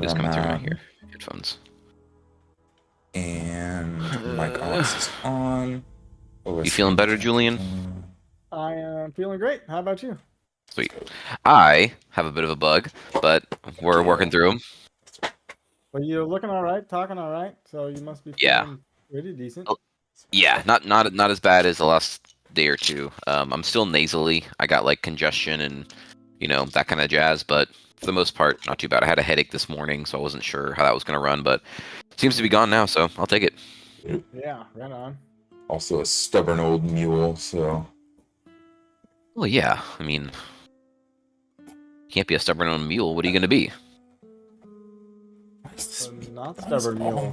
It's coming through my headphones. And mic ox is on. You feeling better, Julian? I am feeling great. How about you? Sweet. I have a bit of a bug, but we're working through them. Well, you're looking all right, talking all right, so you must be feeling pretty decent. Yeah, not as bad as the last day or two. I'm still nasally. I got like congestion and that kind of jazz, but for the most part, not too bad. I had a headache this morning, so I wasn't sure how that was going to run, but it seems to be gone now, so I'll take it. Yeah, right on. Also a stubborn old mule, so... Well, yeah, I mean... Can't be a stubborn old mule. What are you going to be? Not stubborn mule.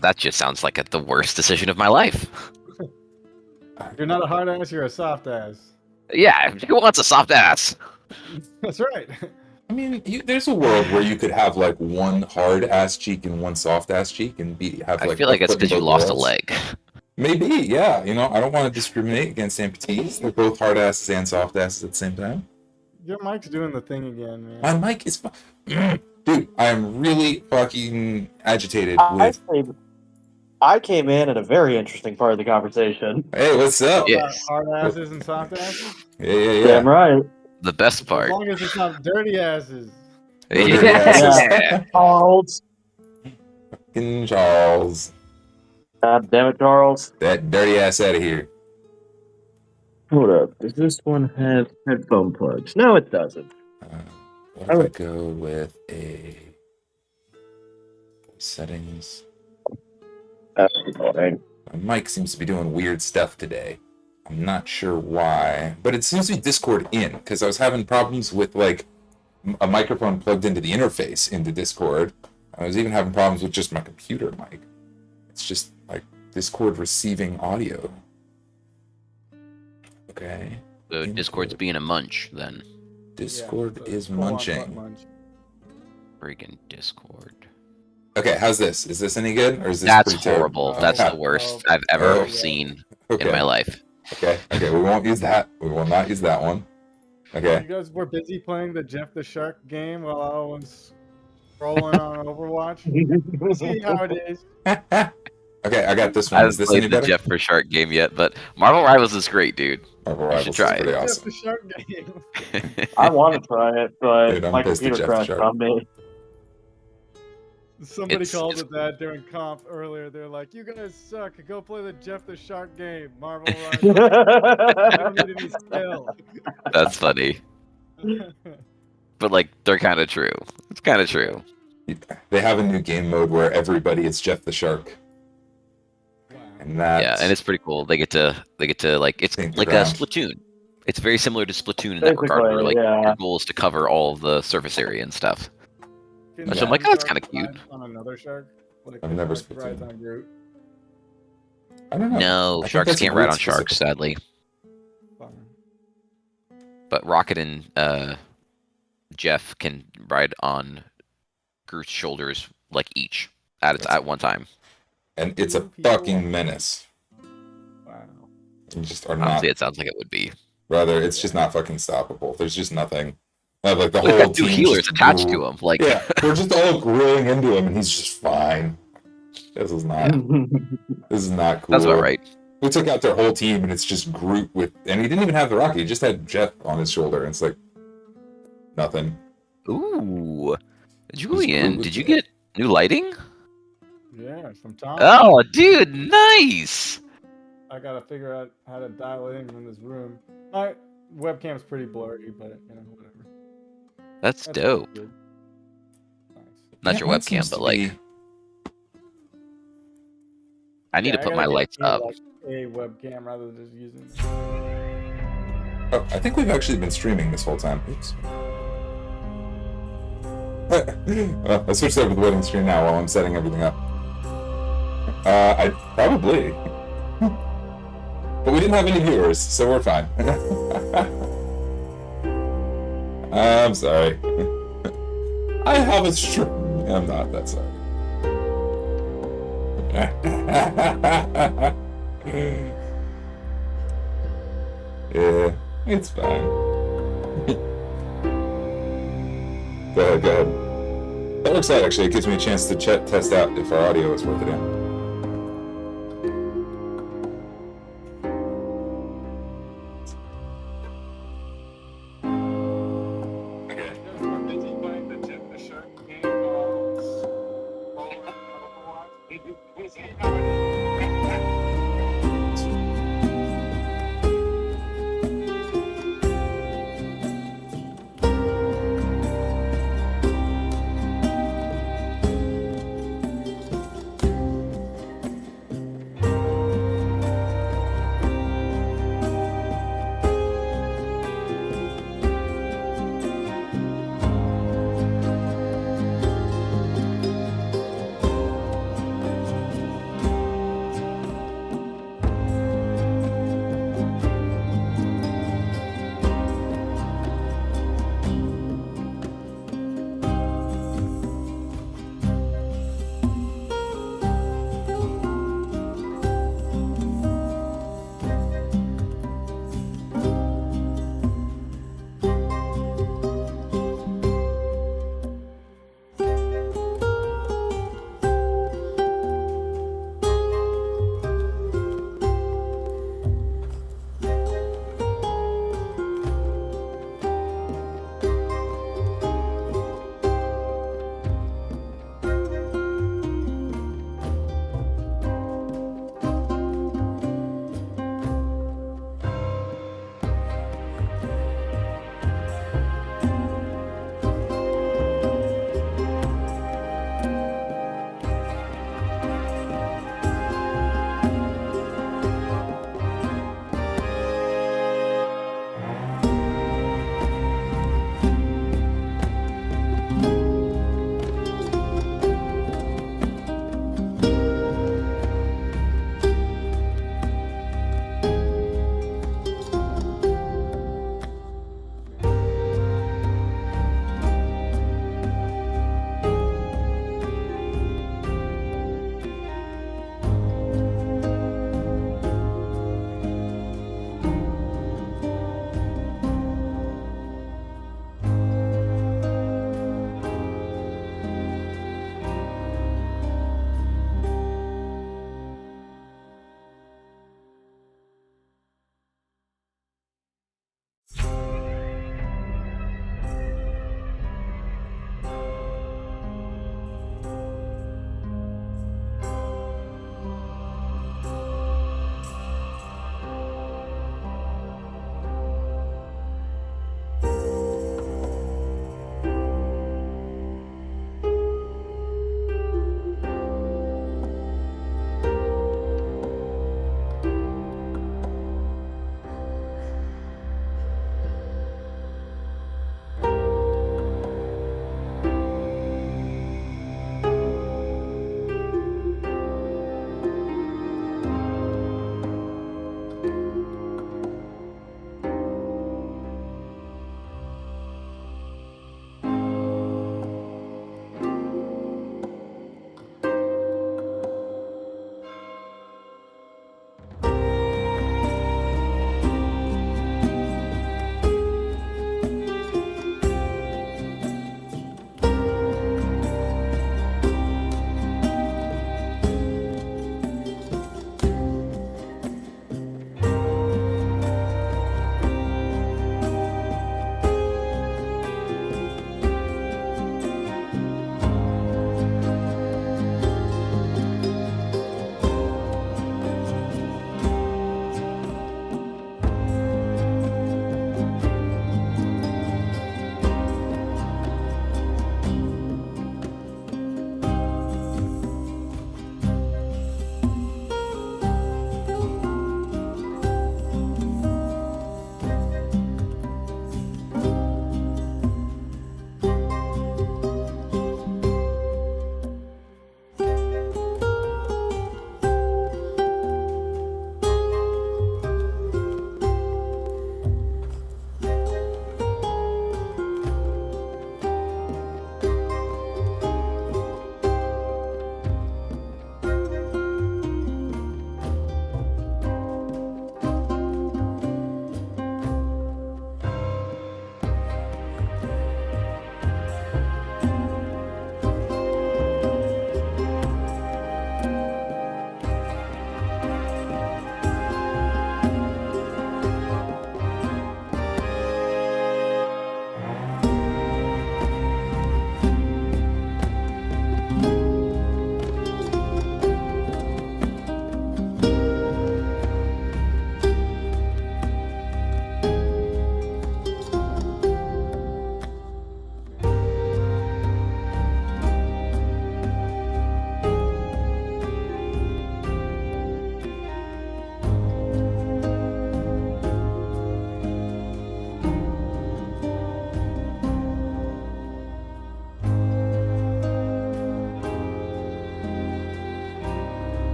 That just sounds like the worst decision of my life. You're not a hard ass, you're a soft ass. Yeah, who wants a soft ass? That's right. I mean, there's a world where you could have like one hard ass cheek and one soft ass cheek and have like. I feel like it's because you lost a leg. Maybe, yeah. I don't want to discriminate against amputees. They're both hard asses and soft asses at the same time. Your mic's doing the thing again, man. My mic is dude, I am really fucking agitated I came in at a very interesting part of the conversation. Hey, what's up? Yes. Hard asses and soft asses? Yeah. Damn right. The best part. As long as it's not dirty asses. Yeah. Charles. Fucking Charles. God damn it, Charles. That dirty ass out of here. Hold up. Does this one have headphone plugs? No, it doesn't. What if I go with a settings? That's annoying. My mic seems to be doing weird stuff today. I'm not sure why, but it seems to be Discord in, because I was having problems with like a microphone plugged into the interface into Discord. I was even having problems with just my computer mic. It's just like Discord receiving audio. Okay. So Discord's being a munch, then. Discord is munching. Freaking Discord. Okay, how's this? Is this any good, or is this That's pretty terrible? horrible. That's the worst I've ever seen in my life. Okay, we won't use that. We will not use that one. Okay. You guys were busy playing the Jeff the Shark game while I was scrolling on Overwatch. See how it is. Okay, I got this one. I Is haven't this any played the better? Jeff for Shark game yet, but Marvel Rivals is great, dude. Marvel You Rivals should is try pretty it. awesome. Jeff the Shark game. I want to try it, but Dude, I'm my pissed at computer Jeff the crashed Shark. on me. Somebody called it that during comp earlier. They're like, "You guys suck. Go play the Jeff the Shark game, Marvel Rivals. You don't need any skill." That's funny. But like, they're kind of true. It's kind of true. They have a new game mode where everybody is Jeff the Shark. Wow. And that's... Yeah, and it's pretty cool. They get to like it's Think like a around. Splatoon. It's very similar to Splatoon in that regard. Where, like your goal is to cover all of the surface area and stuff. So I'm like, oh, that's kind of cute. On another shark? I've never rides Splatoon. on Groot. I don't know. No, I think sharks that's a can't ride Groot on sharks, specific. sadly. Fun. But Rocket and Jeff can ride on Groot's shoulders, like each at one time. And it's a fucking menace. Wow. You just are not... Honestly, it sounds like it would be. Rather, it's just not fucking stoppable. There's just nothing. Like the They whole got two team healers just attached grew- to him. Like, Yeah, we're just all grilling into him, and he's just fine. This is not cool. that's about right. We took out their whole team, and it's just Groot with, and he didn't even have the rocket. He just had Jeff on his shoulder, and it's like nothing. Ooh, Julian, did you get new lighting? Yeah, from Tom. Oh, dude, nice. I gotta figure out how to dial it in this room. My webcam's pretty blurry, but whatever. That's dope. Good. Nice. Not Yeah, your mine webcam, seems but to like, be- I need to put I my gotta lights get, up. like, a webcam rather than just using. Oh, I think we've actually been streaming this whole time. Oops. I switched over to the wedding screen now while I'm setting everything up. I probably. But we didn't have any viewers, so we're fine. I'm sorry. I have a stream. I'm not that sorry. Yeah, it's fine. Go ahead. That works out, actually. It gives me a chance to test out if our audio is worth it in. We're busy playing the Jeff the Shark game. We'll see how it is.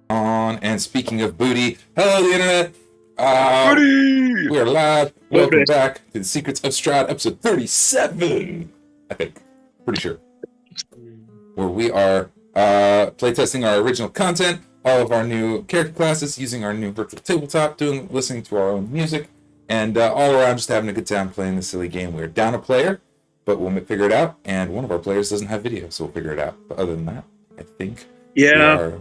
On and speaking of booty, hello the internet. Buddy! We are live. Welcome Booty. back to the Secrets of Strahd, episode 37. I think, pretty sure, where we are playtesting our original content, all of our new character classes, using our new virtual tabletop, listening to our own music, and all around just having a good time playing this silly game. We're down a player, but we'll figure it out. And one of our players doesn't have video, so we'll figure it out. But other than that, I think we are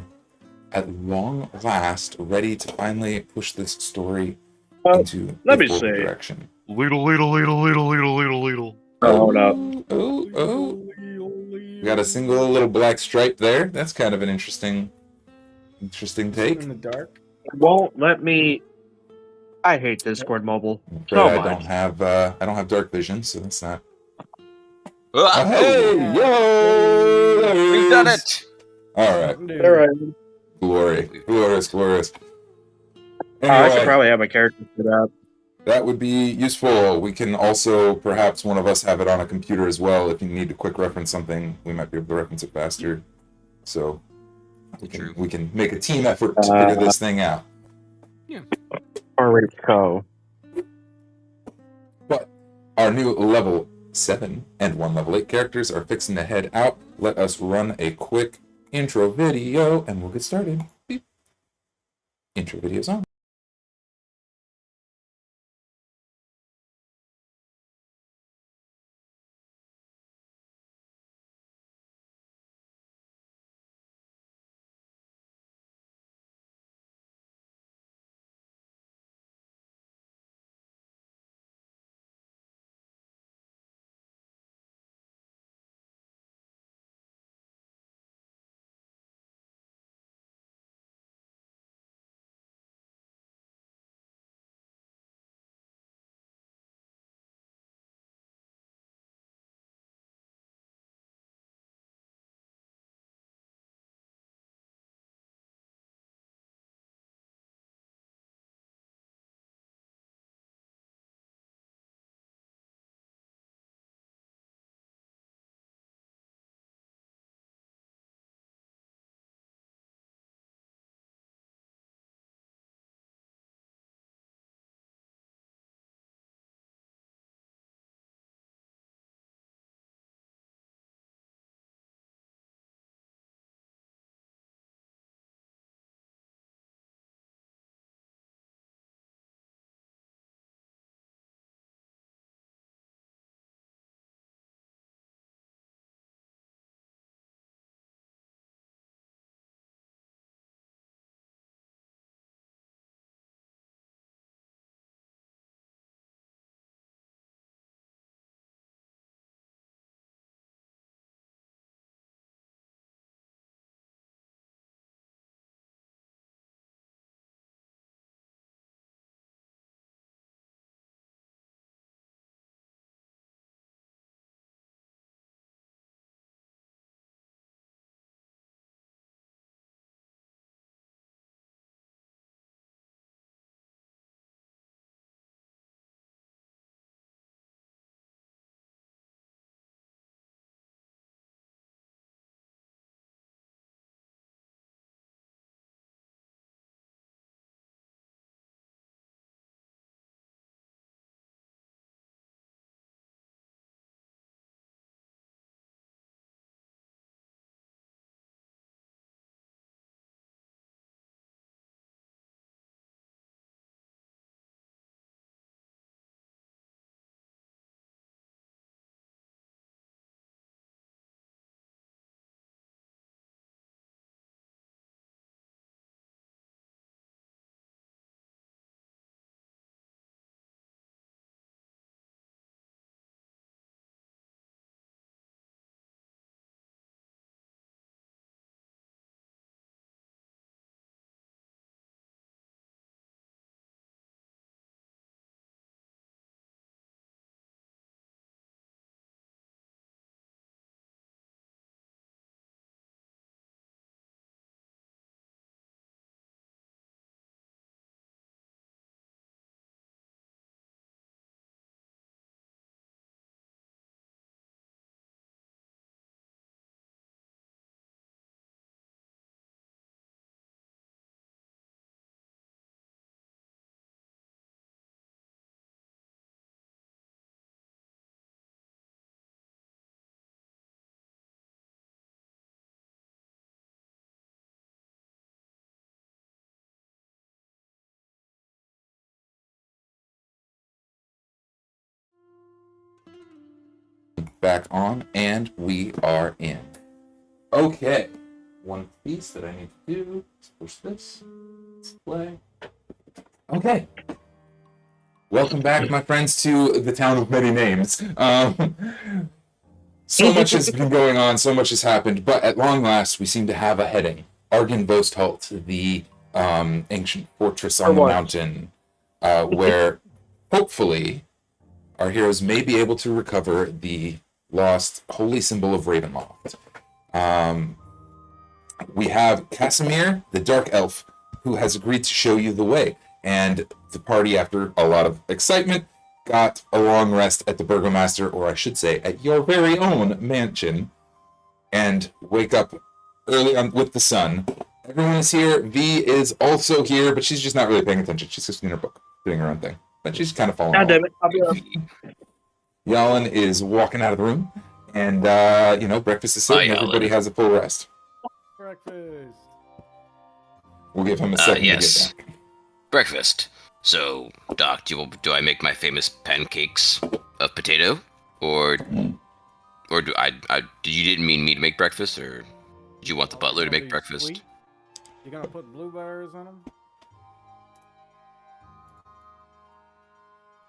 at long last ready to finally push this story into let a me forward see. direction. Ladle. Hold up. Oh. We got a single little black stripe there. That's kind of an interesting take. In the dark. Won't let me. I hate Discord mobile I'm afraid so I much. don't have dark vision, so that's not. Ah, Hey, yo! There he we've done is. it! All right, All right. glorious. I should Anyway, probably have my character set up. that would be useful. We can also, perhaps one of us have it on a computer as well. If you need to quick reference something, we might be able to reference it faster. So True. we can make a team effort to figure this thing out. Or go. But our new level 7 and 1 level 8 characters are fixing to head out. Let us run a quick intro video and we'll get started. Beep. Intro video's on. back on, and we are in. Okay. One piece that I need to do is push this. Let's play. Okay. Welcome back, my friends, to the town of many names. So much has been going on, so much has happened, but at long last, we seem to have a heading. Argen Vostholt, the ancient fortress on the mountain, where hopefully our heroes may be able to recover the lost holy symbol of Ravenloft. We have Casimir, the Dark Elf, who has agreed to show you the way. And the party, after a lot of excitement, got a long rest at the Burgomaster, or I should say, at your very own mansion, and wake up early on with the sun. Everyone is here. V is also here, but she's just not really paying attention. She's just in her book, doing her own thing. But she's kind of falling off. Damn it, I'll be up. Jalin is walking out of the room, and, breakfast is served, and everybody has a full rest. Breakfast. We'll give him a second to yes. get back. Breakfast. So, Doc, do I make my famous pancakes of potato, or do you didn't mean me to make breakfast, or did you want the butler to make breakfast? Sweet. You gonna put blueberries in them?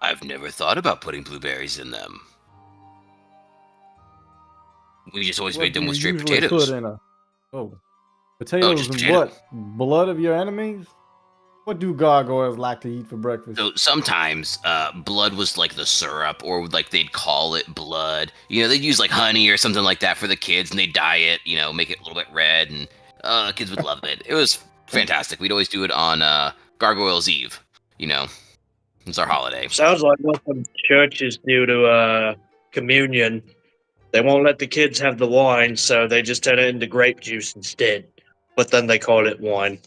I've never thought about putting blueberries in them. We just always made them with straight potatoes. Put in potatoes and potato. what? Blood of your enemies? What do gargoyles like to eat for breakfast? So sometimes blood was like the syrup, or like they'd call it blood. They'd use like honey or something like that for the kids, and they'd dye it, make it a little bit red, and the kids would love it. It was fantastic. We'd always do it on Gargoyle's Eve. It's our holiday. Sounds like what some churches do to communion. They won't let the kids have the wine, so they just turn it into grape juice instead. But then they call it wine.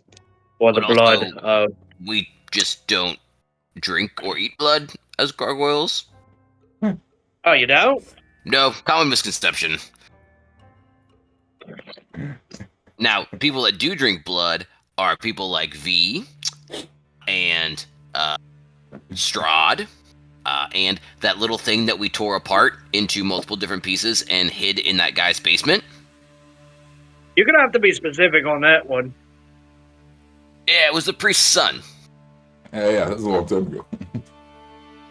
Or the But blood also, of... we just don't drink or eat blood as gargoyles. Oh, you don't? No, common misconception. Now, people that do drink blood are people like V and Strahd, and that little thing that we tore apart into multiple different pieces and hid in that guy's basement. You're going to have to be specific on that one. Yeah, it was the priest's son. Yeah, that was a long time ago.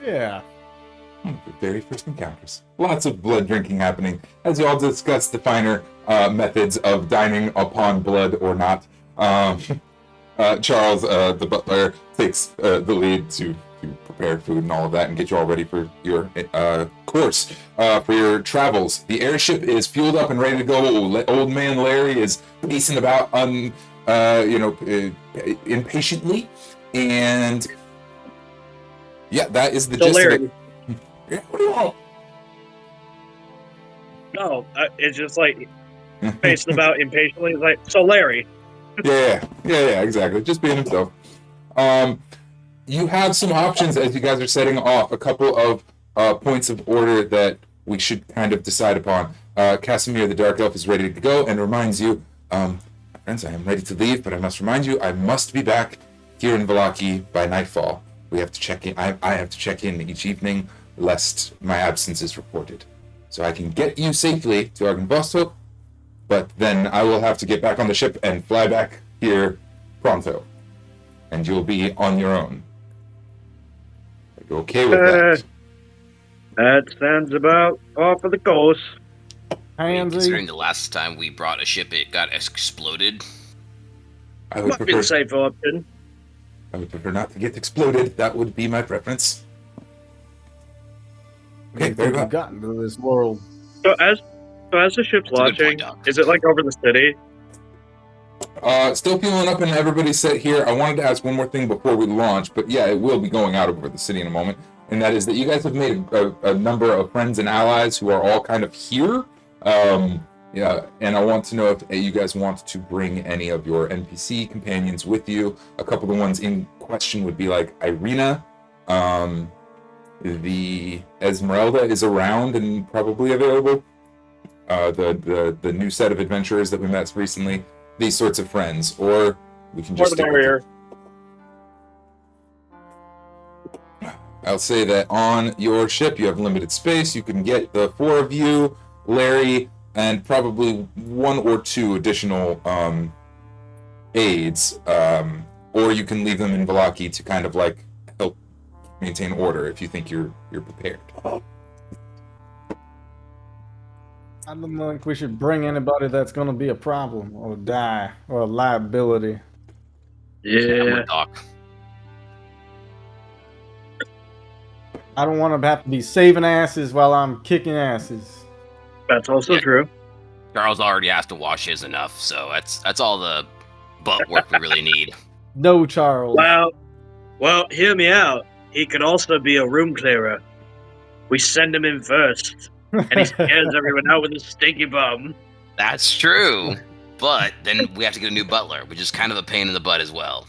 Yeah. The very first encounters. Lots of blood drinking happening, as you all discuss the finer methods of dining upon blood or not. Charles, the butler, takes the lead to prepare food and all of that and get you all ready for your course, for your travels. The airship is fueled up and ready to go. Old man Larry is pacing about impatiently, and yeah, that is the gist of it. Yeah, what do you want? No, it's just like pacing about impatiently. It's like, so Larry. Yeah, exactly. Just being himself. You have some options as you guys are setting off. A couple of points of order that we should kind of decide upon. Casimir, the Dark Elf, is ready to go and reminds you, friends, I am ready to leave, but I must remind you, I must be back here in Vallaki by nightfall. We have to check in. I have to check in each evening, lest my absence is reported. So I can get you safely to Argen Vostok, but then I will have to get back on the ship and fly back here pronto. And you'll be on your own. Are you okay with that? That sounds about all for the course. Considering the last time we brought a ship, it got exploded. I would Might be the prefer, safe option. I would prefer not to get exploded. That would be my preference. Okay, very well. We've gotten to this world. So as the ship's That's a good launching, point, Doc. is it like over the city? Still fueling up and everybody's set here. I wanted to ask one more thing before we launch, but yeah, it will be going out over the city in a moment. And that is that you guys have made a number of friends and allies who are all kind of here. Yeah, and I want to know if you guys want to bring any of your NPC companions with you. A couple of the ones in question would be like Irina. The Esmeralda is around and probably available. The new set of adventurers that we met recently. These sorts of friends, or we can just Or the barrier. I'll say that on your ship you have limited space. You can get the 4 of you, Larry, and probably 1 or 2 additional aides, or you can leave them in Velaki to kind of like help maintain order if you think you're prepared. I don't think we should bring anybody that's going to be a problem or die or a liability. I'm Yeah. with Doc. I don't want to have to be saving asses while I'm kicking asses. That's also Yeah. true. Charles already has to wash his enough, so that's all the butt work we really need. No, Charles. Well, hear me out. He could also be a room clearer. We send him in first, and he scares everyone out with his stinky bum. That's true. But then we have to get a new butler, which is kind of a pain in the butt as well.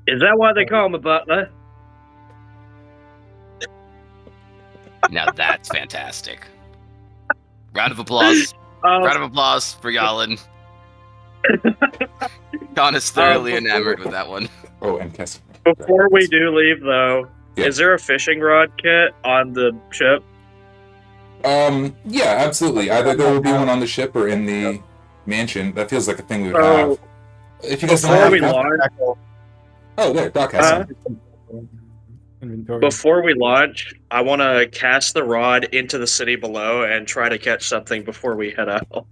Is that why they call him a butler? Now that's fantastic. Round of applause. Round of applause for Jalin. Kahn is thoroughly enamored with that one. Oh, and Kess. Before we do leave, though, Yeah. is there a fishing rod kit on the ship? Yeah, absolutely. Either there will be one on the ship or in the mansion. That feels like a thing we would So, have. If you guys don't before have we enough- launch, Oh, there, Doc has Huh? some. Inventory. before we launch, I want to cast the rod into the city below and try to catch something before we head out.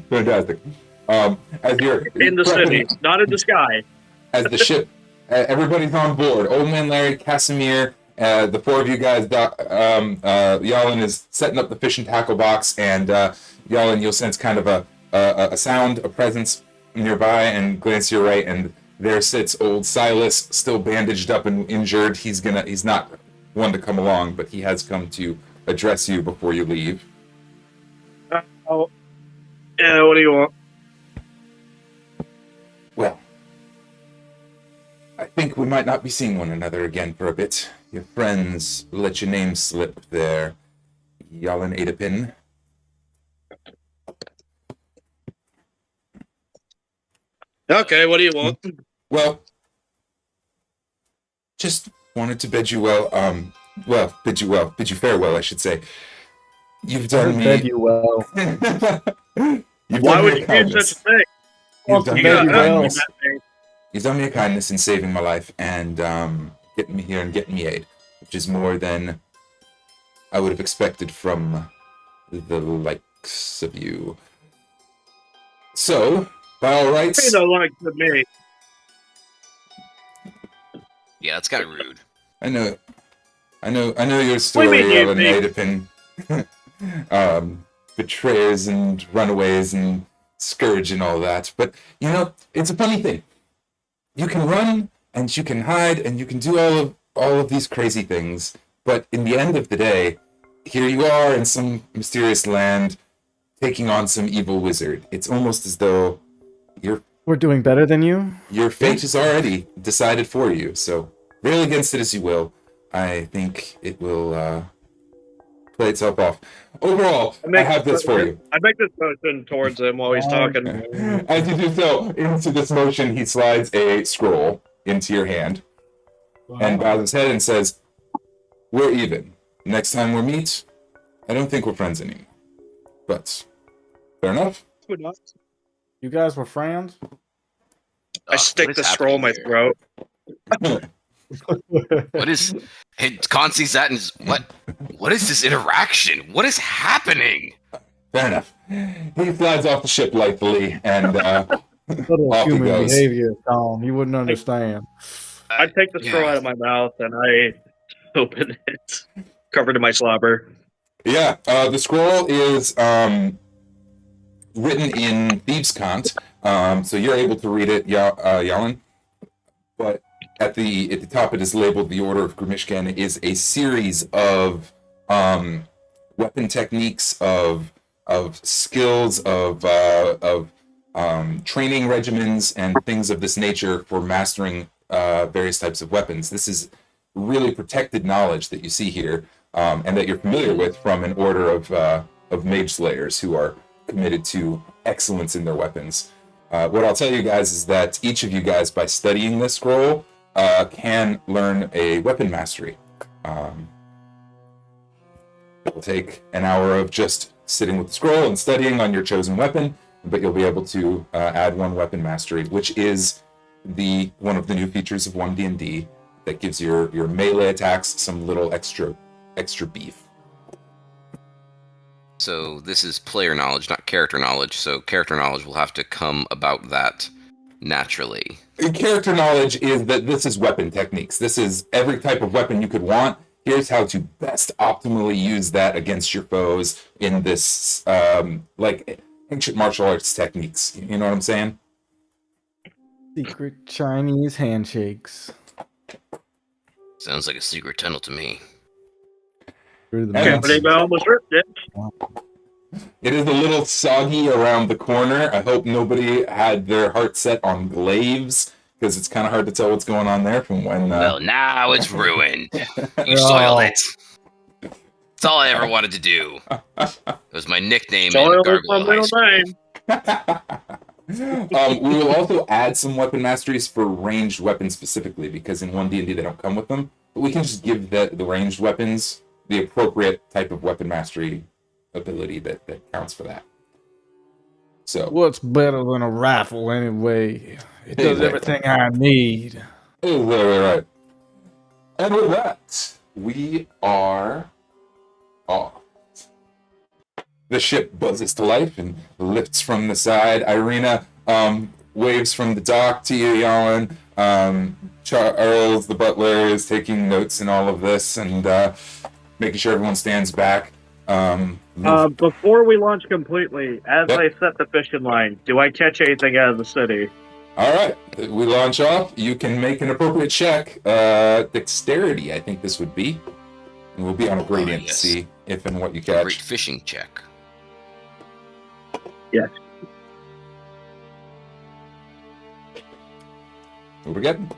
Fantastic. As you're In the city, not in the sky. as the ship, everybody's on board. Old Man Larry, Casimir, the 4 of you guys. Jalin is setting up the fish and tackle box, and Jalin, you'll sense kind of a sound, a presence nearby, and glance to your right, and there sits old Silas, still bandaged up and injured. He's not one to come along, but he has come to address you before you leave. Oh, yeah. What do you want? Well, I think we might not be seeing one another again for a bit. Your friends let your name slip there, Jalin Aedipin. Okay, what do you want? Well, just wanted to bid you well. Bid you farewell, I should say. You've done me. Bed you well. You've Why done would me you a do kindness. such a thing? You've done You me a got Bed you well. kindness. thing. You've done me a kindness in saving my life and getting me here and getting me aid, which is more than I would have expected from the likes of you. So, by all rights, You know, like to me. Yeah, that's kind of rude. I know your story, mean you Jalin Aedipin. Betrayers and runaways and scourge and all that. But, you know, it's a funny thing. You can run and you can hide and you can do all of these crazy things. But in the end of the day, here you are in some mysterious land taking on some evil wizard. It's almost as though We're doing better than you? your fate is already decided for you. So rail against it as you will. I think it will play itself off. Overall, I have this for you. I make this motion towards him while he's talking. As you do so, into this motion, he slides a scroll into your hand and bows his head and says, "We're even. Next time we meet, I don't think we're friends anymore. But, fair enough." You guys were friends? I stick What the is scroll in my happening here? throat. What is? Hey, Kahn sees that and is, what is this interaction? What is happening? Fair enough. He slides off the ship lightly and Little off he human goes. behavior, Tom. You wouldn't understand. I take the straw out of my mouth and I open it, covered in my slobber. Yeah, the scroll is written in Thieves' Cant, so you're able to read it, Jalin. But at the top, it is labeled "The Order of Grimishkan" is a series of weapon techniques, of skills, of training regimens, and things of this nature for mastering various types of weapons. This is really protected knowledge that you see here, and that you're familiar with from an order of mage slayers who are committed to excellence in their weapons. What I'll tell you guys is that each of you guys, by studying this scroll, can learn a weapon mastery. It'll take an hour of just sitting with the scroll and studying on your chosen weapon, but you'll be able to add 1 weapon mastery, which is one of the new features of 1D&D that gives your melee attacks some little extra beef. So this is player knowledge, not character knowledge. So character knowledge will have to come about that naturally. Character knowledge is that this is weapon techniques. This is every type of weapon you could want. Here's how to best optimally use that against your foes in this, like, ancient martial arts techniques. You know what I'm saying? Secret Chinese handshakes. Sounds like a secret tunnel to me. Through the And- mountains. Believe I almost ripped it. It is a little soggy around the corner. I hope nobody had their heart set on glaives, because it's kind of hard to tell what's going on there from when... Well, now it's ruined. You soiled it. That's all I ever wanted to do. It was my nickname in Soiled Gargoyle my High middle School. name. We will also add some weapon masteries for ranged weapons specifically, because in 1D&D they don't come with them. But we can just give the ranged weapons the appropriate type of weapon mastery ability that counts for that. So What's better than a rifle anyway? It does Exactly. everything I need. right. And with that, we are off. The ship buzzes to life and lifts from the side. Irina waves from the dock to you, Jalin. Charles, the butler, is taking notes in all of this and making sure everyone stands back. Before we launch completely, as Yep. I set the fishing line, do I catch anything out of the city? All right, we launch off. You can make an appropriate check. Dexterity, I think this would be. And we'll be on a gradient yes. to see if and what you Great catch. fishing check. Yes. What we getting?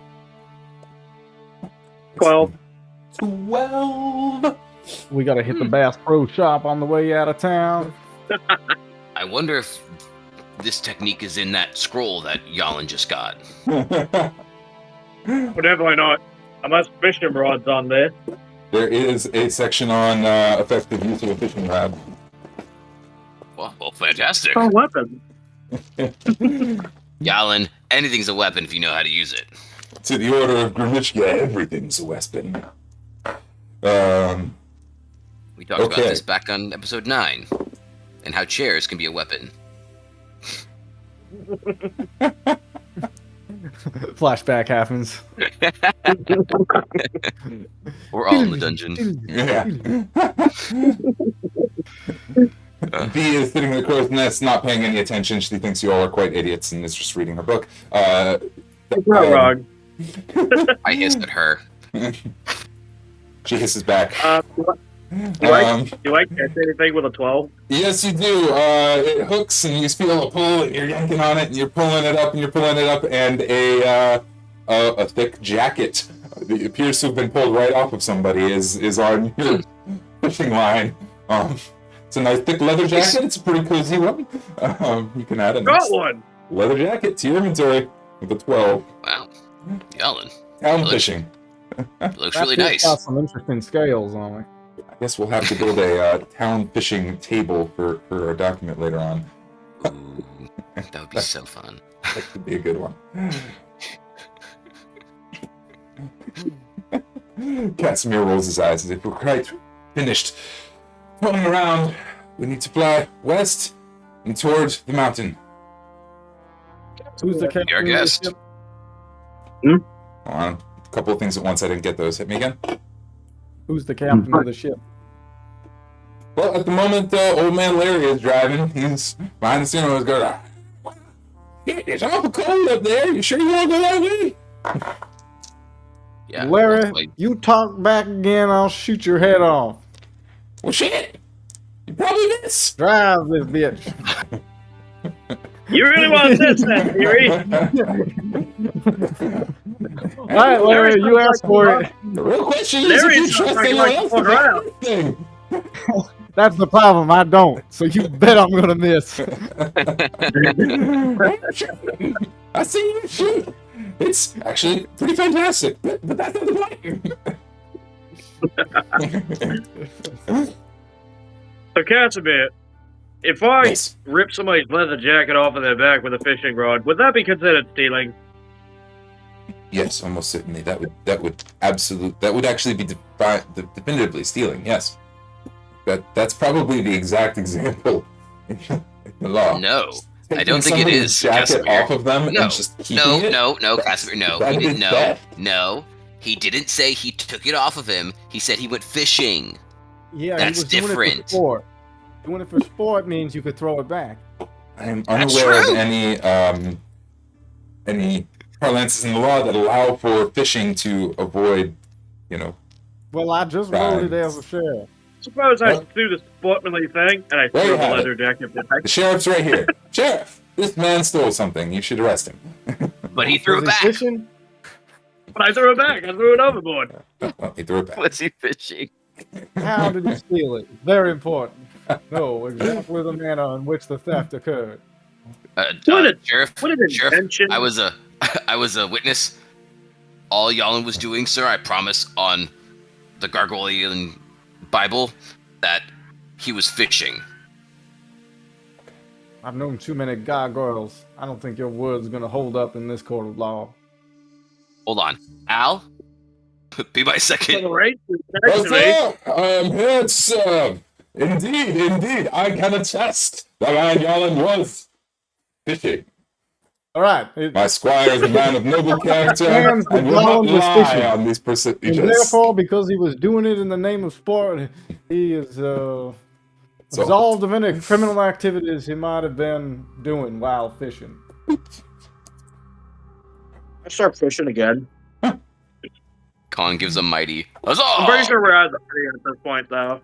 12. 12. We gotta hit the Bass Pro Shop on the way out of town. I wonder if this technique is in that scroll that Jalin just got. Well, definitely not. Unless fishing rod's on there. There is a section on effective use of a fishing rod. Well, fantastic. Oh, weapon. Jalin, anything's a weapon if you know how to use it. To the order of Grimichka, everything's a weapon. We talked Okay. about this back on episode 9, and how chairs can be a weapon. Flashback happens. We're all in the dungeon. Yeah. Bee is sitting in the crow's nest, not paying any attention. She thinks you all are quite idiots and is just reading her book. It's not wrong. I hissed at her. She hisses back. Do I catch anything with a 12? Yes, you do. It hooks, and you feel a pull, and you're yanking on it, and you're pulling it up, and you're pulling it up, and a thick jacket that appears to have been pulled right off of somebody is on your fishing line. It's a nice thick leather jacket. It's a pretty cozy one. You can add a nice Got one! leather jacket to your inventory with a 12. Wow. Jalin, Town Really? fishing. looks really That nice. got some interesting scales on it. I guess we'll have to build a town fishing table for our document later on. Ooh, that would be so fun. That could be a good one. Casimir rolls his eyes as if we're quite finished pulling around. We need to fly west and toward the mountain. Who's the captain? You're a of the guest. ship? Hold on. A couple of things at once. I didn't get those. Hit me again. Who's the captain of the ship? Well, at the moment, old man Larry is driving. He's behind the steering wheel. He's going, it's awful cold up there. You sure you want to go that way? Yeah. Larry, like- you talk back again, I'll shoot your head off. Well, shit. You probably miss. Drive this bitch. You really want this, then, Theory? All right, Larry, you asked for it. The real question is if Larry's you trust talking anyone like else fuck about around. everything. That's the problem. I don't. So you bet I'm gonna miss. I see you shoot. It's actually pretty fantastic, but that's not the point. So, Casimir, if I Yes. rip somebody's leather jacket off of their back with a fishing rod, would that be considered stealing? Yes, almost certainly. That would actually be definitively stealing. Yes. That's probably the exact example in the law. No, I Taking don't think it somebody's is. jacket Casimir. off of them No, and just keeping it. no, Casimir. No, That he is didn't. No, theft. no, he didn't say he took it off of him. He said he went fishing. Yeah, That's he was doing it different. for sport. Doing it for sport means you could throw it back. I am That's unaware of true. any parlances in the law that allow for fishing to avoid, Well, I just wrote it as a sheriff. Suppose I What? do the sportsmanly thing and I There you throw the have leather jacket back. The sheriff's right here. Sheriff, this man stole something. You should arrest him. But he threw Was it he back. fishing? But I threw it back. I threw it overboard. Well, he threw it back. Was he fishing? How did he steal it? Very important. No, exactly the manner in which the theft occurred. Sheriff, What an Sheriff, invention. I was a a witness. All Jalin was doing, sir, I promise on the Gargoyle Bible that he was fishing. I've known too many gargoyles. I don't think your word's gonna hold up in this court of law. Hold on. Al? Be my For the second. right, What's actually, up? I am here to serve. Indeed, I can attest that man Jalin was fishing. All right. My squire is a man of noble character Stands and that will not Jalin was lie fishing. on these And procedures. therefore, because he was doing it in the name of sport, he is absolved of any criminal activities he might have been doing while fishing. I start fishing again. Kahn gives a mighty. I'm Huzzah! pretty sure we're out of the city at this point, though.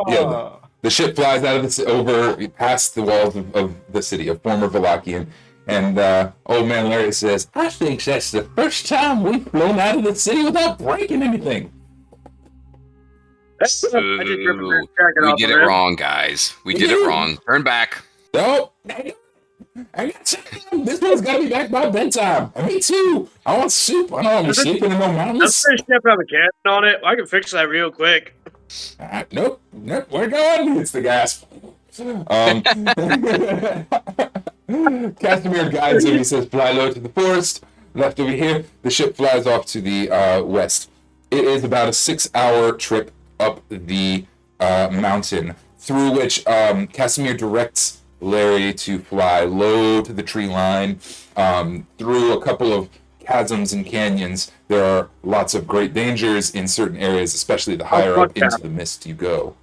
Yeah, the ship flies out of over past the walls of the city of former Valakian, and old man Larry says, "I think that's the first time we've flown out of the city without breaking anything." I just ripped the Ooh, jacket we off did of it him. wrong, guys. We did it wrong. Turn back. No, I got time. This one's got to be back by bedtime. And me too. I want soup. I don't want to be sleeping in no Does mountains. this ship have a cannon on it? I can fix that real quick. Nope, we're going. It's the gas. Casimir guides him. He says, "Fly low to the forest. Left over here." The ship flies off to the west. It is about a 6-hour trip up the mountain, through which Casimir directs Larry to fly low to the tree line, through a couple of chasms and canyons. There are lots of great dangers in certain areas, especially the higher up into the mist you go.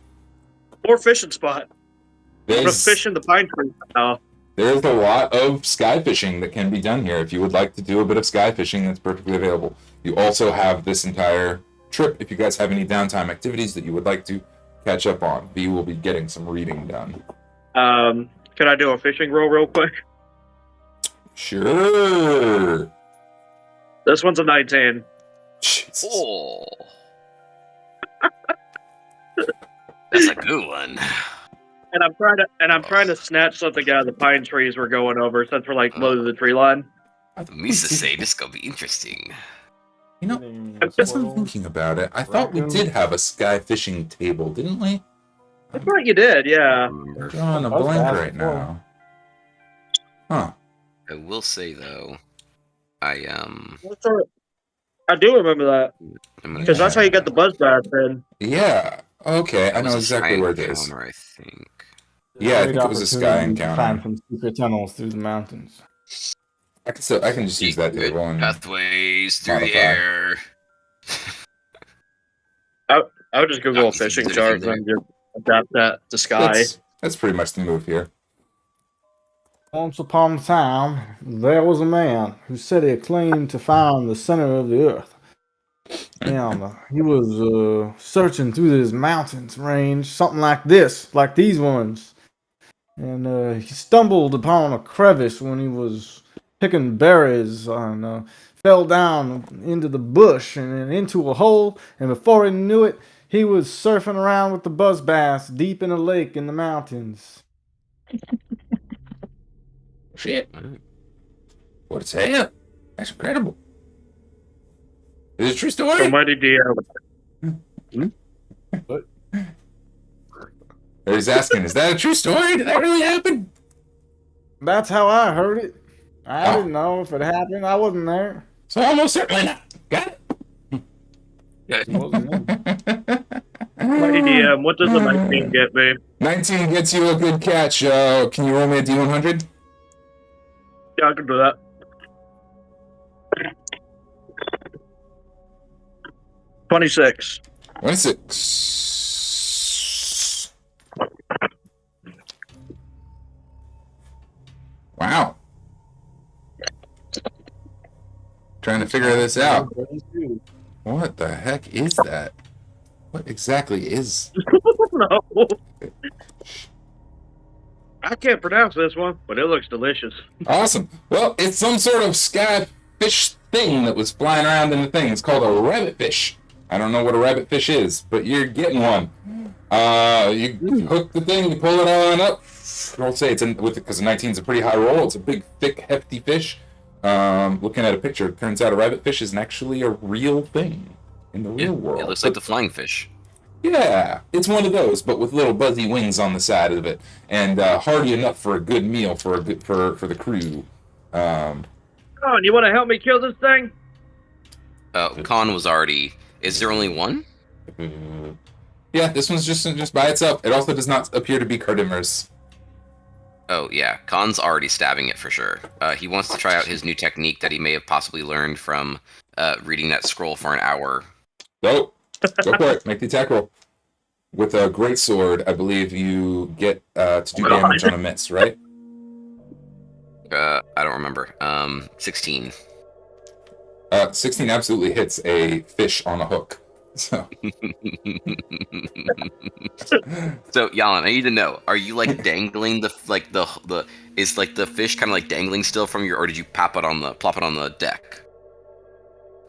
More fishing spot. I'm gonna There's, fish in the pine trees now. there's a lot of sky fishing that can be done here. If you would like to do a bit of sky fishing, that's perfectly available. You also have this entire trip. If you guys have any downtime activities that you would like to catch up on, V will be getting some reading done. Can I do a fishing roll real quick? Sure. This one's a 19. Jesus. Oh. That's a good one. And I'm trying to snatch something out of the pine trees we're going over since we're like low to the tree line. Misa say this gonna be interesting. You know, as I'm thinking about it, I thought we did have a sky fishing table, didn't we? I thought you did, yeah. I'm drawing a blank right now. Huh. I will say though, I I do remember that I'm gonna because that's how you get the buzz bath in. Yeah. Okay, I know was a exactly sky where it is. encounter, I think. Yeah, I think it was a sky Opportunity to encounter. Find some secret tunnels through the mountains. I can just use that table and Pathways through the modify. air. I would just Google a fishing chart and just adapt that to sky. That's pretty much the move here. Once upon a time, there was a man who said he claimed to find the center of the earth. And he was searching through this mountains range, something like this, like these ones. And he stumbled upon a crevice when he was picking berries and fell down into the bush and then into a hole. And before he knew it, he was surfing around with the buzz bass deep in a lake in the mountains. Shit. What's that? That's incredible. Is it a true story? So mighty DM. What? Or he's asking, is that a true story? Did that really happen? That's how I heard it. I Oh. didn't know if it happened. I wasn't there. So almost certainly not. Got it. It wasn't me. Mighty DM, what does a 19 get me? 19 gets you a good catch. Can you roll me a D100? Yeah, I can do that. 26. 26. Wow. Trying to figure this out. What the heck is that? What exactly is? No. I can't pronounce this one, but it looks delicious. Awesome. Well, it's some sort of sky fish thing that was flying around in the thing. It's called a rabbit fish. I don't know what a rabbit fish is, but you're getting one. You hook the thing, you pull it on up. I'll say it's because 19 is a pretty high roll. It's a big, thick, hefty fish. Looking at a picture, it turns out a rabbit fish is actually a real thing in the real world. It looks like the flying fish. Yeah, it's one of those, but with little buzzy wings on the side of it, and hearty enough for a good meal for the crew. Oh, and you want to help me kill this thing? Kahn was already. Is there only one? Yeah, this one's just by itself. It also does not appear to be carnivorous. Oh yeah, Kahn's already stabbing it for sure. He wants to try out his new technique that he may have possibly learned from reading that scroll for an hour. Go for it. Make the attack roll. With a great sword, I believe you get to do damage on a miss, right? I don't remember. 16. 16 absolutely hits a fish on a hook. So, So Jalin, I need to know: are you like dangling the is like the fish kind of like dangling still from your, or did you plop it on the deck?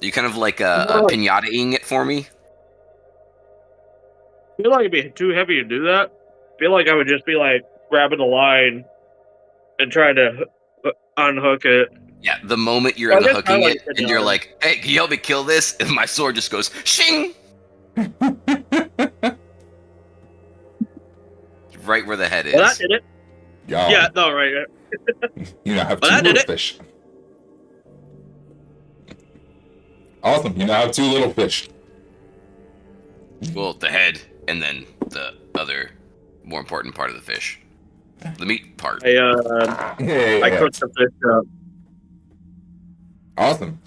Are you kind of like pinata-ing it for me? I feel like it'd be too heavy to do that. I feel like I would just be like grabbing the line and trying to unhook it. Yeah, the moment you're unhooking it and you're like, "Hey, can you help me kill this?" and my sword just goes shing, right where the head is. Well, that did it. yeah, Yeah, no, right. you now have Well, two that did little it. fish. Awesome, you now have two little fish. Well, the head and then the other, more important part of the fish, the meat part. I I cooked the fish up. Awesome.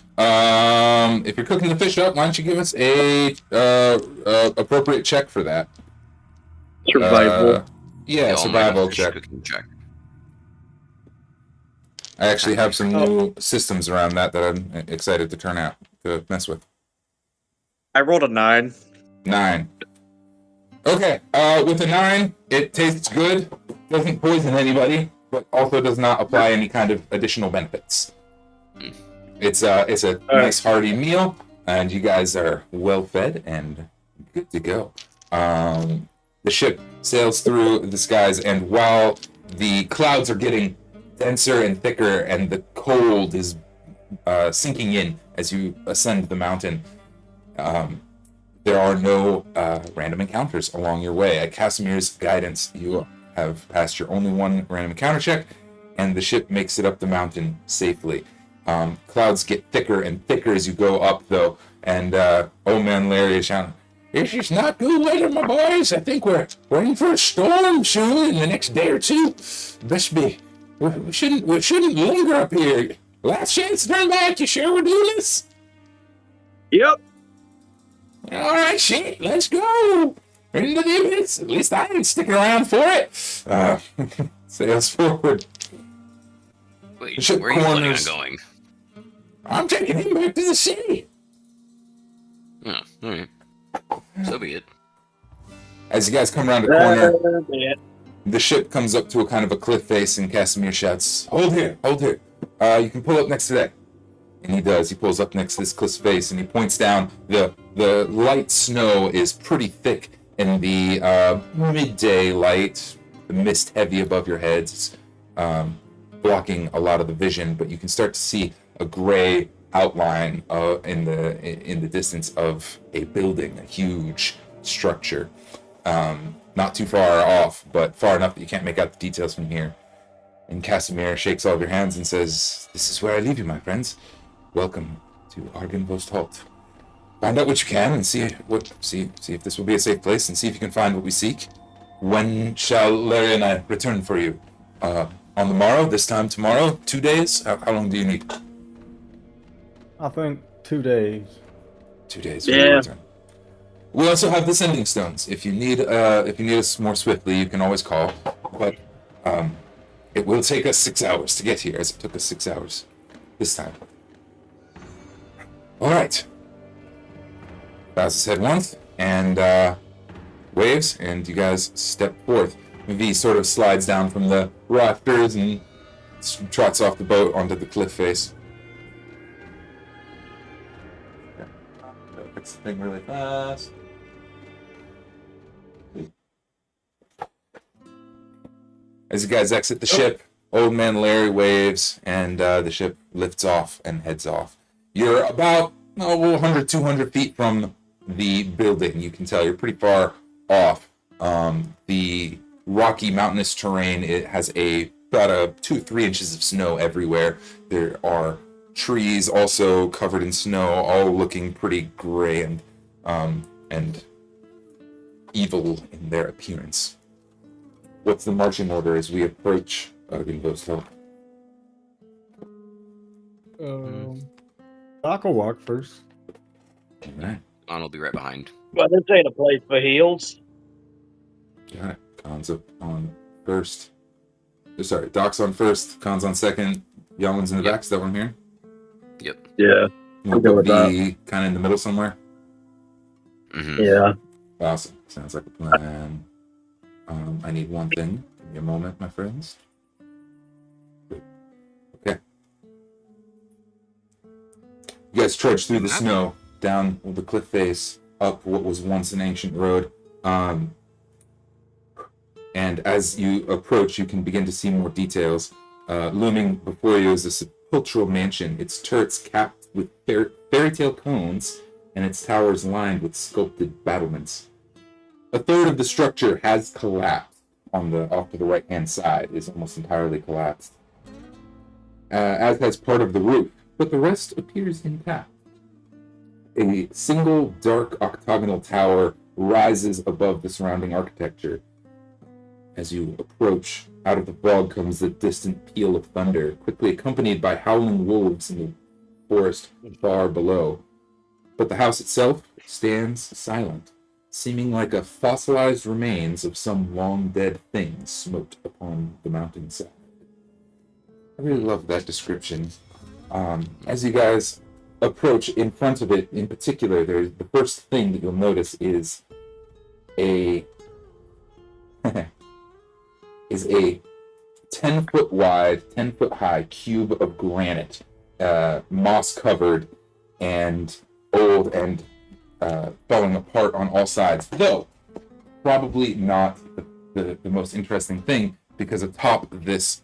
If you're cooking the fish up, why don't you give us a appropriate check for that? Survival. Survival check. Cooking check. I actually have some new systems around that I'm excited to turn out to mess with. I rolled a 9. 9. Okay. With a 9, it tastes good, doesn't poison anybody, but also does not apply any kind of additional benefits. It's a nice hearty meal, and you guys are well fed and good to go. The ship sails through the skies, and while the clouds are getting denser and thicker, and the cold is sinking in as you ascend the mountain, there are no random encounters along your way. At Casimir's guidance, you have passed your only one random encounter check, and the ship makes it up the mountain safely. Clouds get thicker and thicker as you go up, though, and old man Larry is shouting, "This is not good weather, my boys. I think we're in for a storm soon in the next day or two. Best be. We shouldn't linger up here. Last chance to turn back. You sure we're doing this?" Yep. All right, shit. Let's go. Into the abyss. At least I ain't sticking around for it. Sails forward. Wait, ship where are you planning on corners. going? I'm taking him back to the city. Oh, all right. So be it. As you guys come around a corner, Yeah. the ship comes up to a kind of a cliff face, and Casimir shouts, Hold here. You can pull up next to that." And he does. He pulls up next to this cliff face, and he points down. The light snow is pretty thick in the midday light. The mist heavy above your heads, blocking a lot of the vision. But you can start to see a gray outline in the distance of a building, a huge structure. Not too far off, but far enough that you can't make out the details from here. And Casimir shakes all of your hands and says, "This is where I leave you, my friends. Welcome to Argenvost Halt. Find out what you can and see if this will be a safe place, and see if you can find what we seek. When shall Larry and I return for you? On the morrow? This time tomorrow? 2 days? How long do you need?" I think 2 days. 2 days. Yeah. Return. We also have the sending stones. If you need us more swiftly, you can always call. But it will take us 6 hours to get here, as it took us 6 hours this time. All right. Bows his head once and waves, and you guys step forth. V sort of slides down from the rafters and trots off the boat onto the cliff face. Fix the thing really fast. As you guys exit the ship, Old Man Larry waves, and the ship lifts off and heads off. You're about 100, 200 feet from the building. You can tell you're pretty far off. The rocky mountainous terrain, it has about 2 or 3 inches of snow everywhere. There are trees also covered in snow, all looking pretty gray and evil in their appearance. What's the marching order as we approach Argenvost Hill? Doc will walk first. All right. Kahn will be right behind. Well, this ain't a place for heels. Got it. Kahn's up on first. Sorry, Doc's on first. Kahn's on second. Yalin's in the back. Is that what I'm hearing? Yep. Yeah. We'll go with be kind of in the middle somewhere. Mm-hmm. Yeah. Awesome. Sounds like a plan. I need one thing. Give me a moment, my friends. Okay. You guys trudge through the snow, down the cliff face, up what was once an ancient road. And as you approach, you can begin to see more details. Looming before you is a sepulchral mansion, its turrets capped with fairy tale cones, and its towers lined with sculpted battlements. A third of the structure has collapsed. Off to the right-hand side is almost entirely collapsed, as has part of the roof, but the rest appears intact. A single dark octagonal tower rises above the surrounding architecture. As you approach, out of the fog comes the distant peal of thunder, quickly accompanied by howling wolves in the forest far below. But the house itself stands silent, seeming like a fossilized remains of some long-dead thing smote upon the mountainside. I really love that description. As you guys approach in front of it, in particular, the first thing that you'll notice is a 10-foot wide, 10-foot high cube of granite, moss-covered and old and falling apart on all sides, though probably not the most interesting thing, because atop this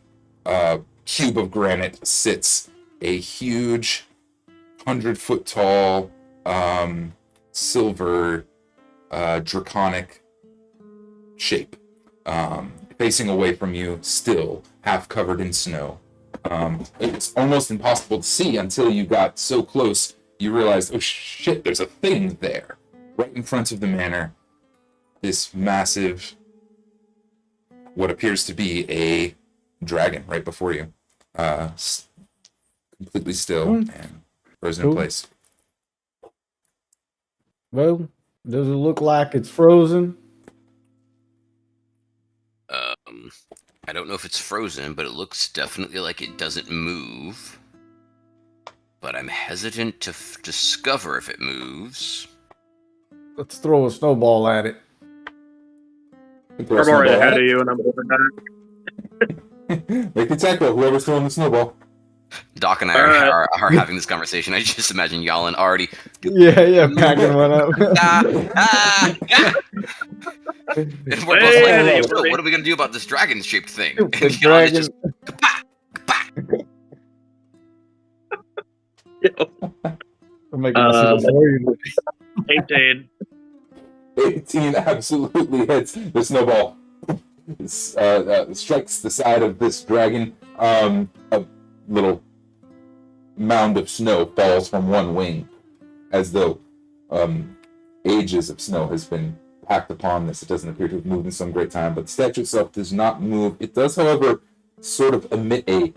cube of granite sits a huge 100-foot tall silver draconic shape, facing away from you, still half covered in snow. It's almost impossible to see until you got so close you realized, oh shit, there's a thing there. Right in front of the manor, this massive, what appears to be a dragon right before you. Completely still and frozen in place. Well, does it look like it's frozen? I don't know if it's frozen, but it looks definitely like it doesn't move. But I'm hesitant to discover if it moves. Let's throw a snowball at it. I'm already ahead of you, and I'm over Make the tackle, whoever's throwing the snowball. Doc and I are having this conversation. I just imagine Jalin already. Yeah, packing one up. And we're both like, hey, bro, what are we gonna do about this dragon-shaped thing? And Jalin is just, I'm making decisions for you. 18. 18 absolutely hits. The snowball strikes the side of this dragon. A little mound of snow falls from one wing, as though ages of snow has been packed upon this. It doesn't appear to have moved in some great time, but the statue itself does not move. It does, however, emit a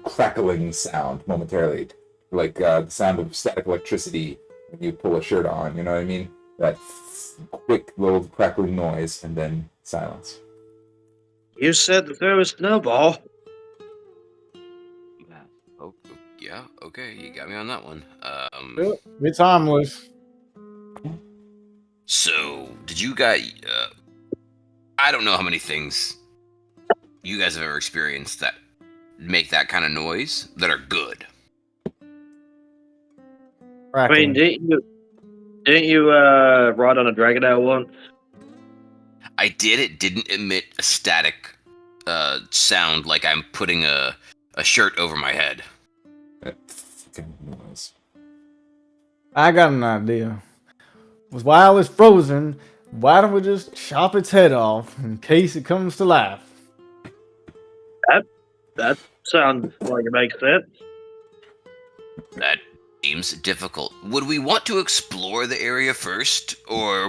crackling sound momentarily, like the sound of static electricity when you pull a shirt on. You know what I mean? That quick little crackling noise, and then silence. You said that there was snowball. Oh, yeah, okay, you got me on that one. Yep, it's harmless. So, did you guys... I don't know how many things you guys have ever experienced that make that kind of noise that are good. I mean, didn't you ride on a dragon out once? I did. It didn't emit a static sound like I'm putting a shirt over my head. That fucking noise. I got an idea. While it's frozen, why don't we just chop its head off in case it comes to life? That sounds like it makes sense. That seems difficult. Would we want to explore the area first, or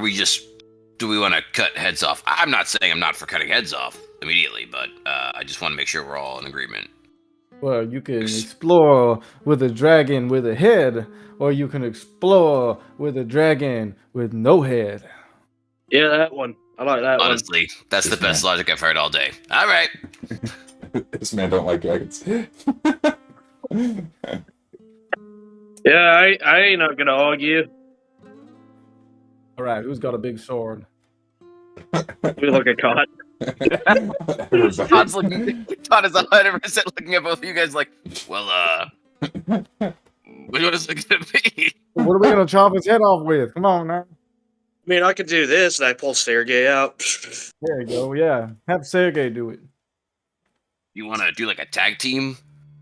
do we want to cut heads off? I'm not saying I'm not for cutting heads off immediately, but I just want to make sure we're all in agreement. Well, you can explore with a dragon with a head, or you can explore with a dragon with no head. Yeah, that one. I like that Honestly, that's the best logic I've heard all day. All right. This man don't like dragons. one. Yeah, I ain't not gonna argue. All right, who's got a big sword? We look at Kahn. Todd's Todd is 100% looking at both of you guys like, well, which one is it gonna be? What are we gonna chop his head off with? Come on now. I mean, I could do this, and I pull Sergey out. There you go. Yeah, have Sergey do it. You want to do like a tag team?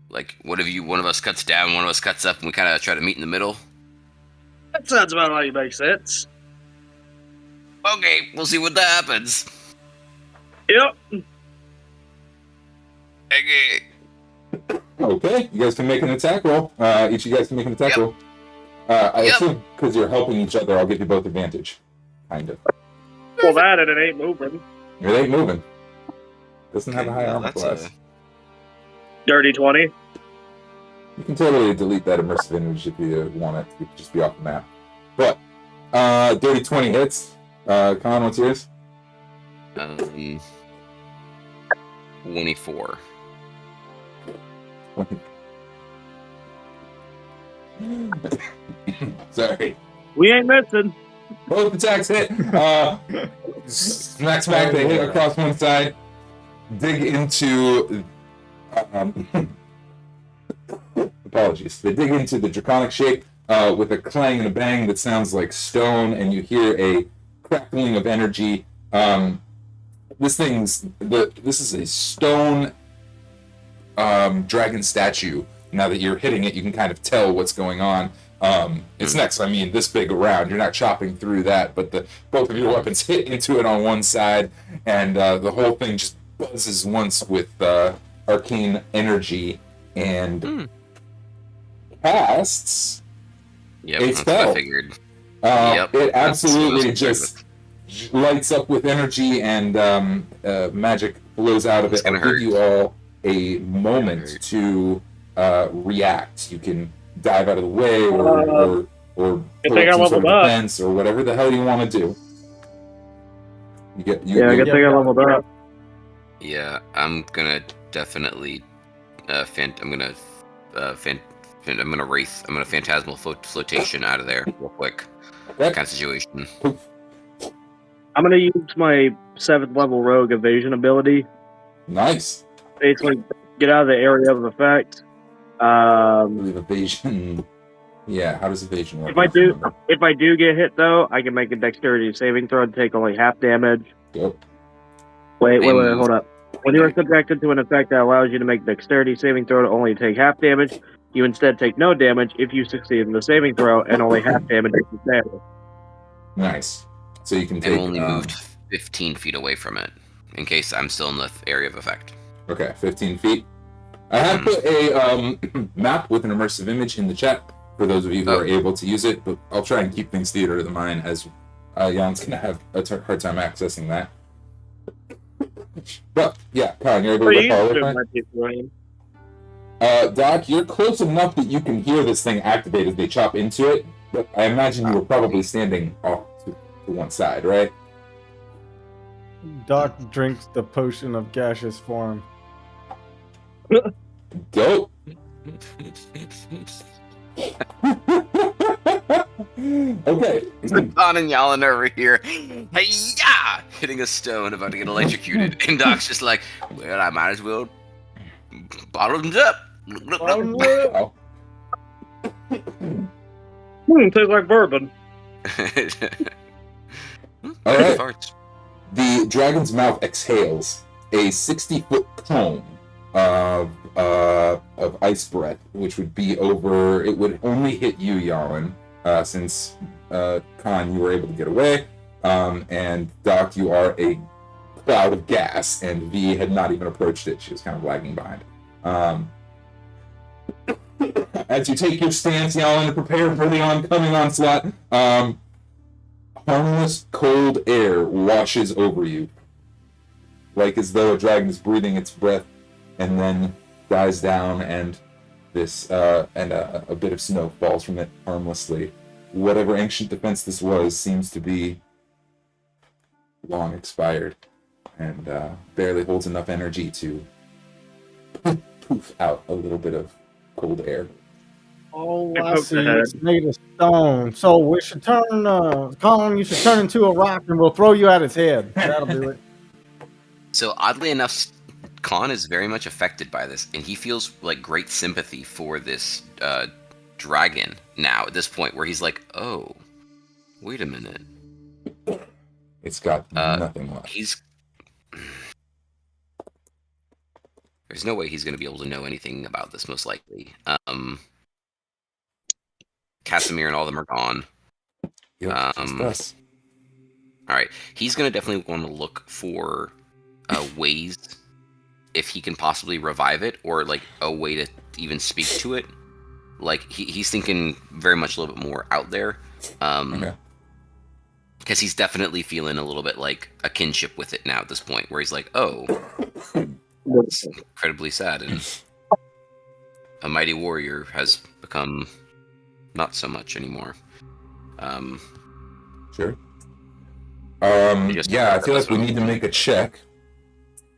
Like, one of us cuts down, one of us cuts up, and we kind of try to meet in the middle? That sounds about like it makes sense. Okay, we'll see what that happens. Yep. Okay. Okay, you guys can make an attack roll. Each of you guys can make an attack roll. I assume because you're helping each other, I'll give you both advantage. Kind of. Well, that and it ain't moving. It ain't moving. Doesn't have a high armor that's class. Dirty 20. You can totally delete that immersive image if you want it to just be off the map. But, dirty 20 hits. Kahn, what's yours? 24. Sorry. We ain't missing. Both attacks hit. Smacks back, they hit across one side. Dig into... apologies. They dig into the draconic shape with a clang and a bang that sounds like stone, and you hear a crackling of energy. This is a stone dragon statue. Now that you're hitting it, you can kind of tell what's going on. It's next, I mean, this big around. You're not chopping through that, but both of your weapons hit into it on one side, and the whole thing just buzzes once with arcane energy and casts Yep, a that's spell. what I figured. It absolutely that's what I was just lights up with energy, and magic flows out of it. I'll give you all a moment to react. You can dive out of the way, or pull up some sort of defense, or whatever the hell you want to do. I think I leveled up. Yeah, I'm gonna definitely I'm gonna wraith. I'm gonna phantasmal flotation out of there real quick. Okay. Kind of situation. I'm gonna use my 7th level rogue evasion ability. Nice. Basically, get out of the area of effect. I believe evasion. Yeah, how does evasion work? If I do get hit though, I can make a dexterity saving throw and take only half damage. Go. Wait, hold up. When you are subjected to an effect that allows you to make dexterity saving throw to only take half damage, you instead take no damage if you succeed in the saving throw, and only half damage if you fail. Nice. So you can And take. only moved 15 feet away from it, in case I'm still in the area of effect. Okay, 15 feet. I have put a map with an immersive image in the chat for those of you who are able to use it, but I'll try and keep things theater of the mind as Jan's going to have a hard time accessing that. But, yeah, Kahn, you're able to follow it, Doc, you're close enough that you can hear this thing activate as they chop into it, but I imagine you were probably standing off to one side, right? Doc drinks the potion of gaseous form. Dope. Okay. Kahn and Jalin over here, hey-ya! Hitting a stone, about to get electrocuted. And Doc's just like, well, I might as well bottoms up. Wow. Tastes like bourbon. All right. The dragon's mouth exhales a 60-foot cone of ice breath, which would be over. It would only hit you, Jalin, since Kahn, you were able to get away, and Doc, you are a cloud of gas, and V had not even approached it. She was kind of lagging behind. As you take your stance, Jalin, to prepare for the oncoming onslaught, harmless cold air washes over you, like as though a dragon is breathing its breath and then dies down, and this a bit of snow falls from it harmlessly. Whatever ancient defense this was seems to be long expired, and barely holds enough energy to poof out a little bit of cold air. Oh, I see. It's made of stone. So we should turn, Colin, you should turn into a rock and we'll throw you at its head. That'll do it. So oddly enough, Kahn is very much affected by this, and he feels like great sympathy for this dragon now at this point, where he's like, oh, wait a minute. It's got nothing left. There's no way he's going to be able to know anything about this, most likely. Casimir and all of them are gone. Yep, just us. All right. He's going to definitely want to look for ways, if he can possibly revive it, or like a way to even speak to it. Like he's thinking very much a little bit more out there. Okay. Because he's definitely feeling a little bit like a kinship with it now at this point, where he's like, oh, it's incredibly sad, and a mighty warrior has become not so much anymore. Sure. Yeah, I feel like we need to make a check.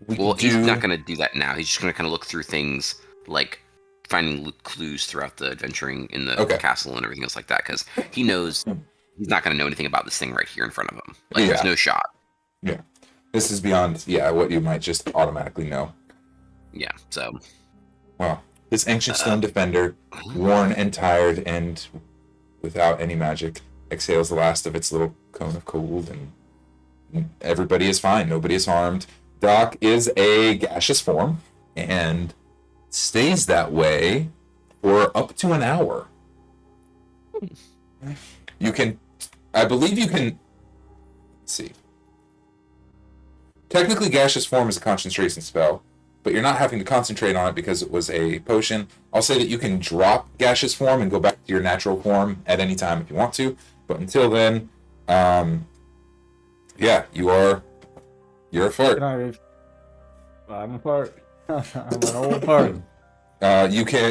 He's not going to do that now. He's just going to kind of look through things, like finding clues throughout the adventuring in the castle and everything else like that, because he knows he's not going to know anything about this thing right here in front of him. Like, there's no shot. Yeah. This is beyond, what you might just automatically know. Yeah, so... Well, this ancient stone defender, worn and tired and without any magic, exhales the last of its little cone of cold, and everybody is fine. Nobody is harmed. Doc is a gaseous form and stays that way for up to an hour. I believe you can, let's see. Technically, gaseous form is a concentration spell, but you're not having to concentrate on it because it was a potion. I'll say that you can drop gaseous form and go back to your natural form at any time if you want to, but until then, you're a fart. I'm a fart. I'm an old fart.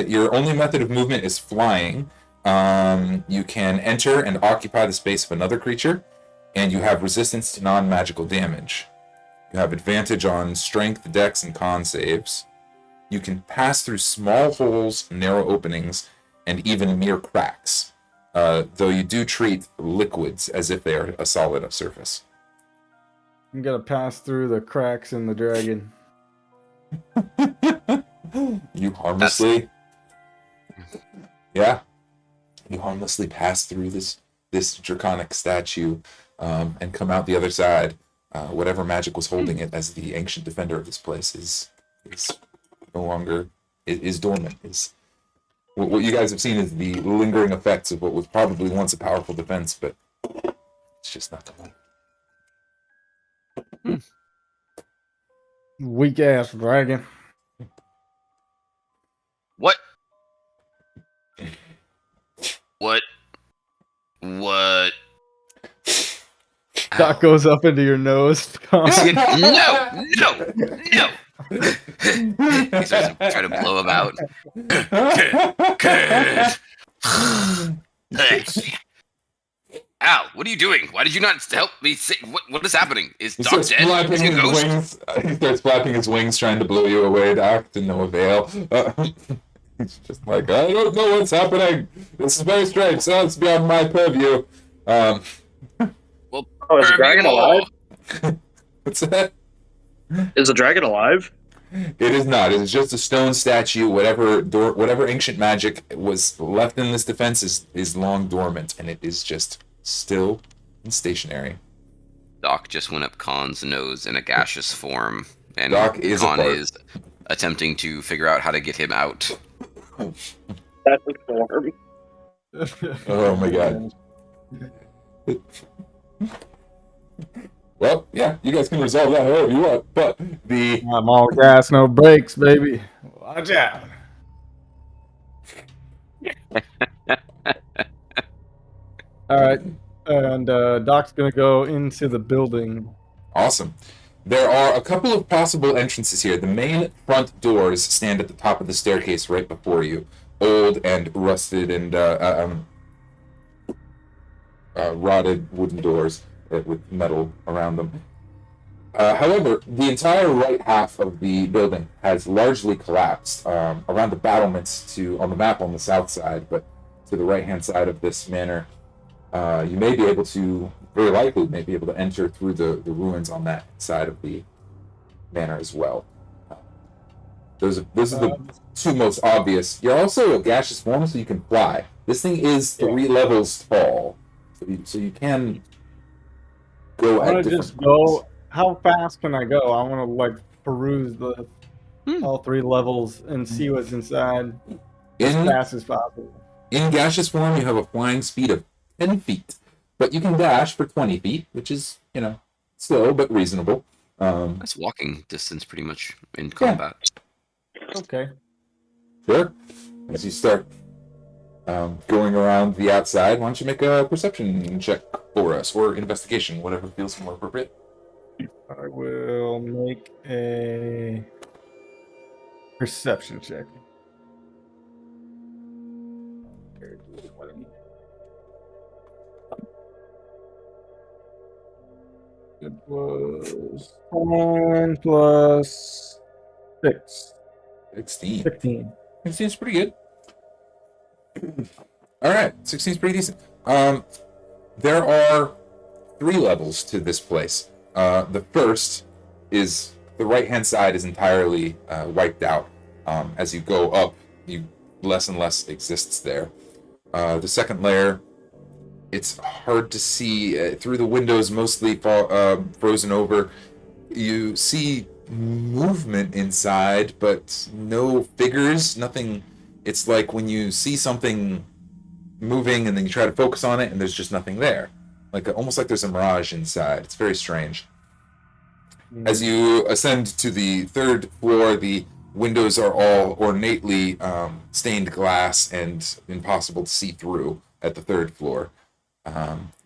Your only method of movement is flying. You can enter and occupy the space of another creature, and you have resistance to non-magical damage. You have advantage on strength, dex, and con saves. You can pass through small holes, narrow openings, and even mere cracks, though you do treat liquids as if they are a solid surface. I'm gonna pass through the cracks in the dragon. You harmlessly... Yeah. You harmlessly pass through this draconic statue and come out the other side. whatever magic was holding it as the ancient defender of this place is no longer is dormant. Is what you guys have seen is the lingering effects of what was probably once a powerful defense, but it's just not the one. Weak ass dragon. What? What? That goes up into your nose. No! He starts to try to blow him out. Al, what are you doing? Why did you not help me? What is happening? Is Doc dead? Is he a ghost? He starts flapping his wings, trying to blow you away, Doc, to no avail. He's just like, I don't know what's happening. This is very strange. Sounds beyond my purview. Well, is the dragon alive? What's that? Is the dragon alive? It is not. It is just a stone statue. Whatever ancient magic was left in this defense is long dormant, and it is just still and stationary. Doc just went up Kahn's nose in a gaseous form, and Doc is Kahn is attempting to figure out how to get him out. That's a form. Oh my god. Well, yeah, you guys can resolve that however you want, but I'm all gas, no brakes, baby. Watch out. All right, and Doc's gonna go into the building. Awesome. There are a couple of possible entrances here. The main front doors stand at the top of the staircase right before you. Old and rusted and rotted wooden doors with metal around them. However, the entire right half of the building has largely collapsed around the battlements on the map on the south side, but to the right-hand side of this manor, you may be able to, very likely, may be able to enter through the ruins on that side of the manor as well. Those are the two most obvious. You're also a gaseous form, so you can fly. This thing is 3 levels tall, so you can go I at want to different just go. How fast can I go? I want to like peruse all 3 levels and see what's inside as fast as possible. In gaseous form, you have a flying speed of 10 feet, but you can dash for 20 feet, which is, slow but reasonable. That's walking distance pretty much in combat. Okay. Sure. As you start going around the outside, why don't you make a perception check for us, or investigation, whatever feels more appropriate. I will make a perception check. It was 10 plus 6. 16. 15. 16 is pretty good. Alright, 16 is pretty decent. There are 3 levels to this place. The first is the right-hand side is entirely wiped out. As you go up, less and less exists there. The second layer, it's hard to see through the windows, mostly frozen over. You see movement inside, but no figures, nothing. It's like when you see something moving and then you try to focus on it and there's just nothing there. Almost like there's a mirage inside. It's very strange. As you ascend to the 3rd floor, the windows are all ornately stained glass and impossible to see through at the 3rd floor.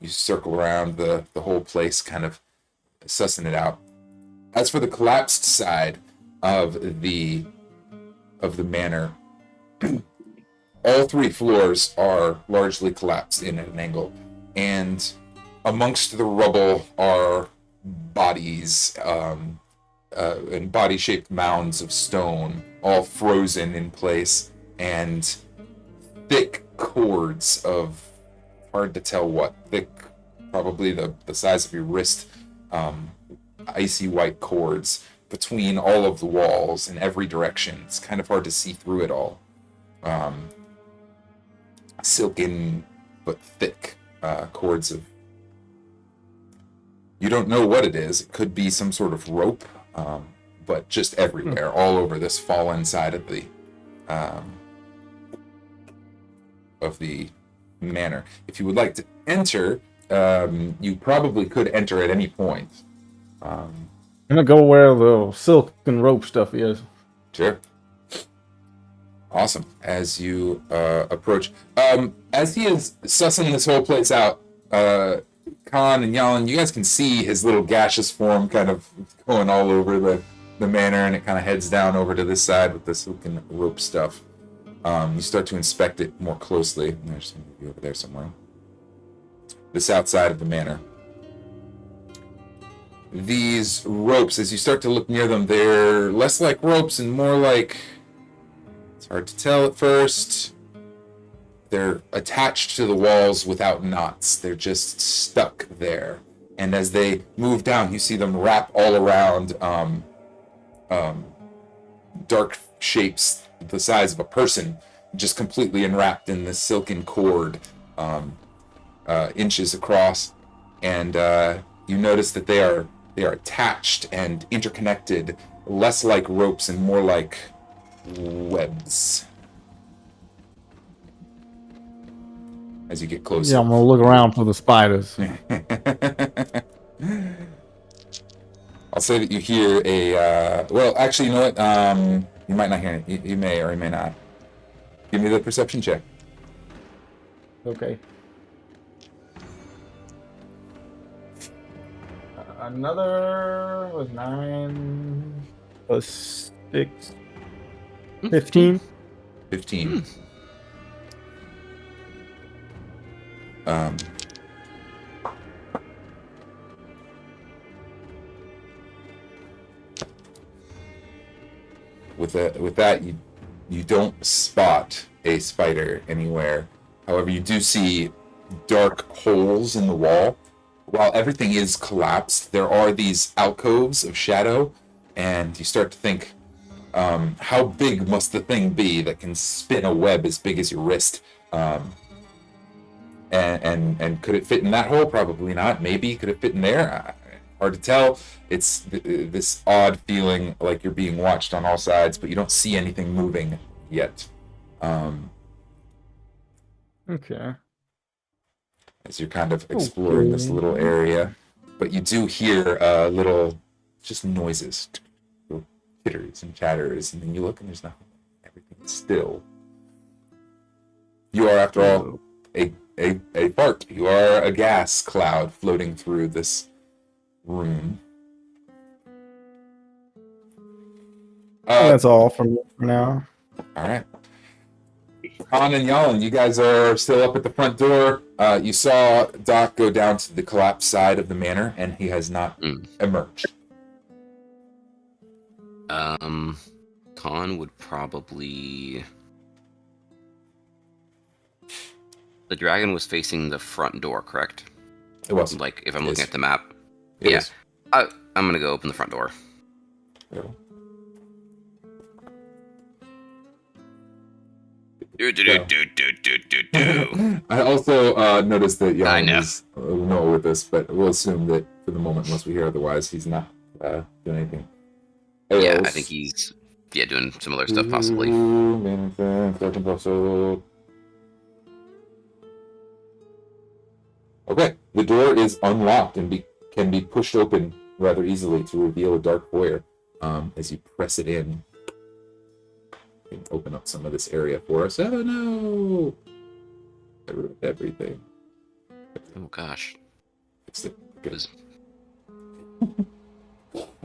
You circle around the whole place, kind of sussing it out. As for the collapsed side of the manor, all 3 floors are largely collapsed in at an angle, and amongst the rubble are bodies and body-shaped mounds of stone, all frozen in place, and thick cords of, hard to tell what, thick, probably the size of your wrist, icy white cords between all of the walls in every direction. It's kind of hard to see through it all. Silken but thick cords of You don't know what it is. It could be some sort of rope, but just everywhere, all over this fallen side of the manor. If you would like to enter, you probably could enter at any point. I'm gonna go where the silk and rope stuff is. Sure. Awesome. As you approach, as he is sussing this whole place out, Kahn and Jalin, you guys can see his little gaseous form kind of going all over the manor, and it kind of heads down over to this side with the silk and rope stuff. You start to inspect it more closely. There's somebody over there somewhere. This outside of the manor. These ropes, as you start to look near them, they're less like ropes and more like... It's hard to tell at first. They're attached to the walls without knots. They're just stuck there. And as they move down, you see them wrap all around dark shapes the size of a person, just completely enwrapped in this silken cord, inches across. And you notice that they are attached and interconnected, less like ropes and more like webs. As you get closer. Yeah, I'm gonna look around for the spiders. I'll say that you hear a... well, actually, you know what? You might not hear it. You may or you may not. Give me the perception check. Okay. Another was 9 plus 6. 15. 15. With that, you don't spot a spider anywhere. However, you do see dark holes in the wall. While everything is collapsed, there are these alcoves of shadow, and you start to think, how big must the thing be that can spin a web as big as your wrist? And could it fit in that hole? Probably not. Maybe. Could it fit in there? Hard to tell. It's this odd feeling like you're being watched on all sides, but you don't see anything moving yet. Okay. As you're kind of exploring this little area. But you do hear little just noises. Little chitters and chatters, and then you look and there's nothing. Everything's still. You are, after all, a fart. You are a gas cloud floating through this room. That's all for now. All right. Kahn and Jalin, you guys are still up at the front door. You saw Doc go down to the collapsed side of the manor, and he has not emerged. Kahn would probably... The dragon was facing the front door, correct? It was. Like, if I'm looking at the map. It yeah. is. I'm going to go open the front door. Yeah. I also noticed that Jan is no with this, but we'll assume that for the moment, unless we hear otherwise, he's not doing anything. Yeah, I think he's doing similar stuff, possibly. Okay, the door is unlocked and can be pushed open rather easily to reveal a dark foyer. As you press it in, you can open up some of this area for us. Oh no! I ruined everything. Oh gosh. Fixed it. Good.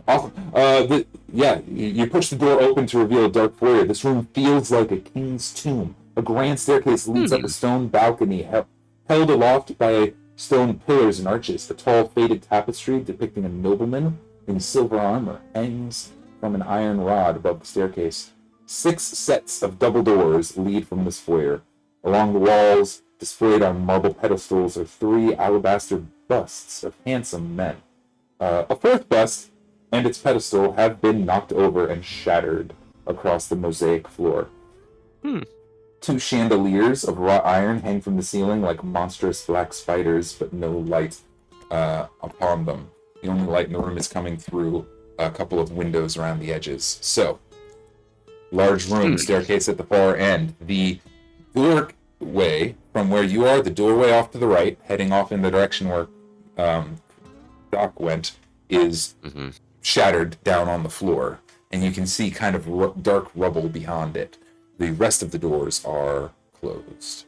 Awesome. You push the door open to reveal a dark foyer. This room feels like a king's tomb. A grand staircase leads up a stone balcony held aloft by stone pillars and arches. A tall, faded tapestry depicting a nobleman in silver armor hangs from an iron rod above the staircase. 6 sets of double doors lead from this foyer. Along the walls, displayed on marble pedestals, are 3 alabaster busts of handsome men. A 4th bust and its pedestal have been knocked over and shattered across the mosaic floor. 2 chandeliers of wrought iron hang from the ceiling like monstrous black spiders, but no light upon them. The only light in the room is coming through a couple of windows around the edges. So, large room, staircase at the far end. The doorway from where you are, the doorway off to the right, heading off in the direction where Doc went, is shattered down on the floor. And you can see kind of dark rubble beyond it. The rest of the doors are closed.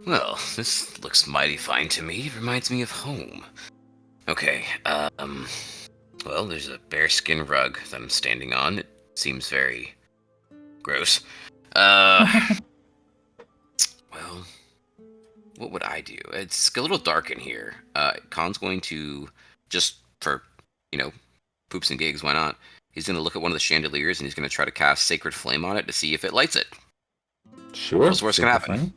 Well, this looks mighty fine to me. It reminds me of home. Okay, well, there's a bearskin rug that I'm standing on. It seems very gross. Well, what would I do? It's a little dark in here. Kahn's going to, just for, poops and gigs, why not? He's going to look at one of the chandeliers and he's going to try to cast Sacred Flame on it to see if it lights it. Sure. What's the worst going to happen?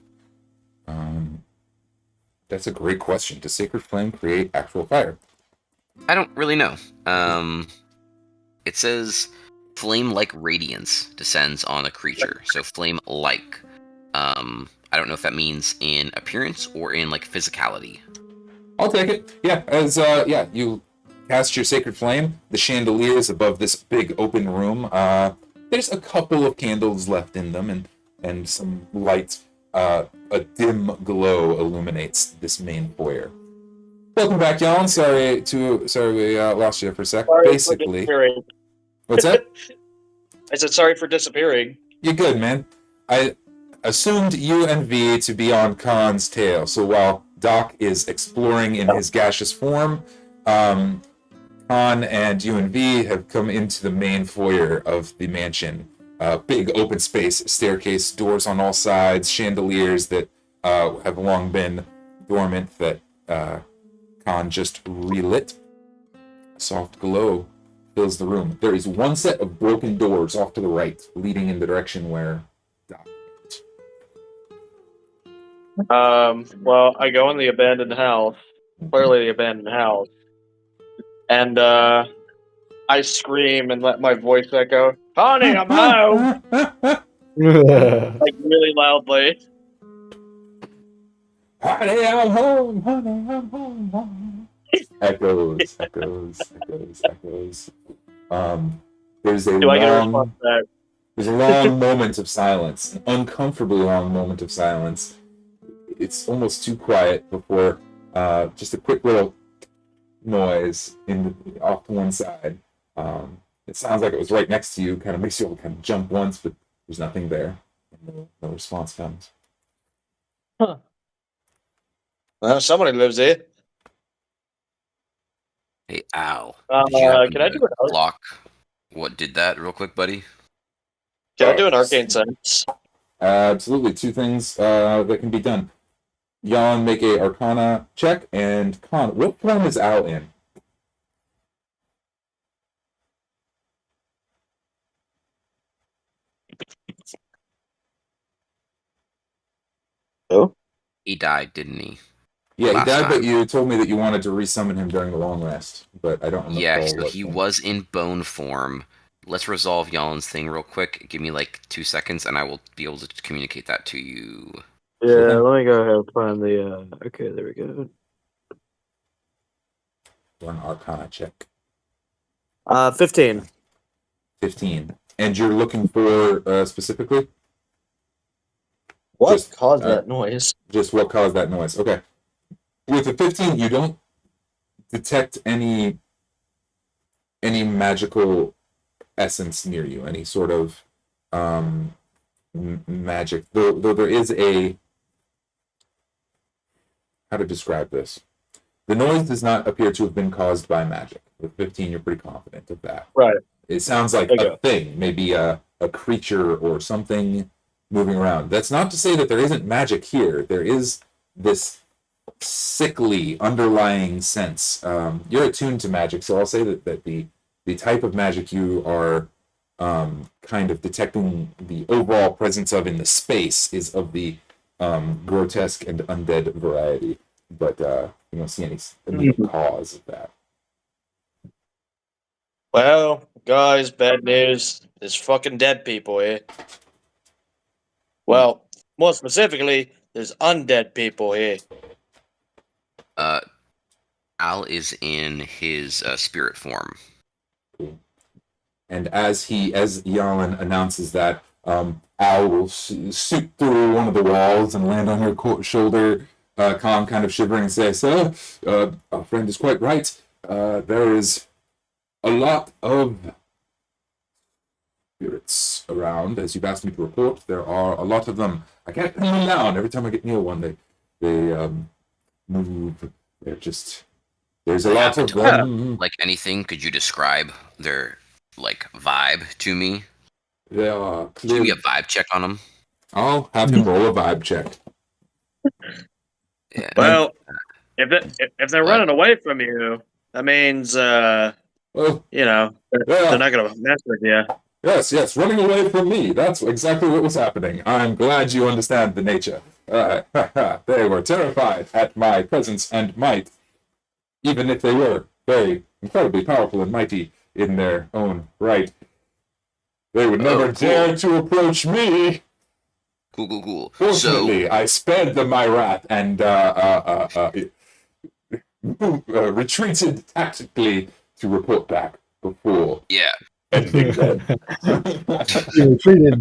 That's a great question. Does Sacred Flame create actual fire? I don't really know. It says flame-like radiance descends on a creature. So flame-like. I don't know if that means in appearance or in physicality. I'll take it. Yeah, you cast your Sacred Flame. The chandeliers above this big open room. There's a couple of candles left in them, and some light. A dim glow illuminates this main foyer. Welcome back, Jalin. Sorry we lost you for a sec. Basically, what's that? I said sorry for disappearing. You're good, man. I assumed you and V to be on Kahn's tail, so while Doc is exploring in his gaseous form, Kahn and you and V have come into the main foyer of the mansion. Big open space, staircase, doors on all sides, chandeliers that have long been dormant that Kahn just relit. A soft glow fills the room. There is one set of broken doors off to the right, leading in the direction where Doc went. Well, I go in the abandoned house, clearly the abandoned house, and I scream and let my voice echo, "Honey, I'm home!" Really loudly. Honey, I'm home! Honey, I'm home! Echoes. There's a long moment of silence, an uncomfortably long moment of silence. It's almost too quiet before just a quick little noise off to one side. It sounds like it was right next to you, kind of makes you all kind of jump once, but there's nothing there. No response comes. Huh. Well, somebody lives here. Hey, ow. Can I do an block? What did that real quick, buddy? Can I do an arcane sense? Absolutely. Two things that can be done. Jan, make a Arcana check, and Kahn, what form is Al in? Oh? He died, didn't he? Yeah, Last he died, time. but you told me that you wanted to resummon him during the long rest, but I don't remember. Yeah, so he was in bone form. Let's resolve Yalin's thing real quick. Give me 2 seconds, and I will be able to communicate that to you. Yeah, let me go ahead and find the... Okay, there we go. One Arcana check. 15. 15. And you're looking for, specifically? What caused that noise? Just what caused that noise. Okay. With the 15, you don't detect any magical essence near you, any sort of magic. Though there is a... How to describe this? The noise does not appear to have been caused by magic. With 15, you're pretty confident of that. Right. It sounds like a thing, maybe a creature or something moving around. That's not to say that there isn't magic here. There is this sickly underlying sense. You're attuned to magic, so I'll say that the type of magic you are kind of detecting the overall presence of in the space is of the grotesque and undead variety. But you don't see any immediate cause of that. Well, guys, bad news. There's fucking dead people here. Well, more specifically, there's undead people here. Al is in his spirit form. Cool. And as Jalin announces that, Al will shoot through one of the walls and land on your shoulder, calm, kind of shivering, and say, "Sir, our friend is quite right. There is a lot of spirits around, as you've asked me to report. There are a lot of them. I can't pin them down. Every time I get near one, they move. They're just... There's a lot of them. Like anything, could you describe their vibe to me? They are clear. Give me a vibe check on them. I'll have him roll a vibe check. Yeah. Well, if they're running away from you, that means they're not gonna mess with you. Yes, running away from me. That's exactly what was happening. I'm glad you understand the nature. They were terrified at my presence and might, even if they were very incredibly powerful and mighty in their own right. They would never dare to approach me. Cool. Fortunately, I spared them my wrath and retreated tactically to report back before. Yeah. Ending them.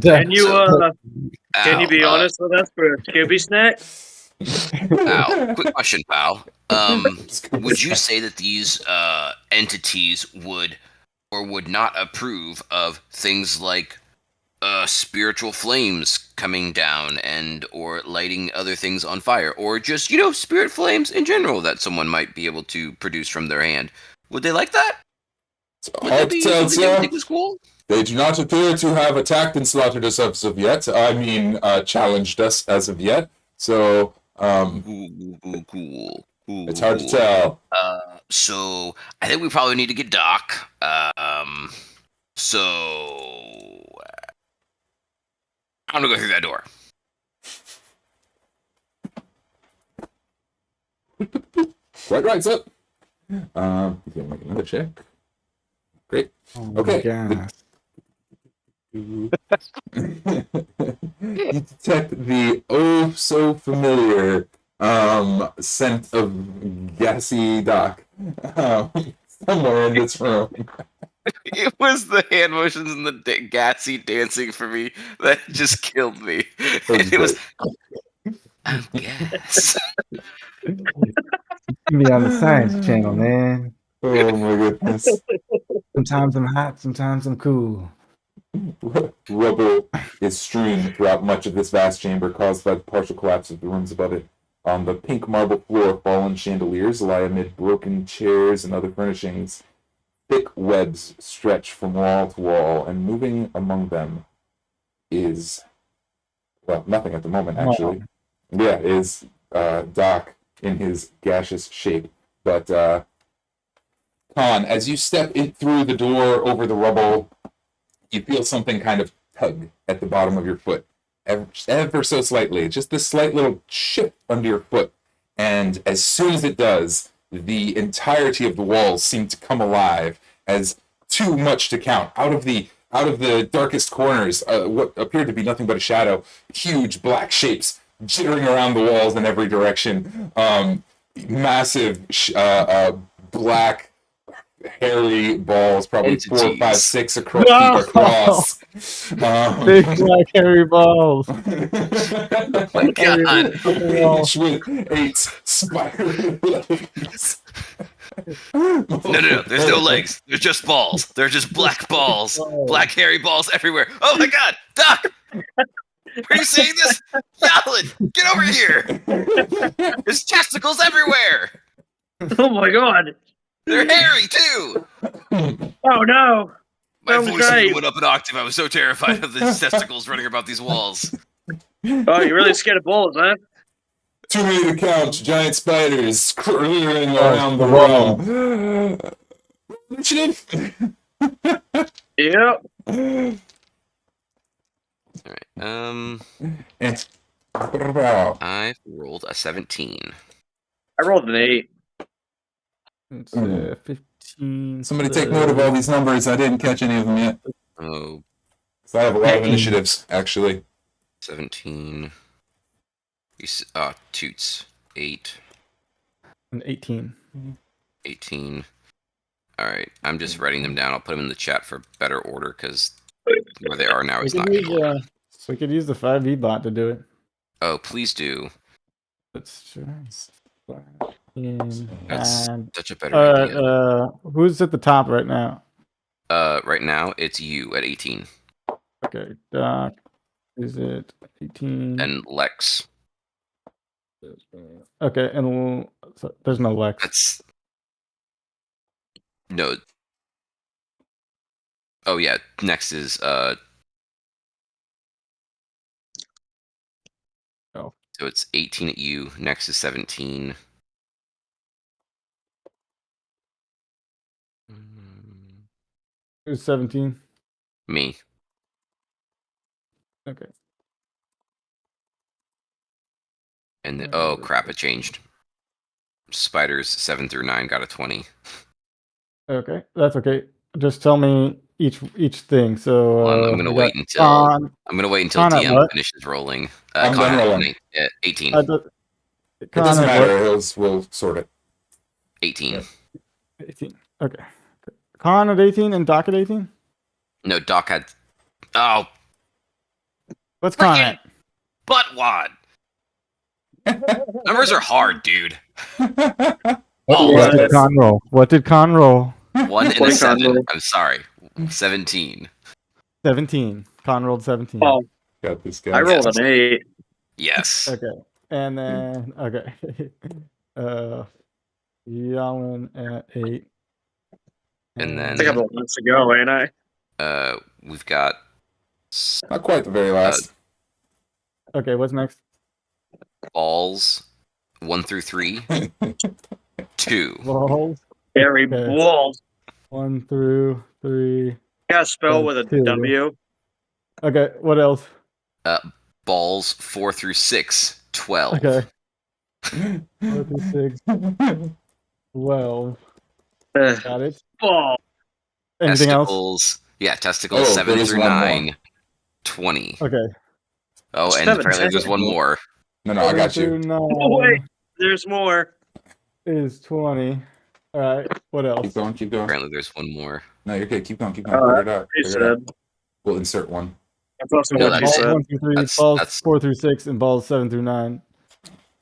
Can you be honest with us for a Scooby snack? Al, quick question, pal. Would you say that these entities would or would not approve of things like spiritual flames coming down and or lighting other things on fire, or just spirit flames in general that someone might be able to produce from their hand? Would they like that? Would that be something you think was cool? They do not appear to have attacked and slaughtered us as of yet. I mean, challenged us as of yet. So, Cool. It's hard to tell. So I think we probably need to get Doc. So I'm gonna go through that door. Right, sir. You can make another check. Great. Okay. You detect the so familiar scent of gassy Doc somewhere in this room. It was the hand motions and the gassy dancing for me that just killed me. It was gas. Be on the science channel, man. Oh my goodness. Sometimes I'm hot, sometimes I'm cool. Rubble is strewn throughout much of this vast chamber, caused by the partial collapse of the rooms above it. On the pink marble floor, fallen chandeliers lie amid broken chairs and other furnishings. Thick webs stretch from wall to wall, and moving among them is, well, nothing at the moment, actually. Yeah, is Doc in his gaseous shape. But, Kahn, as you step in through the door over the rubble, you feel something kind of tug at the bottom of your foot, ever so slightly, just this slight little shift under your foot. And as soon as it does, the entirety of the walls seem to come alive as too much to count. Out of the darkest corners, what appeared to be nothing but a shadow, huge black shapes jittering around the walls in every direction. Massive black hairy balls, probably Entities. 4, 5, 6 across. Big black hairy balls. My God. Each with 8 spiral legs. No. There's no legs. There's just balls. They're just black balls. Black hairy balls everywhere. Oh my God, Doc! Are you seeing this? Jalin, get over here! There's testicles everywhere! Oh my God! They're hairy too! Oh no! My That was voice great. even went up an octave. I was so terrified of these testicles running about these walls. Oh, you're really scared of bulls, huh? Too many to count. Giant spiders crawling around the room. Initiative. Yep. Alright, I rolled a 17. I rolled an 8. It's 15. Somebody take note of all these numbers. I didn't catch any of them yet. Oh, So I have a lot of initiatives, actually. 17. Toots. 8. And 18. 18. All right, I'm just writing them down. I'll put them in the chat for better order because where they are now We is could not use good order. we could use the 5e bot to do it. Oh, please do. Let's try. In That's and such a better idea. who's at the top right now? Right now it's you at 18 Okay, Doc. Is it 18? and Lex. Okay, and so there's no Lex. That's no. Oh yeah, next is Oh. So it's 18 at you. Next is 17. Who's 17? Me. Okay. And then, oh crap, it changed. Spiders 7 through 9 got a 20. Okay, that's okay. Just tell me each thing. So Hold on, I'm gonna we wait got until Kahn. I'm gonna wait until Kahn at DM what? finishes rolling. I'm Kahn done at rolling. 18. It It doesn't matter. We'll sort it. 18. Yeah. 18. Okay. Kahn at 18 and Doc at 18? No, Doc had. Oh, What's Kahn Frickin' at? Butt wad. Numbers are hard, dude. What Yeah. did Kahn roll? What did Kahn roll? 1 and a 20 7. roll. I'm sorry. 17. 17. Kahn rolled 17. Oh, Got this guy. I rolled an 8. Yes. Okay. And then okay. Jalin at 8. And I then think I'm a months ago, ain't I? We've got Not quite the very last. Okay, what's next? balls 1 through 3. 2. Balls. Harry Okay. Balls. 1 through 3. Got a spell with a 2. W. Okay, what else? Balls 4 through 6. 12. Okay. 4 through 6. 12. Got it. Ball. Anything else? Testicles. Yeah, testicles Oh, 7 there's through one 9. 20. Okay. Oh, and 7 apparently there's one testicles. more. No, I got 7 you. through 9 Oh, wait. There's more. is 20. All right. What else? Keep going, keep going. Apparently there's one more. No, you're good. Keep going, keep going. Figure it out. He Figure it out. said. We'll insert one. That's also No, what you that's Balls it. said. 1 through 3, That's- balls that's- 4 through 6, and balls 7 through 9.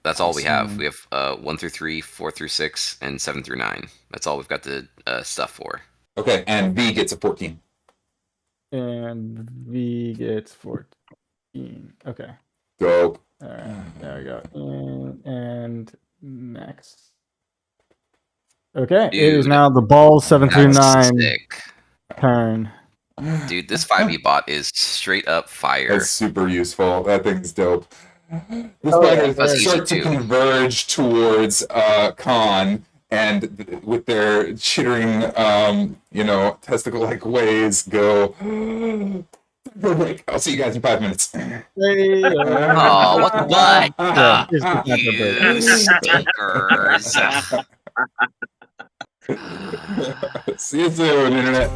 That's all we have. Awesome. We have 1 through 3, 4 through 6, and 7 through 9. That's all we've got the stuff for. Okay, and V gets a 14. And V gets 14. Okay. Dope. All right. There we go. And next. Okay. It is Dude, now the balls 7 through That's 9 sick. turn. Dude, this 5e bot is straight up fire. That's super useful. That thing's dope. The Oh, yeah, spiders that's start easy to too. converge towards Kahn, and with their chittering, testicle-like ways, go. Break. I'll see you guys in 5 minutes. Oh, what the butt? Yeah, it's just not the break. You stickers. See you soon, internet.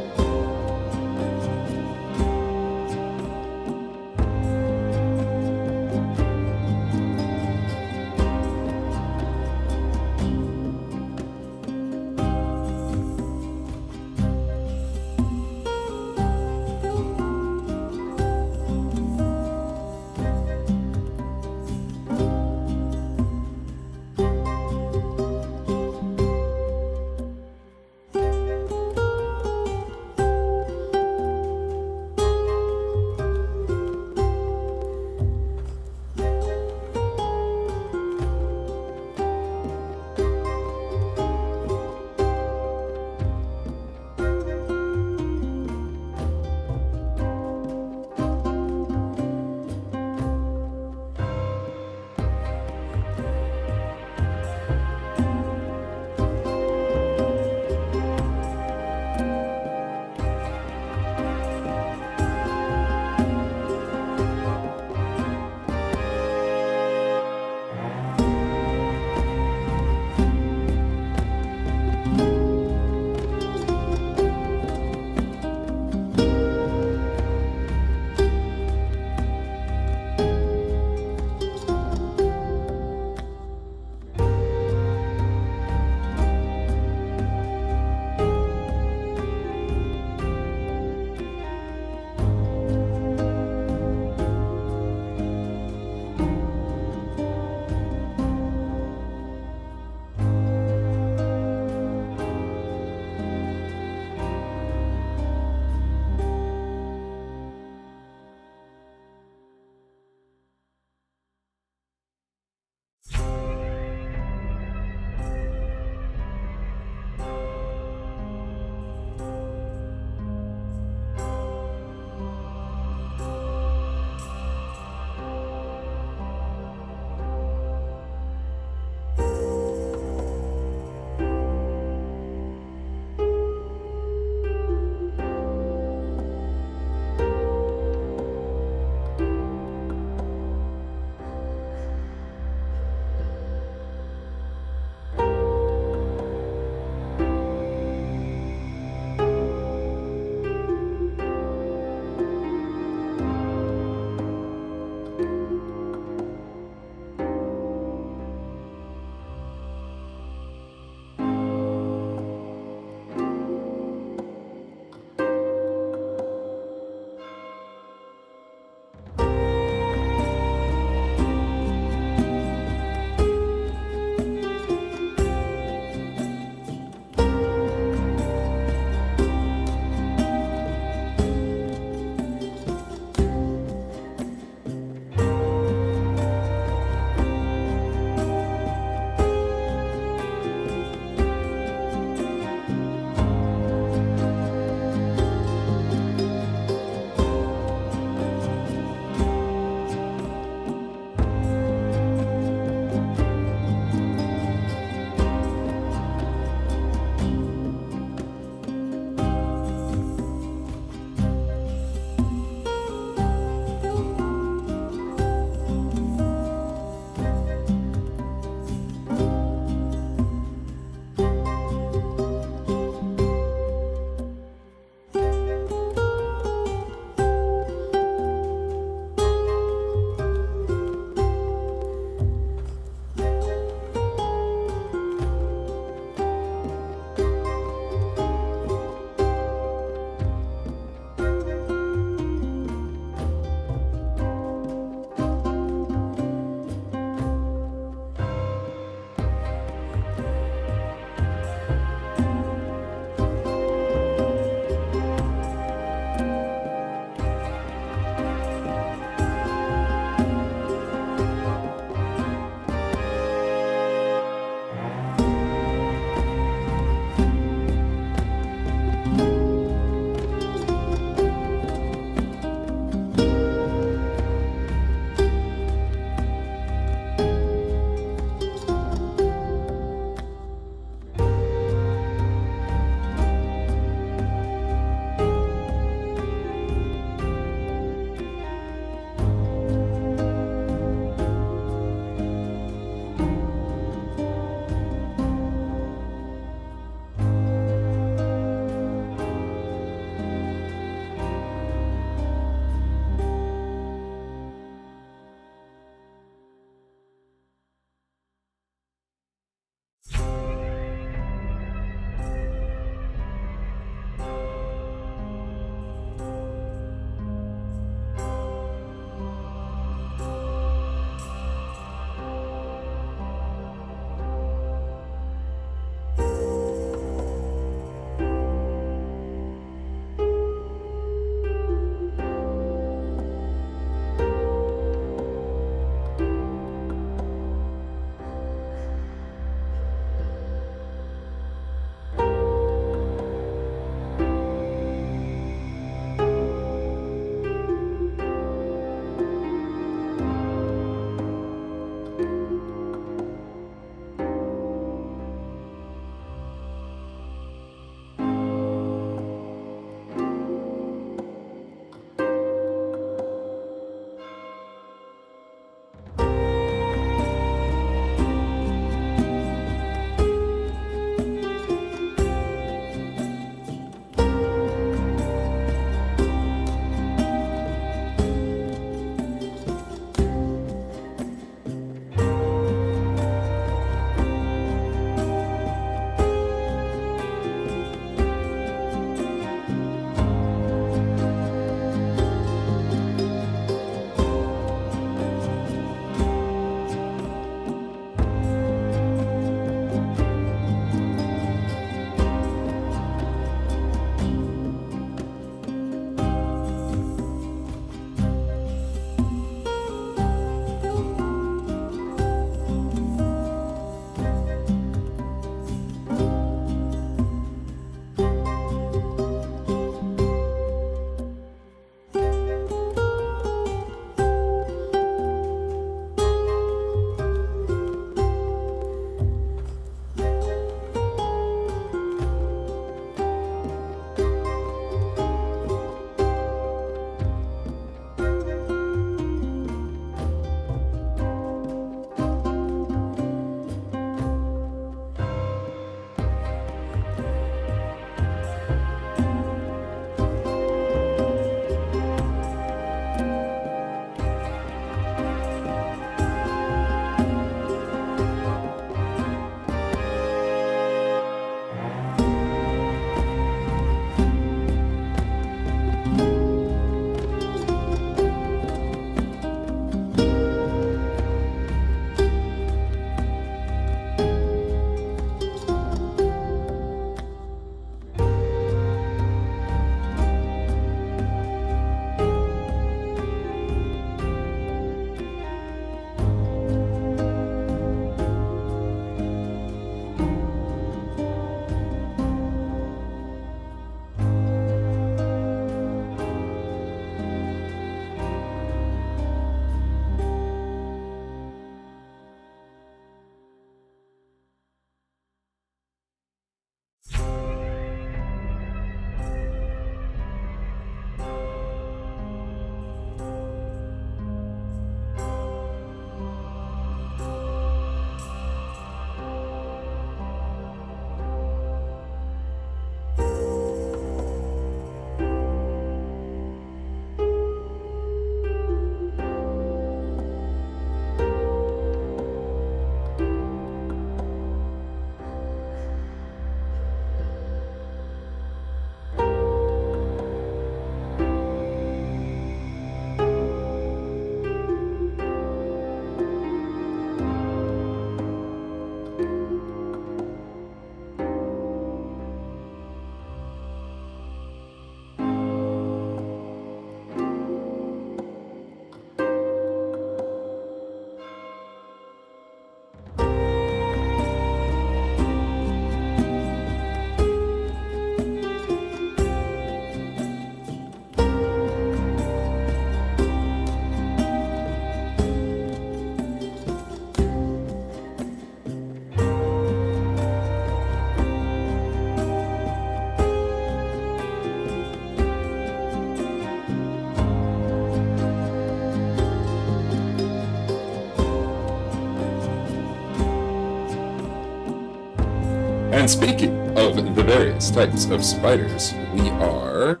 And speaking of the various types of spiders, we are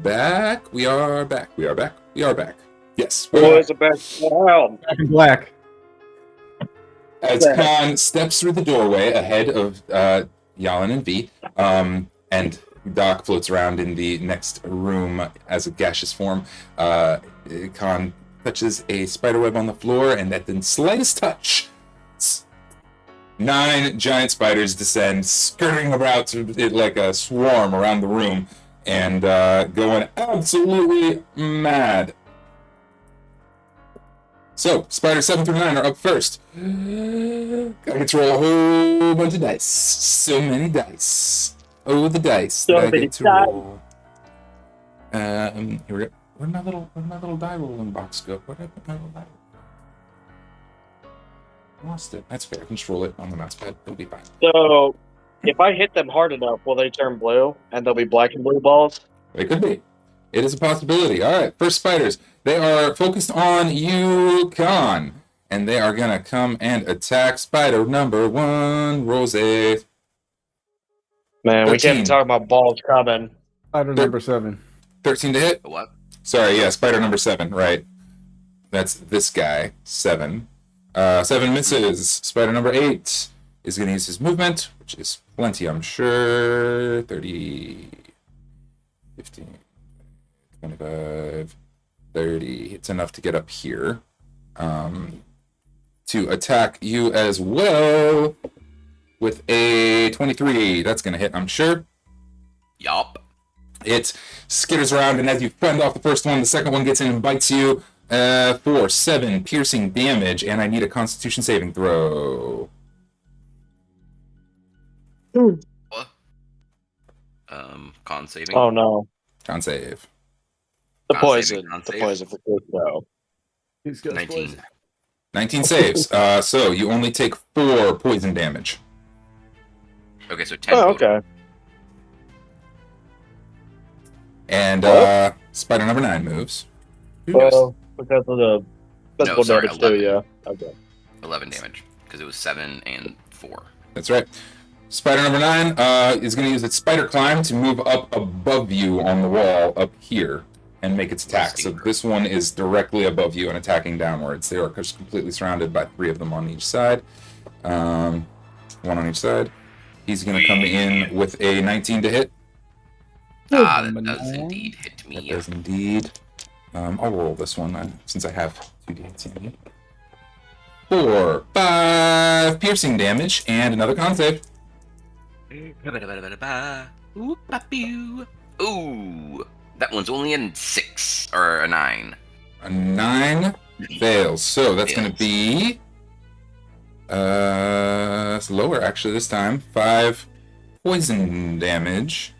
back. We are back. We are back. We are back. Yes. Boys are back down. Back in black. As Kahn steps through the doorway ahead of Jalin and V, and Doc floats around in the next room as a gaseous form, Kahn touches a spiderweb on the floor, and at the slightest touch, 9 giant spiders descend, skirting about it like a swarm around the room, and going absolutely mad. So, spiders 7 through 9 are up first. Gotta get to roll a whole bunch of dice. So many dice. Oh, the dice that I get to roll. Here we go. Where'd my little die rolling box go? Where did I put my little die? Lost it. That's fair. I can just roll it on the mouse pad. It'll be fine. So, if I hit them hard enough, will they turn blue and they'll be black and blue balls? It could be. It is a possibility. All right, first spiders. They are focused on you, Kahn, and they are gonna come and attack spider number 1. Rolls a Man, 13. we can't be talking about balls coming. Spider number 7. 13 to hit. What? Sorry, yeah, spider number 7. Right. That's this guy. 7. 7 misses. Spider number 8 is gonna use his movement, which is plenty, I'm sure. 30, 15. 25, 30. It's enough to get up here. To attack you as well with a 23. That's going to hit, I'm sure. Yup. It skitters around, and as you fend off the first one, the second one gets in and bites you for 7 piercing damage, and I need a Constitution saving throw. What? Con saving. Oh no. Con save. The Con poison. saving, con The save. poison for good though. 19. 19 saves. So you only take 4 poison damage. Okay, so 10. Oh, total. okay. And spider number 9 moves. Well, because of the physical No, sorry, damage too, 11. yeah. Okay. 11 damage because it was 7 and 4. That's right. Spider number 9 is going to use its spider climb to move up above you on the wall up here and make its attack. So this one is directly above you and attacking downwards. They are just completely surrounded by 3 of them on each side. 1 on each side. He's going to come in with a 19 to hit. Ah, that does indeed hit That me. does indeed. I'll roll this one since I have 2d8s handy. 4, 5 piercing damage, and another con save. Ooh, that one's only a 6 or a 9. A 9 fails. So that's going to be it's lower actually this time. 5 poison damage.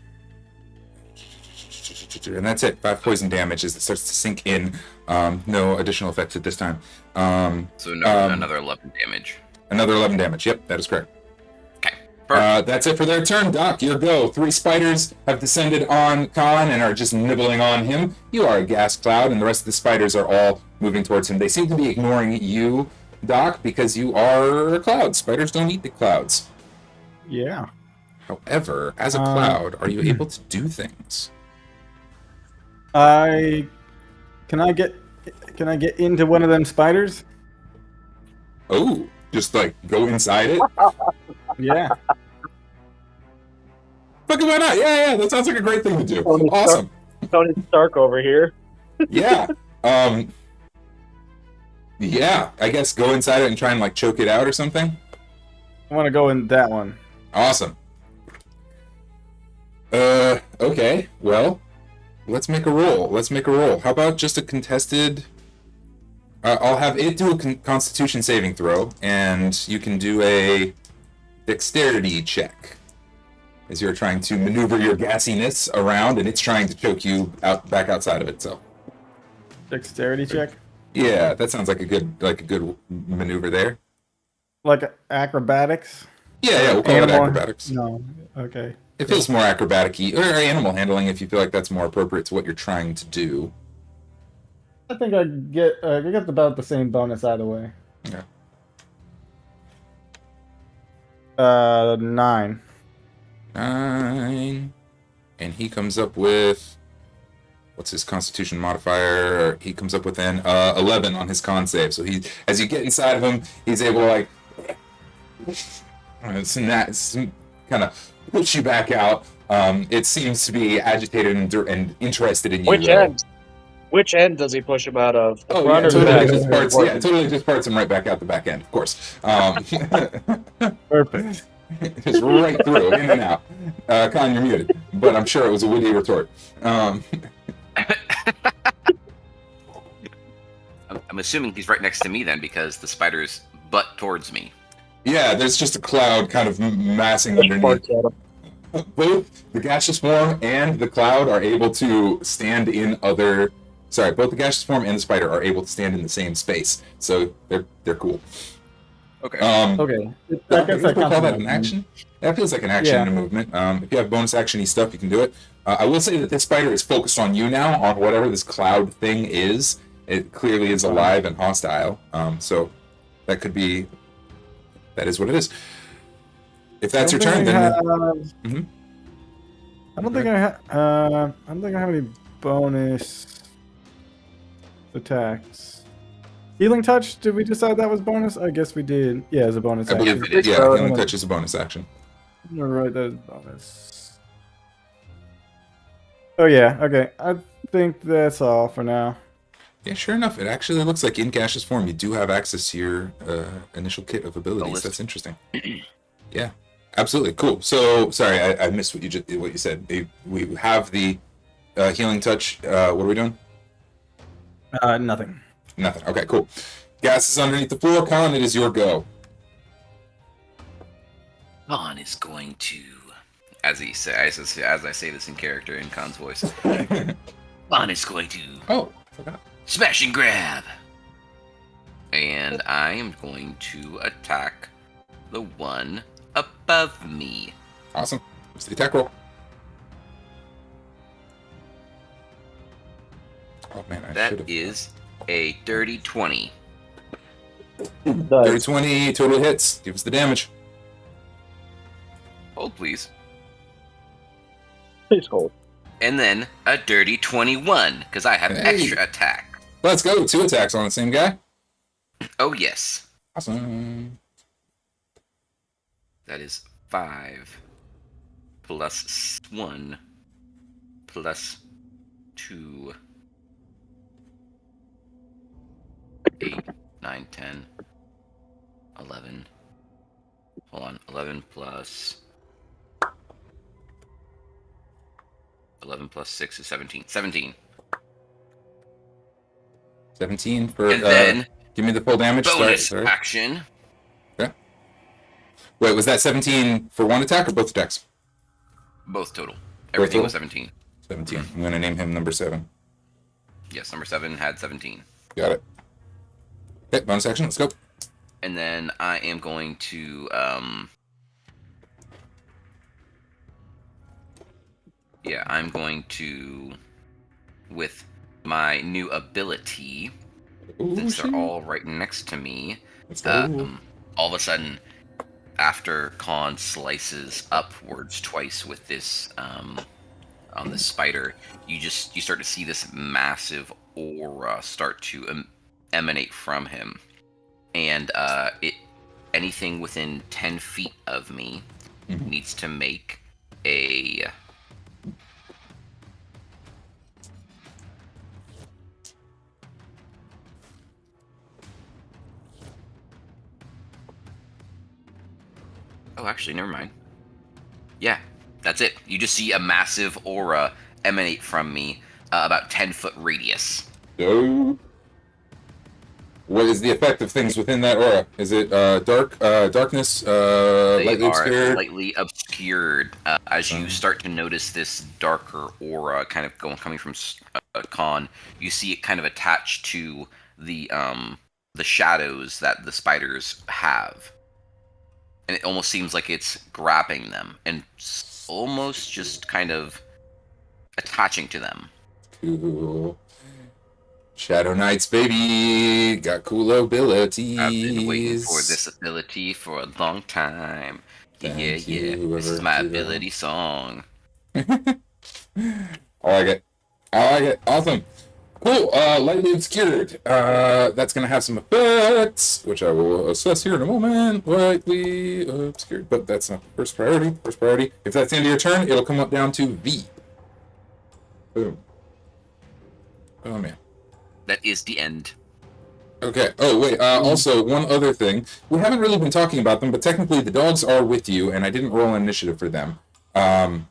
And that's it. 5 poison damage as it starts to sink in. No additional effects at this time. So another 11 damage. Another 11 damage. Yep, that is correct. Okay, perfect. That's it for their turn. Doc, your go. 3 spiders have descended on Kahn and are just nibbling on him. You are a gas cloud, and the rest of the spiders are all moving towards him. They seem to be ignoring you, Doc, because you are a cloud. Spiders don't eat the clouds. Yeah. However, as a cloud, are you able to do things? Can I get into one of them spiders? Oh, just like go inside it? Yeah. Fucking why not? Yeah, that sounds like a great thing to do. Tony Awesome. Tony Stark over here. Yeah. Yeah, I guess go inside it and try and like choke it out or something. I want to go in that one. Awesome. Okay. Well, let's make a roll. How about just a contested... I'll have it do a Constitution saving throw, and you can do a dexterity check as you're trying to maneuver your gassiness around, and it's trying to choke you back outside of it. So, Dexterity check? yeah, that sounds like a good maneuver there. Like acrobatics? Yeah, we'll call it acrobatics. No. Okay. It feels more acrobatic-y, or animal handling if you feel like that's more appropriate to what you're trying to do. I think I get about the same bonus either way. Okay. 9. 9. And he comes up with... What's his Constitution modifier? He comes up with an 11 on his con save. So he, as you get inside of him, he's able to like kind of push you back out. It seems to be agitated and interested in you. Which end? Which end does he push him out of? The front or the totally back? just parts. Yeah, totally just parts him right back out the back end, of course. Perfect. Just right through, in and out. Kahn, you're muted, but I'm sure it was a witty retort. I'm assuming he's right next to me then, because the spider's butt towards me. Yeah, there's just a cloud kind of massing underneath. Both the gaseous form and the cloud are able to stand in other... Sorry, both the gaseous form and the spider are able to stand in the same space. So they're cool. Okay. Okay. I guess we call that an action? That feels like an action and a movement. If you have bonus action-y stuff, you can do it. I will say that this spider is focused on you now, on whatever this cloud thing is. It clearly is alive and hostile. So that could be... That is what it is. If that's your turn, then... I don't think I have any bonus attacks. Healing touch, did we decide that was bonus? I guess we did. Yeah, it's a bonus I action. believe, yeah, healing touch is a bonus action. I'm gonna write that as bonus. Oh yeah, okay. I think that's all for now. Yeah, sure enough, it actually looks like in gaseous form you do have access to your initial kit of abilities. That's interesting. Yeah, absolutely, cool. So, sorry, I missed what you said. We have the healing touch. What are we doing? Nothing. Nothing. Okay, cool. Gas is underneath the floor. Kahn, it is your go. Kahn is going to... As I say this in character, in Khan's voice. Kahn is going to... Oh, I forgot. Smash and grab! And I am going to attack the one above me. Awesome. What's the attack roll? Oh man, That is a dirty 20. 30-20 total hits. Give us the damage. Hold, please. Please hold. And then a dirty 21, because I have extra attack. Let's go. 2 attacks on the same guy. Oh, yes. Awesome. That is 5 plus 1 plus 2. 8, 9, 10, 11. Hold on. 11 plus 6 is 17. 17. 17 for... And then... give me the full damage. Bonus action. Okay. Wait, was that 17 for one attack or both attacks? Both total. Everything was 17. 17. I'm going to name him number 7. Yes, number 7 had 17. Got it. Okay, bonus action. Let's go. And then I am going to... Yeah, I'm going to... With my new ability... Since they're all right next to me, all of a sudden, after Kahn slices upwards twice with this on this spider, you start to see this massive aura start to emanate from him, and anything within 10 feet of me needs to make a... Oh, actually, never mind. Yeah, that's it. You just see a massive aura emanate from me, about 10-foot radius. So, what is the effect of things within that aura? Is it darkness, lightly obscured? Slightly obscured. As you start to notice this darker aura kind of coming from Kahn, you see it kind of attached to the shadows that the spiders have. And it almost seems like it's grabbing them and almost just kind of attaching to them. Cool. Shadow Knights, baby! Got cool abilities. I've been waiting for this ability for a long time. Thank Yeah. you, This is whoever my did that. ability song. I like it. Awesome. Cool. Lightly obscured. That's gonna have some effects, which I will assess here in a moment. Lightly obscured, but that's not the first priority. First priority. If that's the end of your turn, it'll come up down to V. Boom. Oh man. That is the end. Okay. Oh wait. Also, one other thing. We haven't really been talking about them, but technically the dogs are with you, and I didn't roll an initiative for them. I'll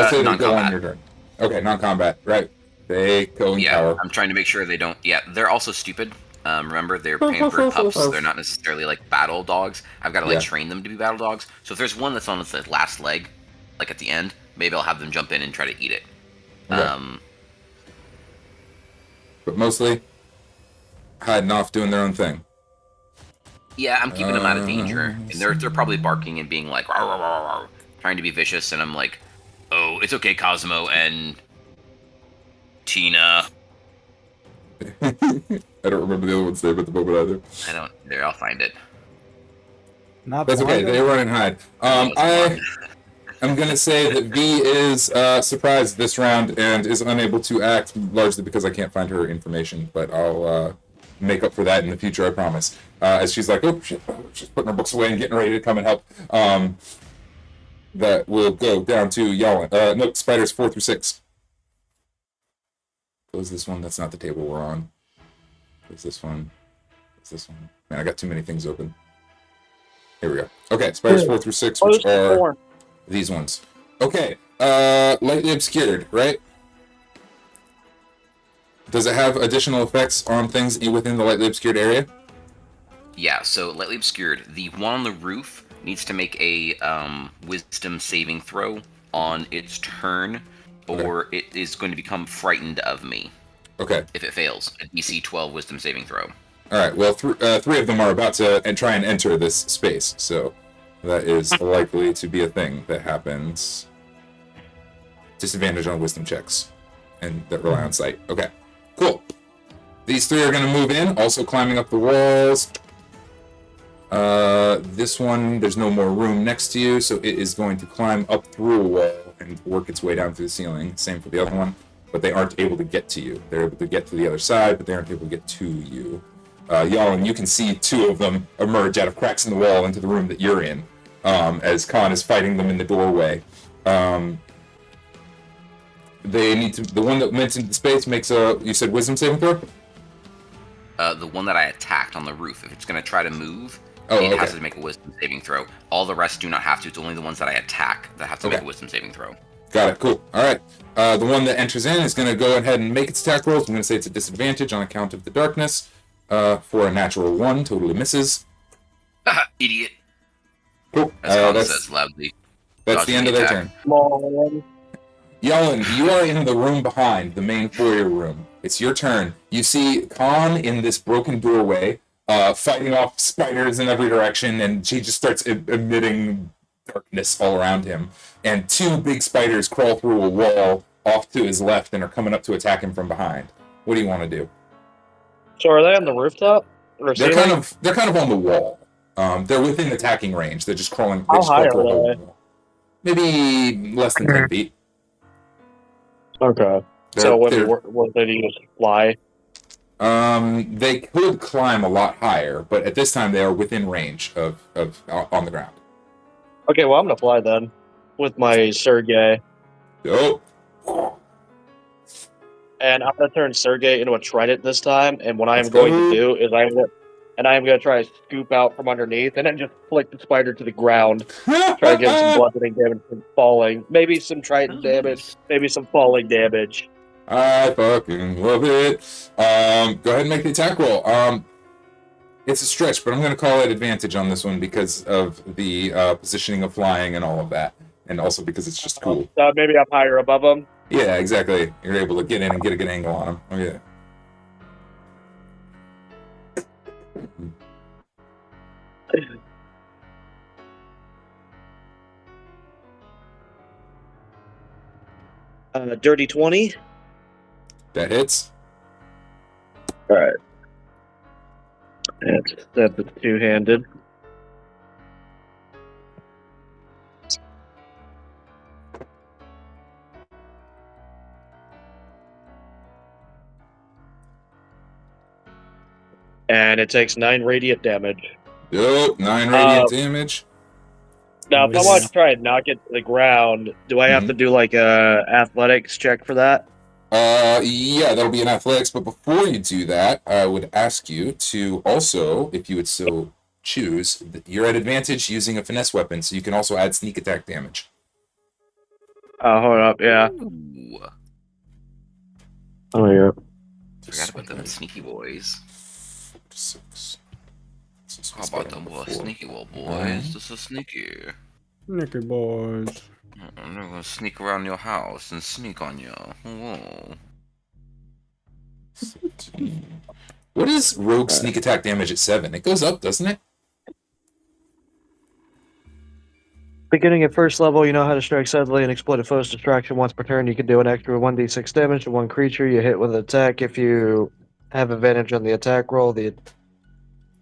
say they go on your turn. Okay, non-combat. Right. They go in power. I'm trying to make sure they don't. Yeah, they're also stupid. Remember, they're pampered pups. They're not necessarily like battle dogs. I've got to like train them to be battle dogs. So if there's one that's on its last leg, like at the end, maybe I'll have them jump in and try to eat it. Okay. But mostly hiding off, doing their own thing. Yeah, I'm keeping them out of danger, and they're probably barking and being like, rawr, rawr, rawr, rawr, trying to be vicious, and I'm like, oh, it's okay, Cosmo and Tina. I don't remember the other one's name at the moment either. I don't. There, I'll find it. That's okay. They run and hide. I'm gonna say that V is surprised this round and is unable to act, largely because I can't find her information. But I'll make up for that in the future, I promise. As she's like, oh shit, she's putting her books away and getting ready to come and help. That will go down to Jalin. No, spiders 4 through 6. Close this one. That's not the table we're on. Close this one. Close this one. Man, I got too many things open. Here we go. Okay, spiders 4 through 6, which are these ones. Okay, lightly obscured, right? Does it have additional effects on things within the lightly obscured area? Yeah, so lightly obscured. The one on the roof needs to make a wisdom saving throw on its turn, or it is going to become frightened of me. Okay. If it fails, a DC 12 wisdom saving throw. All right. Well, 3 of them are about to try and enter this space, so that is likely to be a thing that happens. Disadvantage on wisdom checks, and that rely on sight. Okay. Cool. These 3 are going to move in, also climbing up the walls. This one, there's no more room next to you, so it is going to climb up through a wall and work its way down through the ceiling. Same for the other one, but they aren't able to get to you. They're able to get to the other side, but they aren't able to get to you. Jalin, you can see 2 of them emerge out of cracks in the wall into the room that you're in, as Kahn is fighting them in the doorway. They need to. The one that went into the space makes a. You said wisdom saving throw? The one that I attacked on the roof. If it's going to try to move, it has to make a wisdom saving throw. All the rest do not have to. It's only the ones that I attack that have to make a wisdom saving throw. Got it. Cool. All right. The one that enters in is going to go ahead and make its attack rolls. I'm going to say it's a disadvantage on account of the darkness. For a natural 1, totally misses. Idiot. Cool. As Kahn says loudly. That's the end of their turn. Jalin, you are in the room behind, the main foyer room. It's your turn. You see Kahn in this broken doorway, fighting off spiders in every direction, and she just starts emitting darkness all around him. And 2 big spiders crawl through a wall off to his left and are coming up to attack him from behind. What do you want to do? so are they on the rooftop? Or They're kind of on the wall. They're within attacking range. They're just crawling. How high are they? Maybe less than 10 feet. Okay. So what they do is fly? They could climb a lot higher, but at this time they are within range of on the ground. Okay, well I'm gonna fly then with my Sergei. Oh. And I'm going to turn Sergei into a trident this time, and what I am going to do is I am going to try to scoop out from underneath and then just flick the spider to the ground. Try to get some bludgeoning damage from falling. Maybe some trident damage, maybe some falling damage. I fucking love it. Go ahead and make the attack roll. It's a stretch, but I'm going to call it advantage on this one because of the positioning of flying and all of that, and also because it's just cool. So maybe I'm higher above them. Yeah, exactly. You're able to get in and get a good angle on him. Oh, yeah. Dirty 20. That hits. All right. That's a 2-handed. and it takes 9 radiant damage. Yep, 9 radiant damage. Now, if I want Yeah. to try and knock it to the ground, do I have to do like a athletics check for that? Yeah, that'll be an athletics, but before you do that, I would ask you to also, if you would so choose, you're at advantage using a finesse weapon, so you can also add sneak attack damage. Hold up, yeah. Ooh, Oh, yeah. forgot about them sneaky boys. 6. How about them sneaky boys? This is sneaky. Nicky boys. I'm gonna sneak around your house and sneak on you. Whoa. What is rogue sneak attack damage at 7? It goes up, doesn't it? Beginning at first level, you know how to strike suddenly and exploit a foe's distraction once per turn. You can do an extra 1d6 damage to one creature you hit with an attack. If you have advantage on the attack roll, let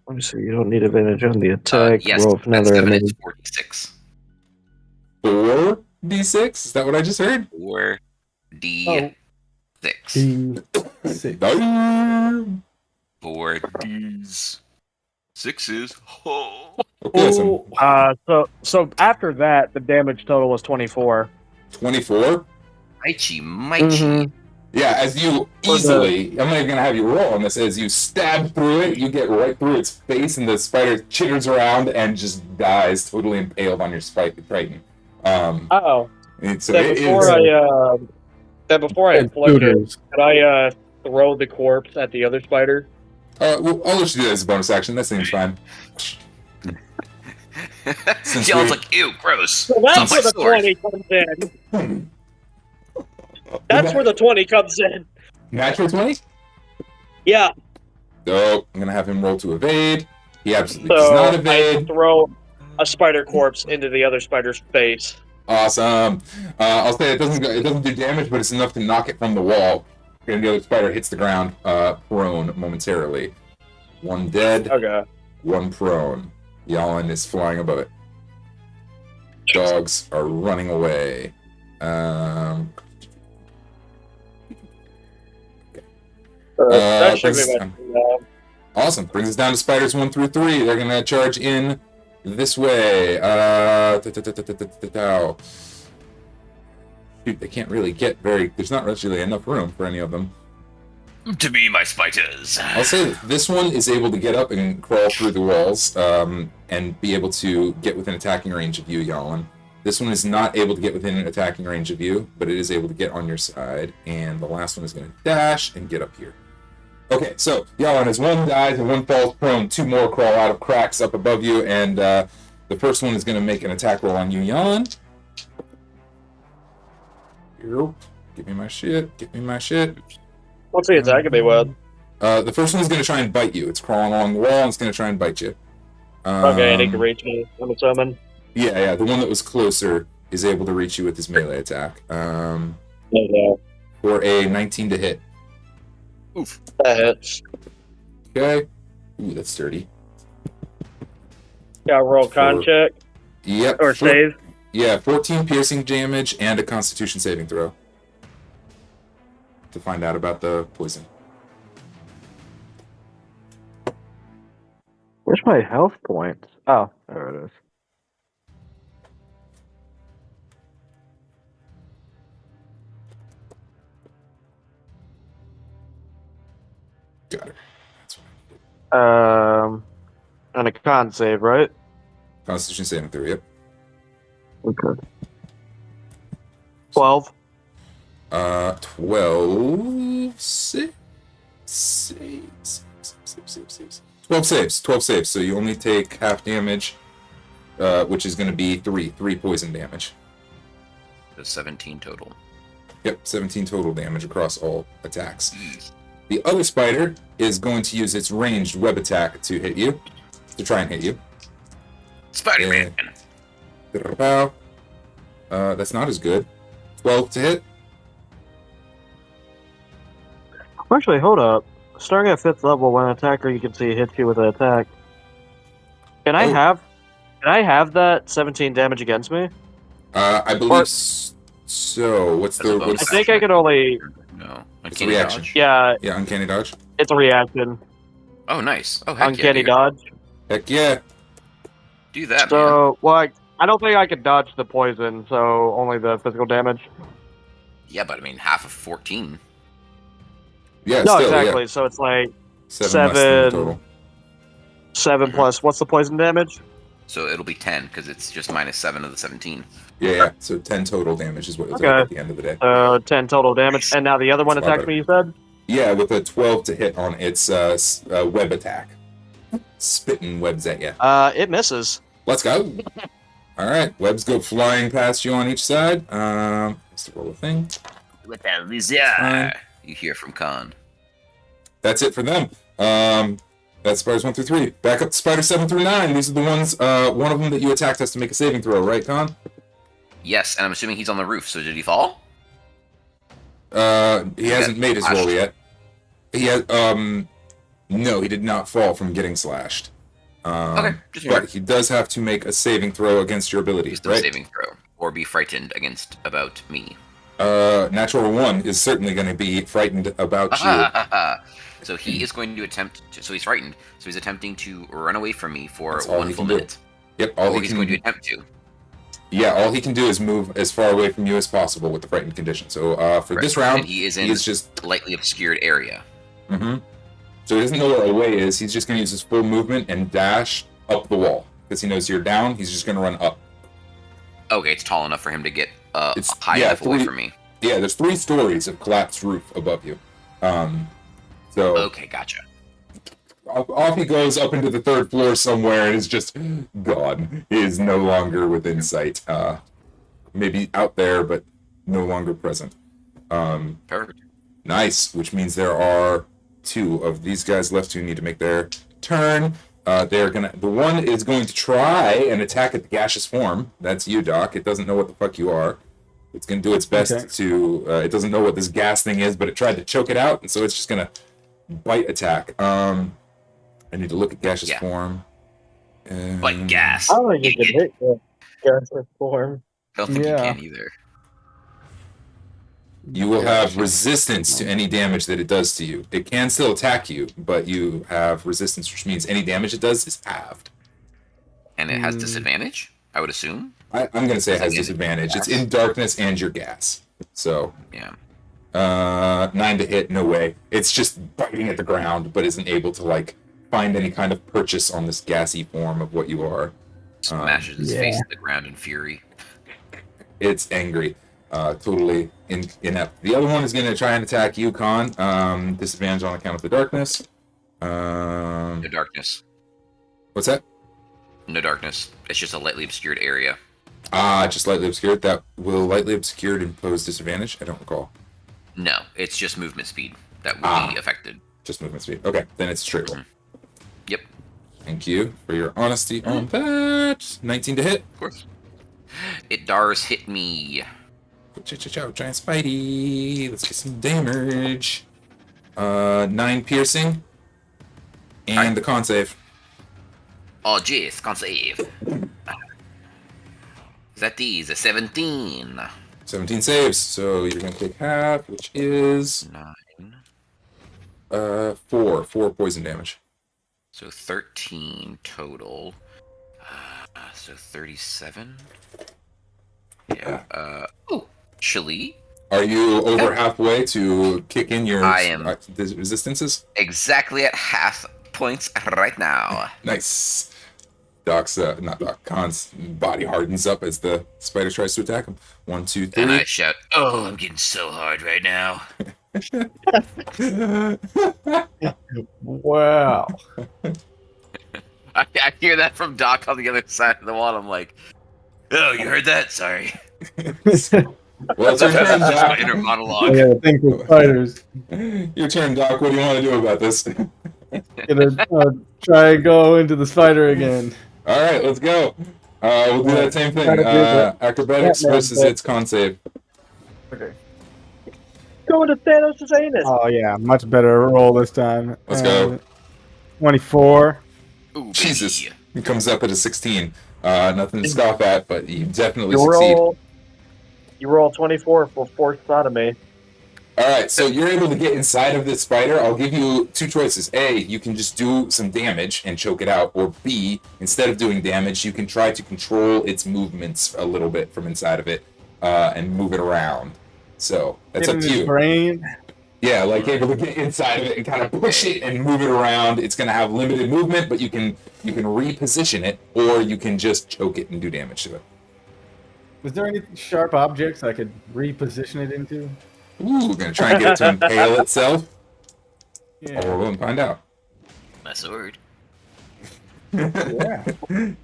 me see, you don't need advantage on the attack Yes, roll. For at another 7 enemy. it's 46. 4d6? Is that what I just heard? 4d6. D6. Damn. 4d's. 6s. Oh. Okay, so So after that, the damage total was 24. 24? Mighty. Yeah, as you easily, I'm not even going to have you roll on this, as you stab through it, you get right through its face, and the spider chitters around and just dies, totally impaled on your Triton. Oh. So Then it before is... I inflict it, could I throw the corpse at the other spider? Well, I'll let you do that as a bonus action. That seems fine. Since Y'all's we- like, ew, gross. So that's where the 20 comes in. That's where the 20 comes in. Natural 20? Yeah. So I'm gonna have him roll to evade. He absolutely So does not I evade. throw a spider corpse into the other spider's face. Awesome. I'll say it doesn't do damage, but it's enough to knock it from the wall. And the other spider hits the ground, prone momentarily. One dead, Okay. one prone. Jalin is flying above it. Dogs are running away. That should brings be us my Awesome. Brings us down to spiders 1 through 3. They're gonna charge in this way. Shoot, they can't really get very. There's not really enough room for any of them. To be my spiders. I'll say that this one is able to get up and crawl through the walls, and be able to get within attacking range of you, Jalin. This one is not able to get within an attacking range of you, but it is able to get on your side. And the last one is going to dash and get up here. Okay, so Jalin, as one dies and one falls prone, 2 more crawl out of cracks up above you, and the first one is going to make an attack roll on you, Jalin. Here, give me my shit. Give me my shit. What's the attack be with? The first one is going to try and bite you. It's crawling along the wall and it's going to try and bite you. Okay, and he can reach me. I'm assuming. Yeah. The one that was closer is able to reach you with his melee attack. Yeah, For a 19 to hit. Oof. that hits. Okay. Ooh, that's sturdy. Got roll con For- check Yep. or save. Yeah, 14 piercing damage and a Constitution saving throw. To find out about the poison. Where's my health points? Oh, there it is. Got it. That's what And a con save, right? Constitution saving throw, yep. Okay. 12. 12 saves. 12 saves. So you only take half damage, which is going to be 3 poison damage. So 17 total. Yep, 17 total damage across all attacks. The other spider is going to use its ranged web attack to hit you, to try and hit you. Spider-Man. That's not as good. 12 to hit. Actually, hold up. Starting at 5th level, when an attacker you can see hits you with an attack. Can I have that 17 damage against me? I believe so. What's That's a the bonus. what's I think I can only. No. It's a Uncanny reaction. dodge? Yeah, Yeah, uncanny dodge. it's a reaction. Oh, nice. Oh, heck Uncanny yeah, dude. dodge. Heck yeah. Do that, man. So, like, I don't think I could dodge the poison, so only the physical damage. Yeah, but I mean, half of 14. Yeah, No, still, exactly. yeah. So it's like 7 less than the total. 7 plus. What's the poison damage? So it'll be 10 because it's just minus 7 of the 17. Yeah. So 10 total damage is what it's Okay. at the end of the day. 10 total damage. And now the other one That's a lot attacks me, you said? Yeah, with a 12 to hit on its web attack. Spitting webs at you. It misses. Let's go. All right, webs go flying past you on each side. Let's roll a thing. With that lizard. You hear from Kahn. That's it for them. That's spiders 1 through 3. Back up to spiders 7 through 9. These are the ones. One of them that you attacked has to make a saving throw, right, Kahn? Yes, and I'm assuming he's on the roof. So did he fall? He hasn't made his roll yet. He has. No, he did not fall from getting slashed. Okay, just but he does have to make a saving throw against your abilities, Wisdom right? saving throw, or be frightened against about me. Natural 1 is certainly going to be frightened about you. So he is going to attempt. So he's frightened. So he's attempting to run away from me for That's all 1 he full can do. minute. Yep, Or he's going to attempt to. Yeah, all he can do is move as far away from you as possible with the frightened condition. So for this round, and he is in just lightly obscured area. Mm-hmm. So he doesn't know where away is. He's just going to use his full movement and dash up the wall because he knows you're down. He's just going to run up. Okay, it's tall enough for him to get It's high enough away from me. Yeah, there's 3 stories of collapsed roof above you. So Okay, gotcha. off he goes up into the 3rd floor somewhere and is just gone. He is no longer within sight. Maybe out there, but no longer present. Perfect. Nice, which means there are 2 of these guys left who need to make their turn. The one is going to try and attack at the gaseous form. That's you, Doc. It doesn't know what the fuck you are. It's going to do its best to. It doesn't know what this gas thing is, but it tried to choke it out, and so it's just going to bite attack. I need to look at gaseous form. Like gas. I don't think you can hit the gaseous form. I don't think you can either. You will have resistance to any damage that it does to you. It can still attack you, but you have resistance, which means any damage it does is halved. And it has disadvantage, I would assume. I'm going to say it has disadvantage. It's in darkness and your gas. So, yeah. 9 to hit, no way. It's just biting at the ground, but isn't able to, like, find any kind of purchase on this gassy form of what you are. Smashes his face at the ground in fury. It's angry. Totally inept. The other one is going to try and attack you, Kahn. Disadvantage on account of the darkness. No darkness. What's that? No darkness. It's just a lightly obscured area. Just lightly obscured. That will lightly obscured impose disadvantage? I don't recall. No, it's just movement speed that will be affected. Just movement speed. Okay, then it's a straight roll. Yep. Thank you for your honesty on that. 19 to hit. Of course. It does hit me. Giant Spidey. Let's get some damage. 9 piercing. And the con save. Oh, jeez, can't save. That is a 17. 17 saves, so you're going to take half, which is 9. 4 poison damage. So 13 total. So 37. Yeah. Oh, chili. Are you over halfway to kick in your I am. resistances? Exactly at half points right now. Nice. Khan's body hardens up as the spider tries to attack him. 1, 2, 3. And I shout, "Oh, I'm getting so hard right now." Wow. I hear that from Doc on the other side of the wall. I'm like, Oh, you heard that? Sorry. Well, it's your turn, that's my Doc. inner I monologue. gotta think with spiders. Your turn, Doc. What do you want to do about this? Gonna try and go into the spider again. All right, let's go. We'll do that same thing. Acrobatics versus its con save. Okay. Go to Thanos' anus. Oh yeah, much better roll this time. Let's go. 24. Ooh, baby. Jesus. He comes up at a 16. Nothing to scoff at, but you definitely succeed. You roll 24 for forced sodomy. All right, so you're able to get inside of this spider. I'll give you two choices. A, you can just do some damage and choke it out. Or B, instead of doing damage, you can try to control its movements a little bit from inside of it and move it around. So that's Get up in to his you. brain. Yeah, like able to get inside of it and kind of push it and move it around. It's going to have limited movement, but you can reposition it, or you can just choke it and do damage to it. Was there any sharp objects I could reposition it into? Ooh, we're going to try and get it to impale itself. Yeah. Or we'll find out. My sword. Yeah.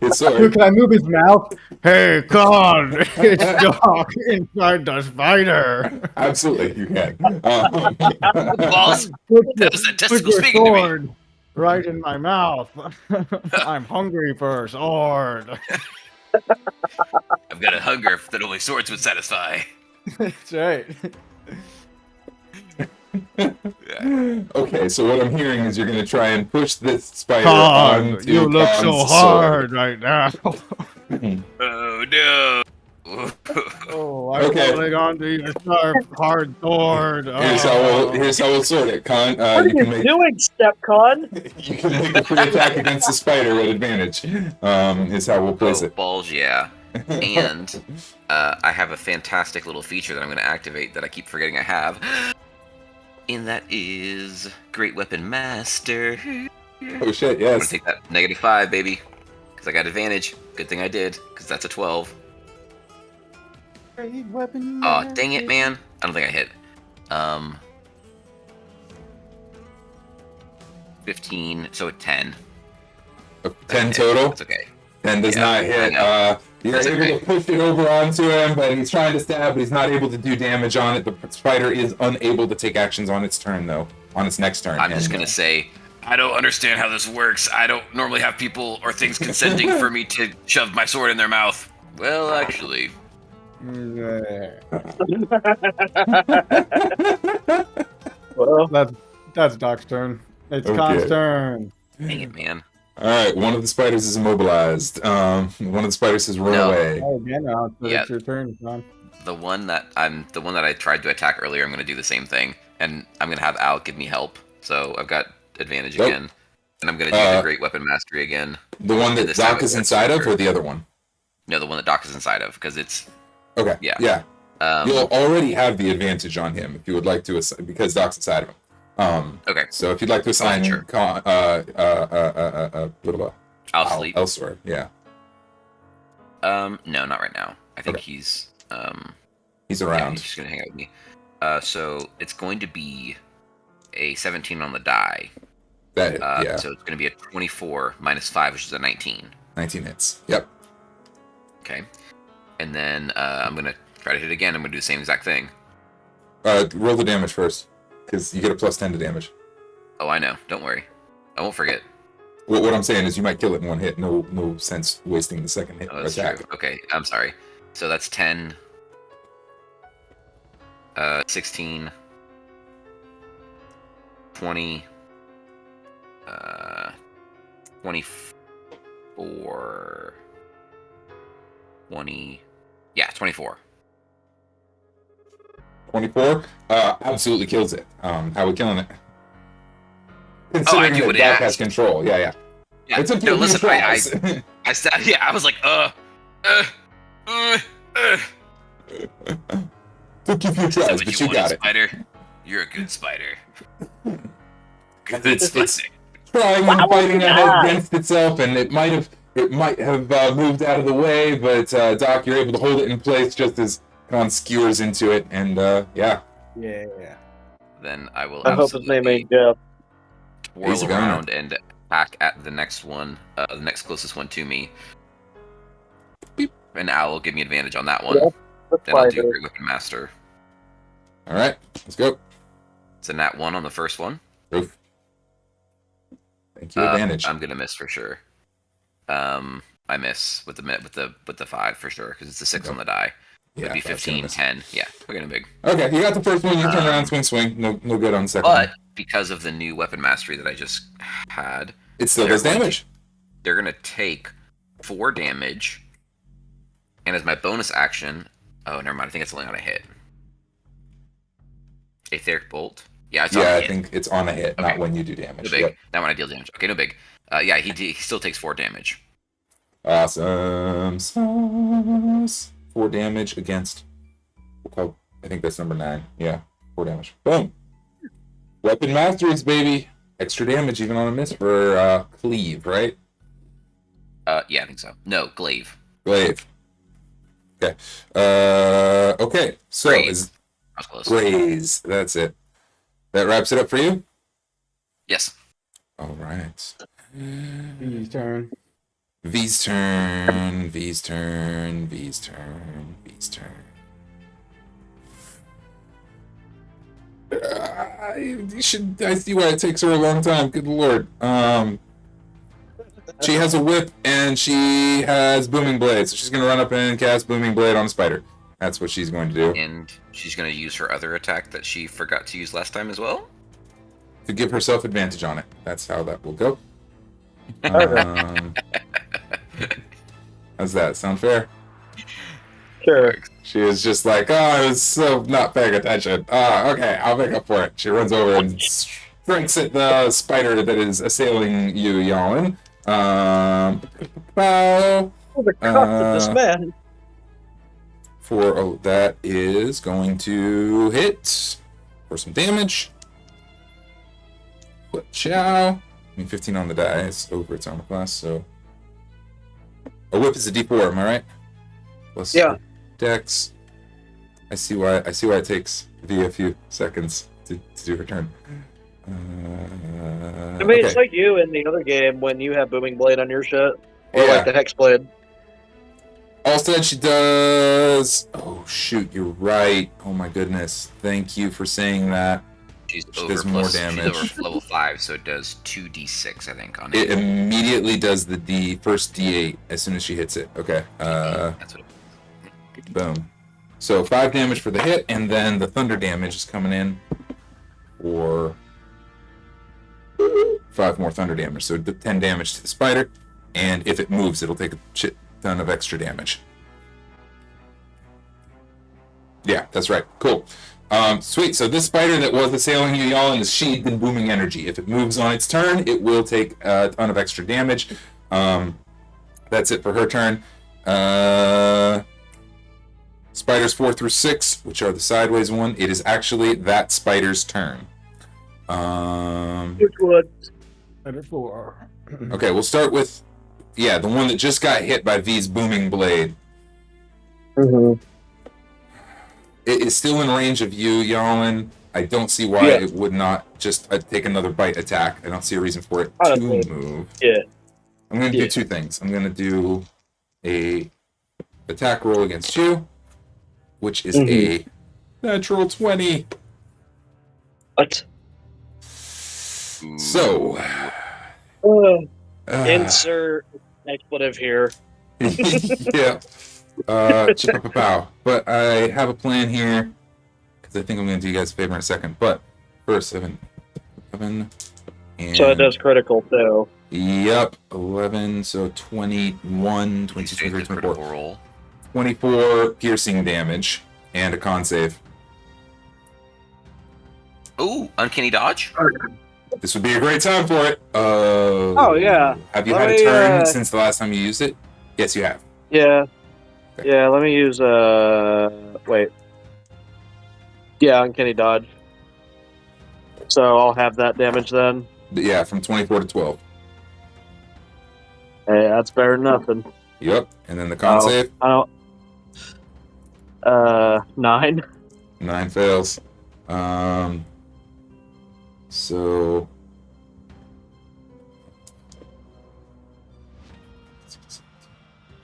His sword. Can I move his mouth? Hey, Kahn, it's Doc inside the spider. Absolutely, you can. Boss, Put that was the put testicle your speaking to me. sword right in my mouth. I'm hungry for a sword. I've got a hunger that only swords would satisfy. That's right. Okay, so what I'm hearing is you're going to try and push this spider Kahn, onto you look Kahn's so sword. hard right now. Oh no! Oh, I'm Okay. holding on to your sharp, hard sword. Here's how we'll sort it, Kahn. What are You you can make doing, Stepcon? you can make a free attack against the spider with advantage. Is how we'll place Oh, it. balls, yeah. And I have a fantastic little feature that I'm going to activate that I keep forgetting I have. And that is Great Weapon Master. Oh shit! I'm going Yes. to take that -5, baby. Because I got advantage. Good thing I did, because that's a 12. Oh, dang it, man. I don't think I hit. 15, so a 10. 10 total. That's okay. 10 does Yeah, not I hit. know. You're That's able okay. to push it over onto him, but he's trying to stab, but he's not able to do damage on it. The spider is unable to take actions on its turn, though. On its next turn. I'm just going to say, I don't understand how this works. I don't normally have people or things consenting for me to shove my sword in their mouth. Well, actually. Well, That's Doc's turn. It's Okay. Kahn's turn. Dang it, man. All right, one of the spiders is immobilized. One of the spiders has run No. away. Oh, again, now Yeah. it's your turn, Kahn. The one that I tried to attack earlier, I'm going to do the same thing, and I'm going to have Al give me help. So I've got advantage Nope. again, and I'm going to do the Great Weapon Mastery again. The one that This time Doc it is works inside of, better. or the other one? No, the one that Doc is inside of, because it's Okay. Yeah. Yeah. You'll um, already have the advantage on him if you would like to, because Doc's inside of him. okay. So if you'd like to assign sure. blah, blah, I'll sleep. elsewhere, yeah, No, not right now. I think Okay. he's he's yeah, around. he's just gonna hang out with me. So it's going to be a 17 on the die. That yeah, So it's going to be a 24 -5, which is a 19. 19 hits. Yep. Okay. And then I'm going to try to hit again. I'm going to do the same exact thing. Roll the damage first, because you get a +10 to damage. Oh, I know. Don't worry. I won't forget. What I'm saying is you might kill it in one hit. No sense wasting the second hit Oh, that's attack. true. Okay, I'm sorry. So that's 10, 16, 20, 24, 20. Yeah, 24. 24. Absolutely kills it. How are we killing it? I Considering do that what it Doc asks. has control. Yeah. Yeah, It's up to no, you. listen, I I said, yeah, I was like, Took you a few Is that tries, what but you wanted, got it. Spider? You're a good spider. It's trying and fighting against itself, and it might have moved out of the way, but Doc, you're able to hold it in place just as Kahn skewers into it, and yeah. Then I will I hope his name absolutely ain't Jeff. He's twirl a gunner. around and attack at the next one, the next closest one to me. Beep. And Al will give me advantage on that one. Yeah, that's Then I'll fine, do dude. Great Weapon Master. All right, let's go. It's a nat 1 on the first one. Oof. Thank you, advantage. I'm gonna miss for sure. I miss with the 5 for sure because it's a 6 Okay. on the die. Yeah, It'd be that's gonna 15, miss. 10. Yeah, we're getting big. Okay, you got the first one. You turn around, swing. No good on the second But one. because of the new weapon mastery that I just had, It still does damage. they're gonna take 4 damage. And as my bonus action, oh, never mind. I think it's only on a hit. Etheric Bolt. Yeah, it's Yeah, on a I hit. think it's on a hit, Okay. not when you do No damage. big. Yep. Not when I deal damage. Okay, no big. Yeah, he still takes 4 damage. Awesome sauce. 4 damage against. I think that's number 9. Yeah, 4 damage. Boom. Weapon masteries, baby. Extra damage even on a miss for cleave, right? Yeah, I think so. No, glaive. Glaive. Okay. Okay. So Graze. is I was close. Graze. That's it. That wraps it up for you. Yes. All right. V's turn. V's turn. V's turn. V's turn. V's turn. I see why it takes her a long time. Good lord. She has a whip and she has booming blade, so she's gonna run up and cast booming blade on a spider. That's what she's going to do And she's going to use her other attack that she forgot to use last time as well. to give herself advantage on it. That's how that will go. How's that? Sound fair? Sure. She is just like, oh, I was so not paying attention. Okay, I'll make up for it. She runs over and strikes at the spider that is assailing you, Jalin. Bow. The cost of this man. That is going to hit for some damage. Chow. I mean, 15 on the dice over its armor class, so. A whip is a d4, am I right? Plus Yeah. Dex. I see why it takes V a few seconds to do her turn. I mean, okay. it's like you in the other game when you have Booming Blade on your shit. Or Yeah. like the Hex Blade. Alstead, she does. Oh shoot, you're right. Oh my goodness. Thank you for saying that. She She does does more She's damage. over level 5, so it does 2d6, I think, on It it. immediately does the first D8 as soon as she hits it. Okay. That's what Boom. So 5 damage for the hit, and then the thunder damage is coming in for 5 more thunder damage. So 10 damage to the spider, and if it moves, it'll take a shit ton of extra damage. Yeah, that's right. Cool. Sweet. So this spider that was assailing you, Jalin, is sheathed in booming energy. If it moves on its turn, it will take a ton of extra damage. That's it for her turn. Spiders 4 through 6, which are the sideways one, it is actually that spider's turn. Which one? Better 4. Okay, we'll start with, the one that just got hit by V's booming blade. Mm-hmm. It is still in range of you, Jalin. I don't see why it would not just take another bite attack. I don't see a reason for it to move. Yeah. I'm going to do 2 things. I'm going to do a attack roll against you, which is a natural 20. What? So, Insert expletive here. yeah. Chip-a-pow. But I have a plan here, because I think I'm going to do you guys a favor in a second. But first, 11 and So it does critical too. Yep, 11, so 21, 22, Save the 23, 24. critical roll. 24 piercing damage, and a con save. Ooh, uncanny dodge. This would be a great time for it. Oh, yeah. Have you Let had a me, turn since the last time you used it? Yes, you have. Yeah. Okay. Yeah, let me use wait. Yeah, uncanny dodge. So I'll have that damage then. But yeah, from 24 to 12. Hey, that's better than nothing. Yep, and then the con save. I don't 9. 9 fails. So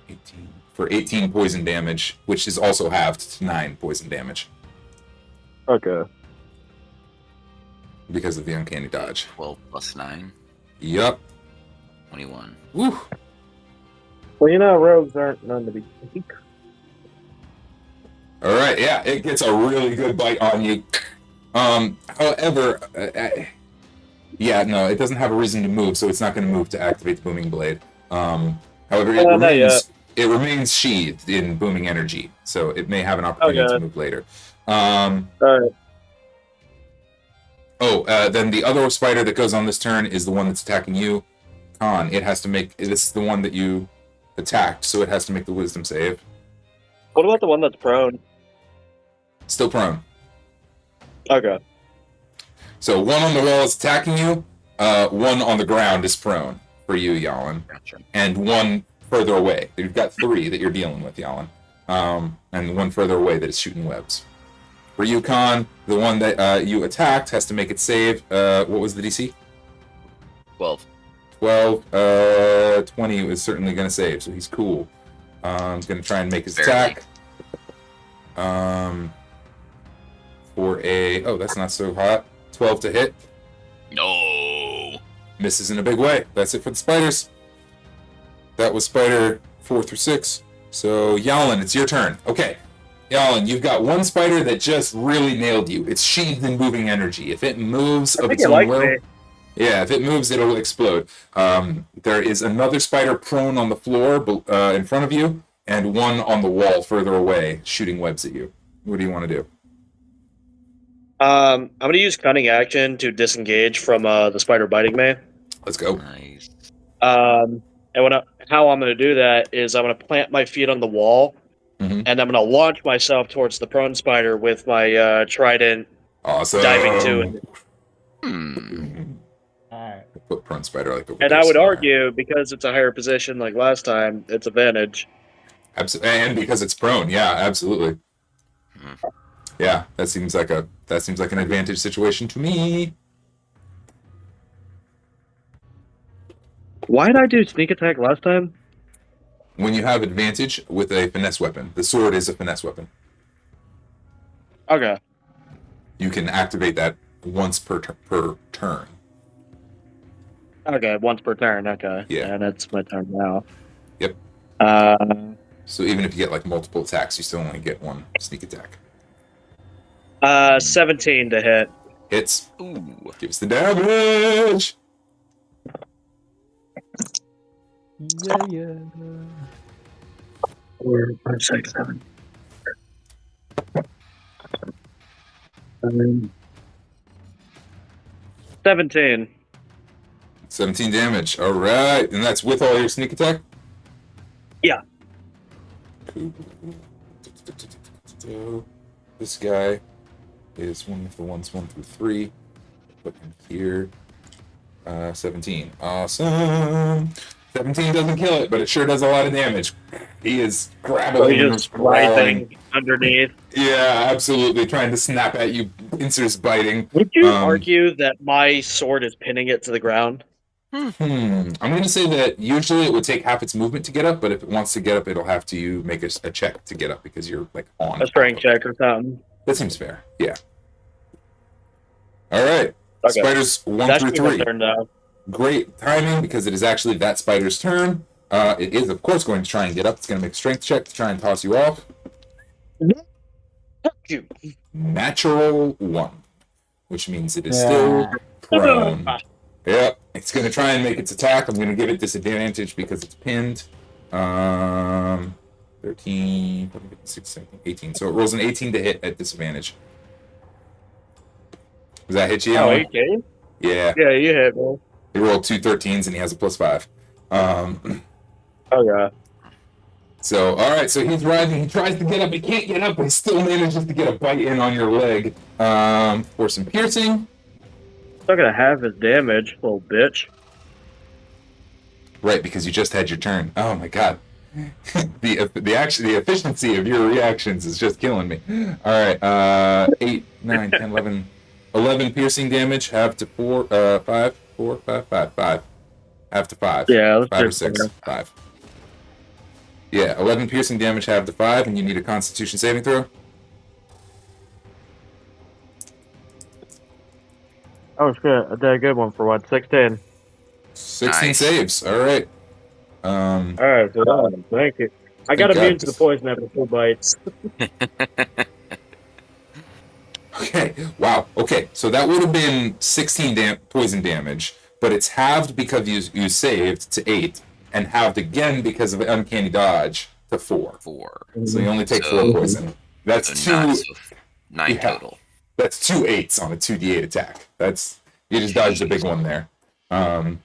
18 for 18 poison damage, which is also halved to 9 poison damage Okay. because of the uncanny dodge. 12 plus 9, Yep. 21. Woo. Well, you know, rogues aren't known to be weak. All right, yeah, it gets a really good bite on you. However, no, it doesn't have a reason to move, so it's not going to move to activate the booming blade. However, it remains sheathed in booming energy, so it may have an opportunity to move later. Alright. Then the other spider that goes on this turn is the one that's attacking you, Kahn. It has to make. This is the one that you attacked, so it has to make the wisdom save. What about the one that's prone? Still prone. Okay. So one on the wall is attacking you. One on the ground is prone for you, Jalin. Gotcha. And one further away. You've got 3 that you're dealing with, Jalin. And one further away that is shooting webs. For you, Kahn, the one that you attacked has to make it save. What was the DC? 12. 12. 20 is certainly going to save, so he's cool. He's going to try and make his attack. For a... Oh, that's not so hot. 12 to hit. No. Misses in a big way. That's it for the spiders. That was spider 4 through 6. So, Jalin, it's your turn. Okay. Jalin, you've got one spider that just really nailed you. It's sheathed in moving energy. If it moves of its own will... Yeah, if it moves, it'll explode. There is another spider prone on the floor in front of you, and one on the wall further away, shooting webs at you. What do you want to do? I'm going to use Cunning Action to disengage from the spider biting me. Let's go. Nice. And how I'm going to do that is I'm going to plant my feet on the wall, and I'm going to launch myself towards the prone spider with my trident, Awesome. diving to it. Alright. Put prone spider like over And there I would somewhere. argue, because it's a higher position like last time, it's advantage. And because it's prone, yeah, absolutely. Yeah, that seems like an advantage situation to me. Why did I do sneak attack last time? When you have advantage with a finesse weapon, the sword is a finesse weapon. Okay. You can activate that once per turn. Okay, once per turn. Okay. Yeah. And it's my turn now. Yep. So even if you get like multiple attacks, you still only get one sneak attack. 17 to hit. Hits. Ooh. Give us the damage. Yeah. 4, 5, 6, 7. 17. 17 damage. All right, and that's with all your sneak attack. Yeah. This guy is one of the ones 1 through 3. Put him here. 17. Awesome. 17 doesn't kill it, but it sure does a lot of damage. He is grabbing and Just writhing underneath. Yeah, absolutely. Trying to snap at you. Pincers biting. Would you argue that my sword is pinning it to the ground? I'm going to say that usually it would take half its movement to get up, but if it wants to get up, it'll have to make a check to get up because you're like on. A strength check or something. That seems fair. Yeah. All right. Okay. Spiders 1 That through should be my 3. turn now. Great timing because it is actually that spider's turn. It is, of course, going to try and get up. It's going to make a strength check to try and toss you off. Fuck you. Natural 1, which means it is still prone. Yep. It's going to try and make its attack. I'm going to give it disadvantage because it's pinned. 13, 14, 16, 18. So it rolls an 18 to hit at disadvantage. Does that hit you? Oh, Alan? 18? Yeah. Yeah, you hit me. He rolled 2 13s and he has a +5. Okay. So, all right. So he's rising. He tries to get up. He can't get up, but he still manages to get a bite in on your leg for some piercing. It's not gonna have his damage, little bitch. Right, because you just had your turn. Oh my god. the efficiency of your reactions is just killing me. All right. 8, 9, 10, 11. 11 piercing damage. Have to 5. 5. Have to 5. Yeah, let's 5 or do 6. it. 5. Yeah, 11 piercing damage. Have to 5, and you need a Constitution saving throw. Oh shit, I did a good one for what? 16. 16 Nice. saves. All right. Alright, so thank you. I got Thank immune God. to the poison after 2 bites. Okay. Wow. Okay. So that would have been 16 poison damage, but it's halved because you saved to 8, and halved again because of uncanny dodge to 4. 4. So you only take So- 4 poison. That's So 2. 9 Yeah. total. That's 2 8s on a 2d8 attack. You just dodged a big one there. Damn.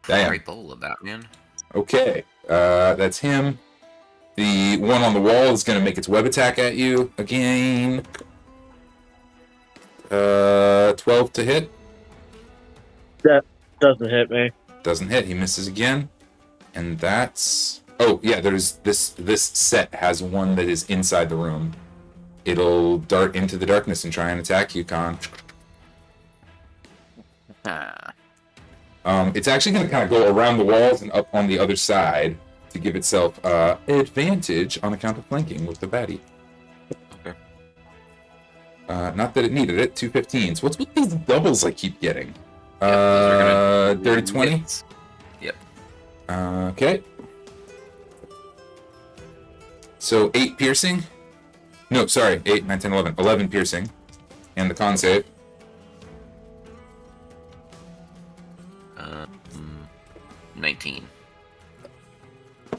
Right bowl of that, man. Okay, that's him. The one on the wall is going to make its web attack at you again. 12 to hit. That doesn't hit me. Doesn't hit. He misses again. And that's... Oh, yeah, there's this set has one that is inside the room. It'll dart into the darkness and try and attack you, Kahn. It's actually going to kind of go around the walls and up on the other side to give itself advantage on account of flanking with the baddie. Okay. Not that it needed it. 2 15s. What's with these doubles I keep getting? Dirty 20? Yep. Okay. So 8 piercing? No, sorry. 8, 9, 10, 11. 11 piercing. And the con save. 19.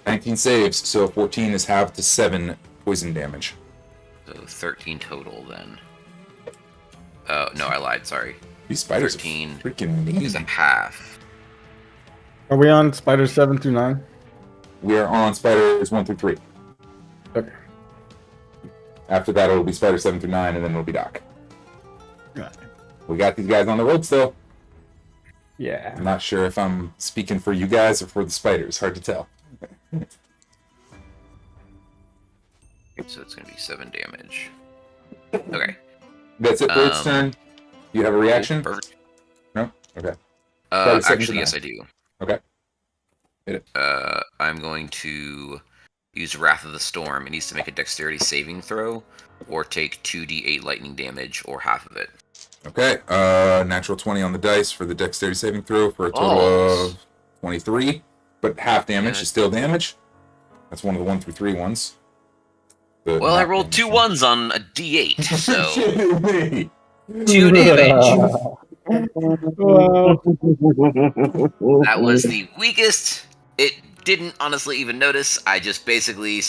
19 saves, so 14 is halved to 7 poison damage. So 13 total then. Oh, no, I lied, sorry. These spiders 13. are freaking mean. Use a half. Are we on spiders 7 through 9? We are on spiders 1 through 3. Okay. After that, it'll be spiders 7 through 9, and then it'll be Doc. Right. We got these guys on the ropes, though. Yeah. I'm not sure if I'm speaking for you guys or for the spiders. Hard to tell. So it's going to be 7 damage. Okay. That's it for its turn. You have a reaction? Perfect. No? Okay. Spiders 7 to Actually, 9. yes, I do. Okay. Hit it. I'm going to use Wrath of the Storm. It needs to make a dexterity saving throw or take 2d8 lightning damage or half of it. Okay. Natural 20 on the dice for the dexterity saving throw for a total of 23. But half damage is still damage. That's one of the 1 through 3 ones. Well, I rolled 2 1s on a d8, so... Kidding me. 2 damage. Wow. That was the weakest. It didn't honestly even notice. I just basically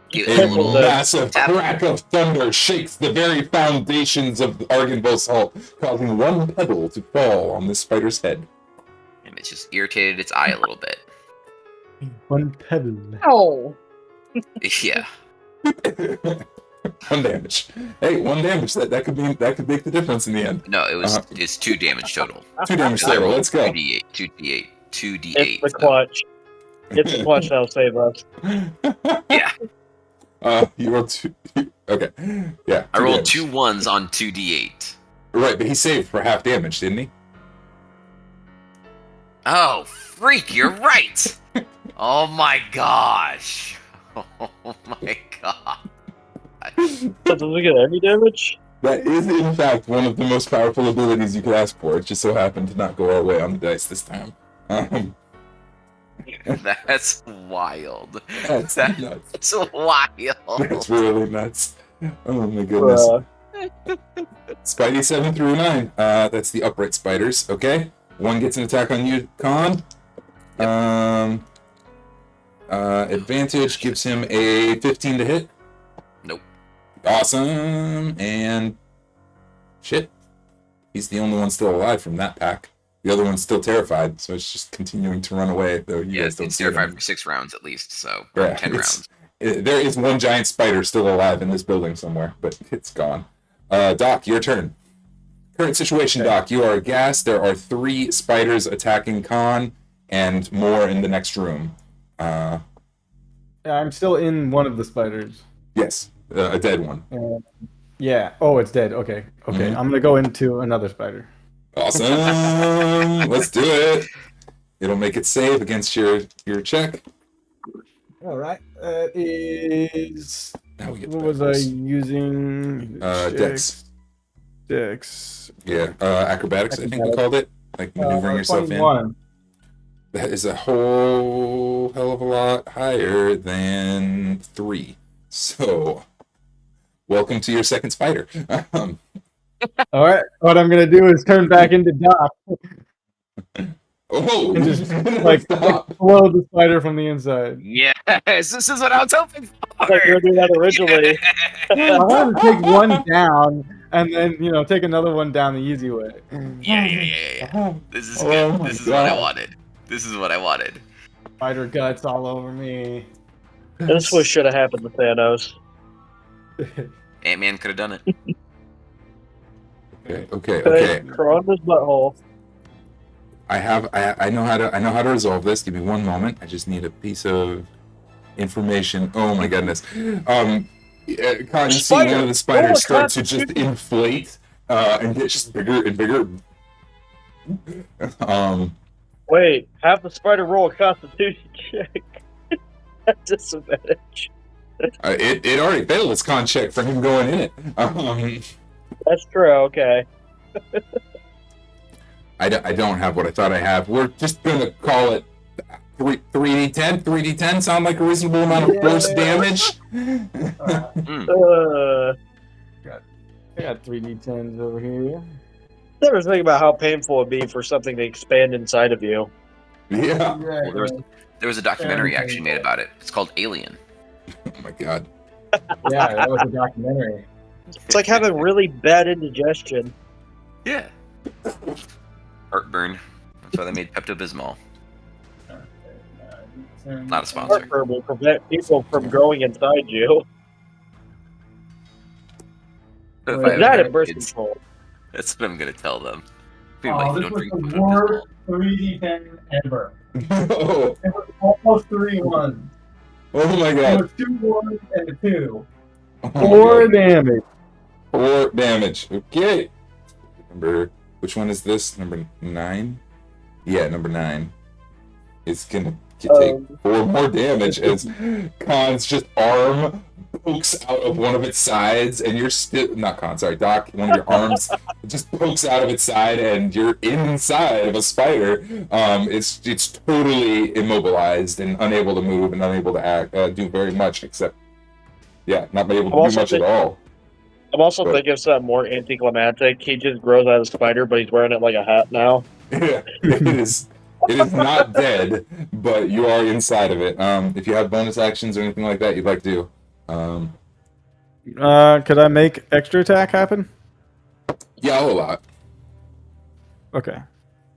give it a A little massive tap. crack of thunder shakes the very foundations of Arganville's hull, causing one pebble to fall on this spider's head. And it's just irritated its eye a little bit. One pebble. Oh. Yeah. 1 damage. Hey, 1 damage. That could make the difference in the end. No, it's 2 damage total. 2 damage total. Let's go. 2d8. 2d8. 2d8. It's the clutch. It's the clutch that'll save us. Yeah. You rolled 2. Okay. Yeah. I rolled damage. 2 1s on 2d8. Right, but he saved for half damage, didn't he? Oh, freak, you're right! Oh my gosh. Oh my god. Doesn't it get any damage? That is, in fact, one of the most powerful abilities you could ask for. It just so happened to not go our way on the dice this time. That's wild. That's nuts. That's wild. That's really nuts. Oh my goodness. Spidey 7 through 9. That's the upright spiders. Okay. 1 gets an attack on you, Kahn. Advantage gives him a 15 to hit. Nope. Awesome. And shit. He's the only one still alive from that pack. The other one's still terrified, so it's just continuing to run away, though you guys don't it's see terrified him. for 6 rounds at least, so Yeah, 10 rounds. There is one giant spider still alive in this building somewhere, but it's gone. Doc, your turn. Current situation, Doc. You are aghast. There are 3 spiders attacking Kahn, and more in the next room. Yeah, I'm still in one of the spiders. Yes, a dead one. Yeah. Oh, it's dead. Okay. Okay. Mhm. I'm gonna go into another spider. Awesome. Let's do it. It'll make it save against your check. All right. That is. Now we get the What was I benefits. using? Dex. Dex. Yeah, acrobatics, I think we called it. Like maneuvering yourself 21. in. That is a whole hell of a lot higher than 3. So, welcome to your second spider. All right. What I'm gonna do is turn back into Doc. Oh, And just like explode the spider from the inside. Yes, this is what I was hoping for. Like you were doing that originally. I wanted to take one down and then take another one down the easy way. Yeah. This is good. Oh my This is what I God. wanted. This is what I wanted. Spider guts all over me. This is what should have happened to Thanos. Ant-Man could have done it. Okay. Crawl in his butthole. I know how to resolve this. Give me one moment. I just need a piece of information. Oh my goodness. Kahn, you see one of the spiders start to just inflate and get just bigger and bigger. Wait, have the spider roll a constitution check. At disadvantage. It already failed its con check for him going in it. That's true, okay. I don't have what I thought I have. We're just going to call it 3d10. 3d10 sound like a reasonable amount of force damage? I got 3d10s over here. Never think about how painful it'd be for something to expand inside of you. Yeah. Well, there was a documentary actually made about it. It's called Alien. Oh my God. Yeah, that was a documentary. It's like having really bad indigestion. Yeah. Heartburn. That's why they made Pepto-Bismol. Not a sponsor. Heartburn will prevent people from growing inside you. But if Wait, I Is that have in birth kids, control? that's what I'm gonna tell them. Oh, Like, this don't was drink the Pepto-Bismol. worst 3d10 ever. Oh, It was almost 3 1s. oh my It God. was 2 1s and a 2. Oh my 4 God. damage. 4 damage. Okay. Number, which one is this? Number 9? Yeah, number 9. It's gonna take 4 more damage as Khan's just arm pokes out of one of its sides, and you're still Doc. One of your arms just pokes out of its side, and you're inside of a spider. It's totally immobilized and unable to move and unable to do very much except, not able to do much at all. I'm also thinking of something more anticlimactic. He just grows out of a spider, but he's wearing it like a hat now. Yeah, it is. It is not dead, but you are inside of it. If you have bonus actions or anything like that you'd like to do. Could I make extra attack happen? Yeah, I'll allow it. Okay.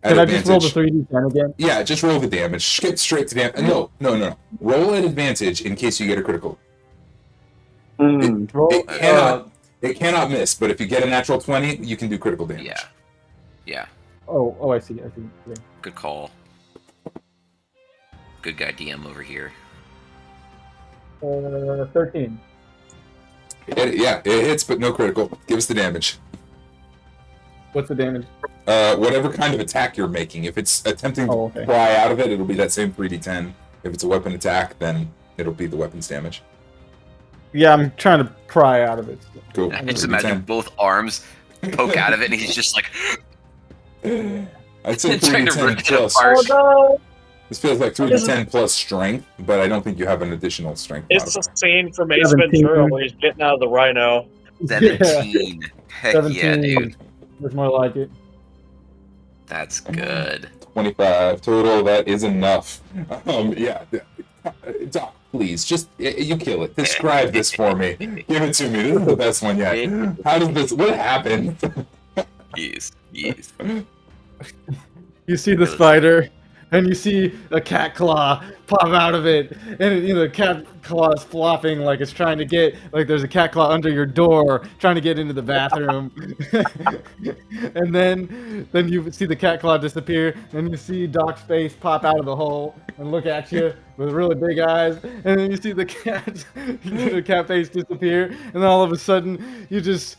At Can I just roll the advantage. 3d10 again? Yeah, just roll the damage. Skip straight to damage. No. Roll at advantage in case you get a critical. It cannot miss, but if you get a natural 20, you can do critical damage. Yeah. Oh, I see. Yeah. Good call. Good guy DM over here. 13. It hits, but no critical. Give us the damage. What's the damage? Whatever kind of attack you're making. If it's attempting to pry out of it, it'll be that same 3d10. If it's a weapon attack, then it'll be the weapon's damage. Yeah, I'm trying to pry out of it. Cool. I just imagine both arms poke out of it, and he's just like I'd say trying to 3d10 rip it plus. apart. Oh no! This feels like 3d10 plus strength, but I don't think you have an additional strength It's modifier. the scene from Ace 17. Ventura where he's getting out of the rhino. 17. Heck 17. yeah, dude. That's more like it. That's good. 25 total. That is enough. Doc, please, just you kill it. Describe this for me. Give it to me. This is the best one yet. How does this? What happened? Yes. You see the spider, and you see a cat claw pop out of it, and the cat claw is flopping like it's trying to get, like there's a cat claw under your door trying to get into the bathroom. And then you see the cat claw disappear, and you see Doc's face pop out of the hole and look at you with really big eyes, and then you see the cat face disappear, and then all of a sudden you just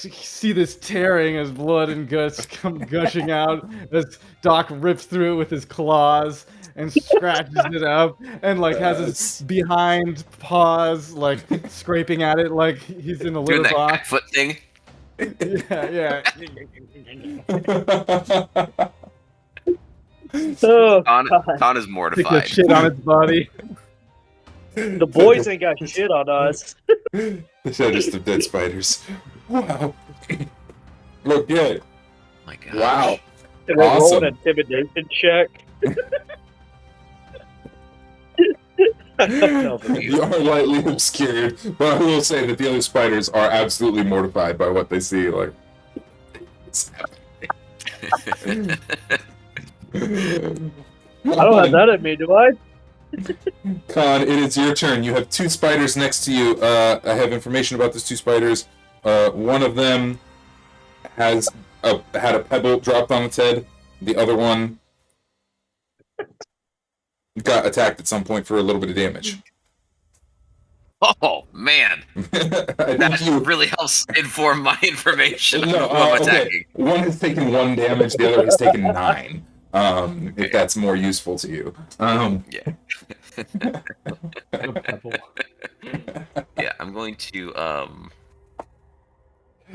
see this tearing as blood and guts come gushing out as Doc rips through it with his claws and scratches it up and has his behind paws scraping at it like he's in a Doing litter that box. foot thing. Yeah. Oh, Kahn is Stick mortified. the shit on its body. the boys ain't got shit on us. The shadows of dead spiders. Wow. Look good. My God. Wow. Can I roll Awesome. an intimidation check? You are lightly obscured, but I will say that the other spiders are absolutely mortified by what they see. Like, I don't have that in me, do I? Kahn, it is your turn. You have two spiders next to you. I have information about those two spiders. One of them had a pebble dropped on its head. The other one got attacked at some point for a little bit of damage. Oh man, I that think you. really helps inform my information on No, who I'm okay. attacking. One has taken 1 damage. The other has taken 9. If that's more useful to you. Yeah. Yeah, I'm going to I'm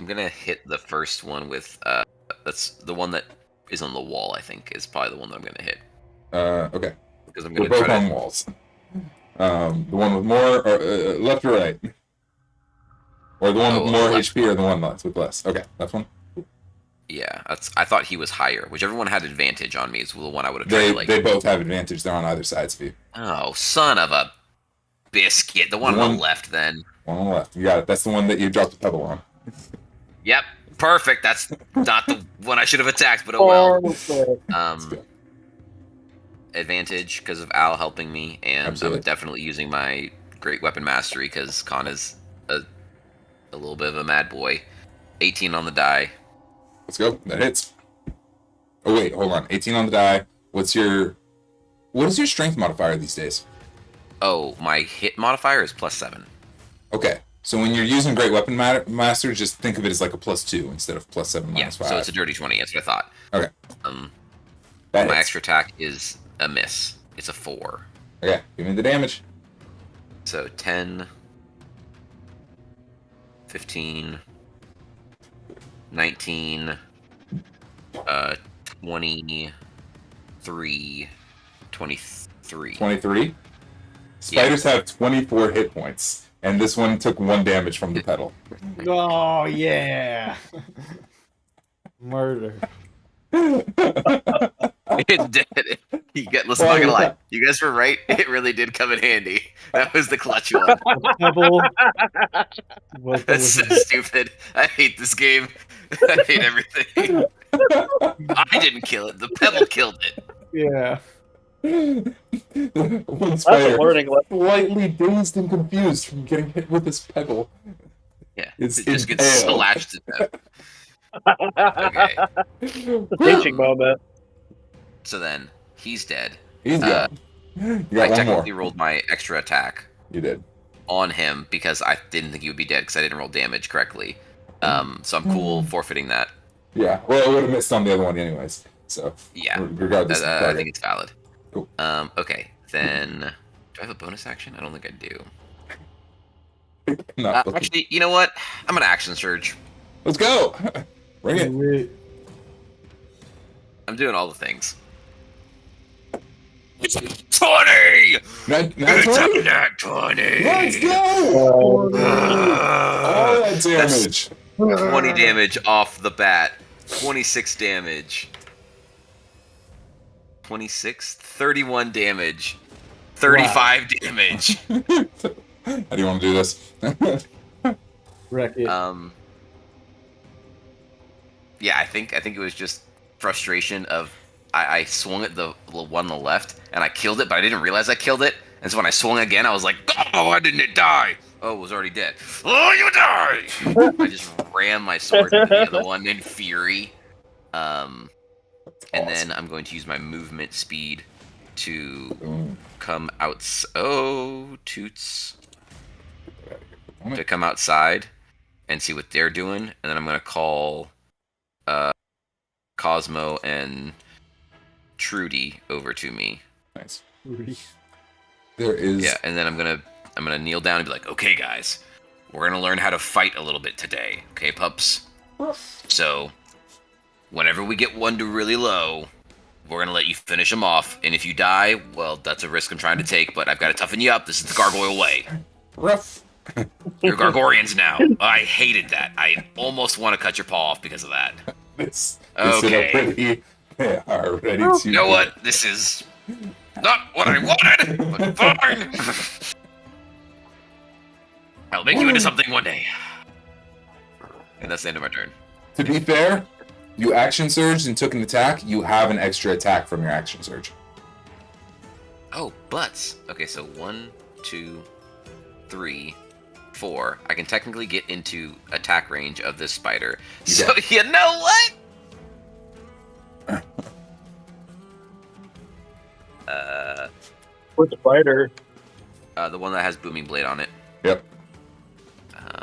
gonna hit the first one with that's the one that is on the wall. I think is probably the one that I'm gonna hit Okay. because I'm We're gonna both try on to. walls. The one with more, or left or right? Or the one with more left HP, or the one with less? Okay, left one. Yeah, I thought he was higher. Whichever one had advantage on me is the one I would have tried to like. They both have advantage. They're on either sides of you. Oh, son of a biscuit! The one on the left, then. One on the left. You got it. That's the one that you dropped the pebble on. Yep, perfect. That's not the one I should have attacked, but oh well. Advantage because of Al helping me, and Absolutely. I'm definitely using my great weapon mastery because Kahn is a little bit of a mad boy. 18 on the die. Let's go. That hits. Oh wait, hold on. 18 on the die. What is your strength modifier these days? Oh, my hit modifier is +7. Okay. So when you're using Great Weapon Master, just think of it as like a +2 instead of +7 -5. So it's a dirty 20. That's what I thought. Okay. My hits. extra attack is a miss. It's a 4. Okay. Give me the damage. So 10, 15, 19, 23, 23. 23. Spiders have 24 hit points, and this one took 1 damage from the pedal. Oh yeah. Murder. It did. Listen, I'm not gonna lie. You guys were right. It really did come in handy. That was the clutch one. Pebble. That's so stupid. I hate this game. I hate everything. I didn't kill it. The pebble killed it. Yeah. One That's a spider, learning lesson. slightly dazed and confused from getting hit with this pebble. Yeah, It's it just gets impaled. slashed to death. Okay, The teaching moment. so then he's dead. He's gone. You I got one more. technically rolled my extra attack You did. on him because I didn't think he would be dead because I didn't roll damage correctly. So I'm cool forfeiting that. Yeah. Well, I would have missed on the other one anyways. So Yeah, regardless. I think it's valid. Cool. Okay, then do I have a bonus action? I don't think I do. Not looking. Actually, you know what? I'm gonna action surge. Let's go. Bring it. Wait. I'm doing all the things. 20! Nat It's 20? a nat 20! Let's go. All that damage. 20 damage off the bat. 26 damage. 26? 31 damage. 35 damage. How do you want to do this? Wreck it. Yeah, I think it was just frustration of I swung at the one on the left and I killed it, but I didn't realize I killed it. And so when I swung again, I was like, "Oh, why didn't it die? Oh, it was already dead. Oh, you die!" I just ran my sword into the other one in fury. And then I'm going to use my movement speed to come out. Oh, toots! To come outside and see what they're doing, and then I'm gonna call Cosmo and Trudy over to me. Nice. There is. Yeah, and then I'm gonna kneel down and be like, "Okay, guys, we're gonna learn how to fight a little bit today, okay, pups? So, whenever we get one to really low, we're gonna let you finish him off, and if you die, well, that's a risk I'm trying to take, but I've got to toughen you up. This is the Gargoyle way. Rough. You're Gargorians now. I hated that. I almost want to cut your paw off because of that. This Okay. is a They are ready to. You know what? This is not what I wanted, but fine. I'll make you into something one day. And that's the end of my turn. To be fair, you action surged and took an attack. You have an extra attack from your action surge. Oh, butts. Okay, so 1, 2, 3, 4. I can technically get into attack range of this spider. So you know what? With the spider. The one that has booming blade on it. Yep.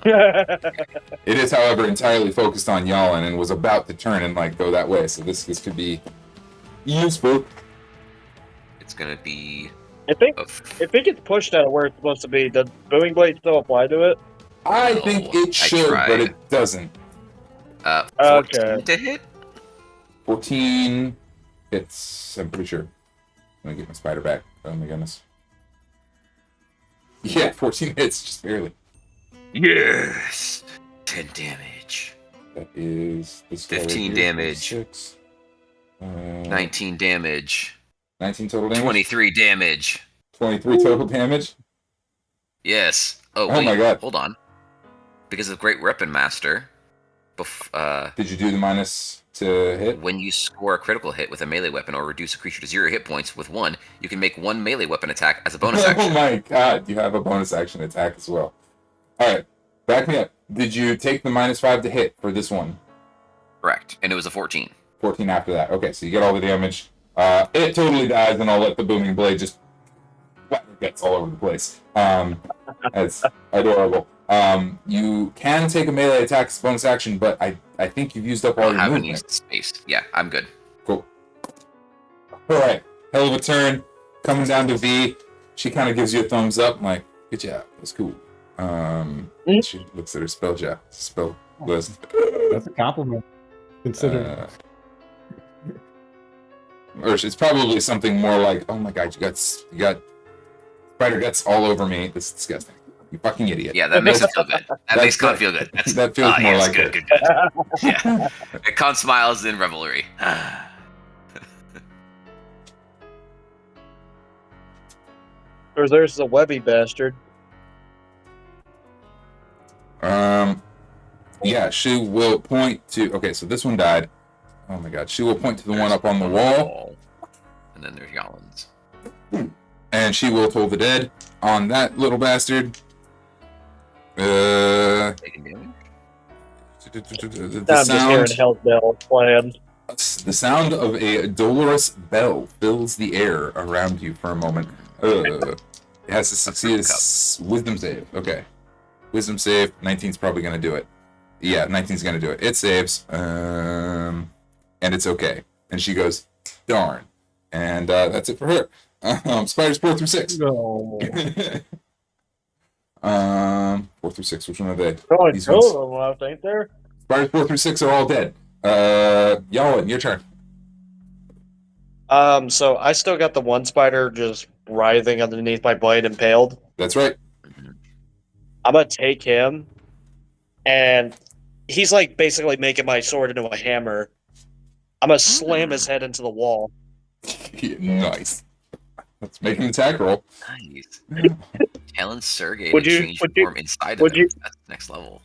It is, however, entirely focused on Jalin and was about to turn and like go that way. So this could be useful. It's gonna be. If it gets pushed out of where it's supposed to be, does booming blade still apply to it? I think it should, but it doesn't. 14 to hit. 14 hits. I'm pretty sure. I'm gonna get my spider back. Oh my goodness. Yeah, 14 hits, just barely. Yes. 10 damage. That is 15 damage. 6. 19 damage. 19 total damage. 23 damage. 23 total damage. Yes. Oh my god. Hold on. Because of Great Weapon Master. Did you do the minus to hit? When you score a critical hit with a melee weapon or reduce a creature to 0 hit points with 1, you can make 1 melee weapon attack as a bonus action. Oh my god, you have a bonus action attack as well. Alright, back me up. Did you take the -5 to hit for this one? Correct. And it was a 14. 14 after that. Okay, so you get all the damage. It totally dies, and I'll let the booming blade just gets all over the place. It's adorable. You can take a melee attack as bonus action, but I think you've used up all your movement. Used space. Yeah, I'm good. Cool. Alright, hell of a turn. Coming down to V. She kind of gives you a thumbs up, like, good job. That's cool. She looks at her spell list. That's a compliment. Considering. Or it's probably something more like, oh my god, you got spider guts all over me. This is disgusting. You fucking idiot. Yeah, that makes it feel good. That makes Kahn feel good. That feels more like good, it. Good. Yeah. Kahn smiles in revelry. Or there's the webby bastard. Yeah, she will point to... Okay, so this one died. Oh my god. She will point to the one up on the wall. And then there's Jalin's. And she will toll the dead on that little bastard. Taking damage? The sound, Hell's Bell playing. The sound of a dolorous bell fills the air around you for a moment. It has to succeed a wisdom save. Okay. Wisdom save. 19's probably going to do it. Yeah, 19's going to do it. It saves. And it's okay. And she goes, darn. And that's it for her. Spiders 4 through 6. No. 4 through 6. Which one are they? Probably These two ones. of them left, ain't there? Spiders 4 through 6 are all dead. Jalin, your turn. So I still got the one spider just writhing underneath my blade, impaled. That's right. I'm gonna take him, and he's like basically making my sword into a hammer. I'm gonna slam his head into the wall. Nice. Let's make an attack roll. Nice. Talon Sergei Would to you- change would you- form inside would of him. you- That's next level.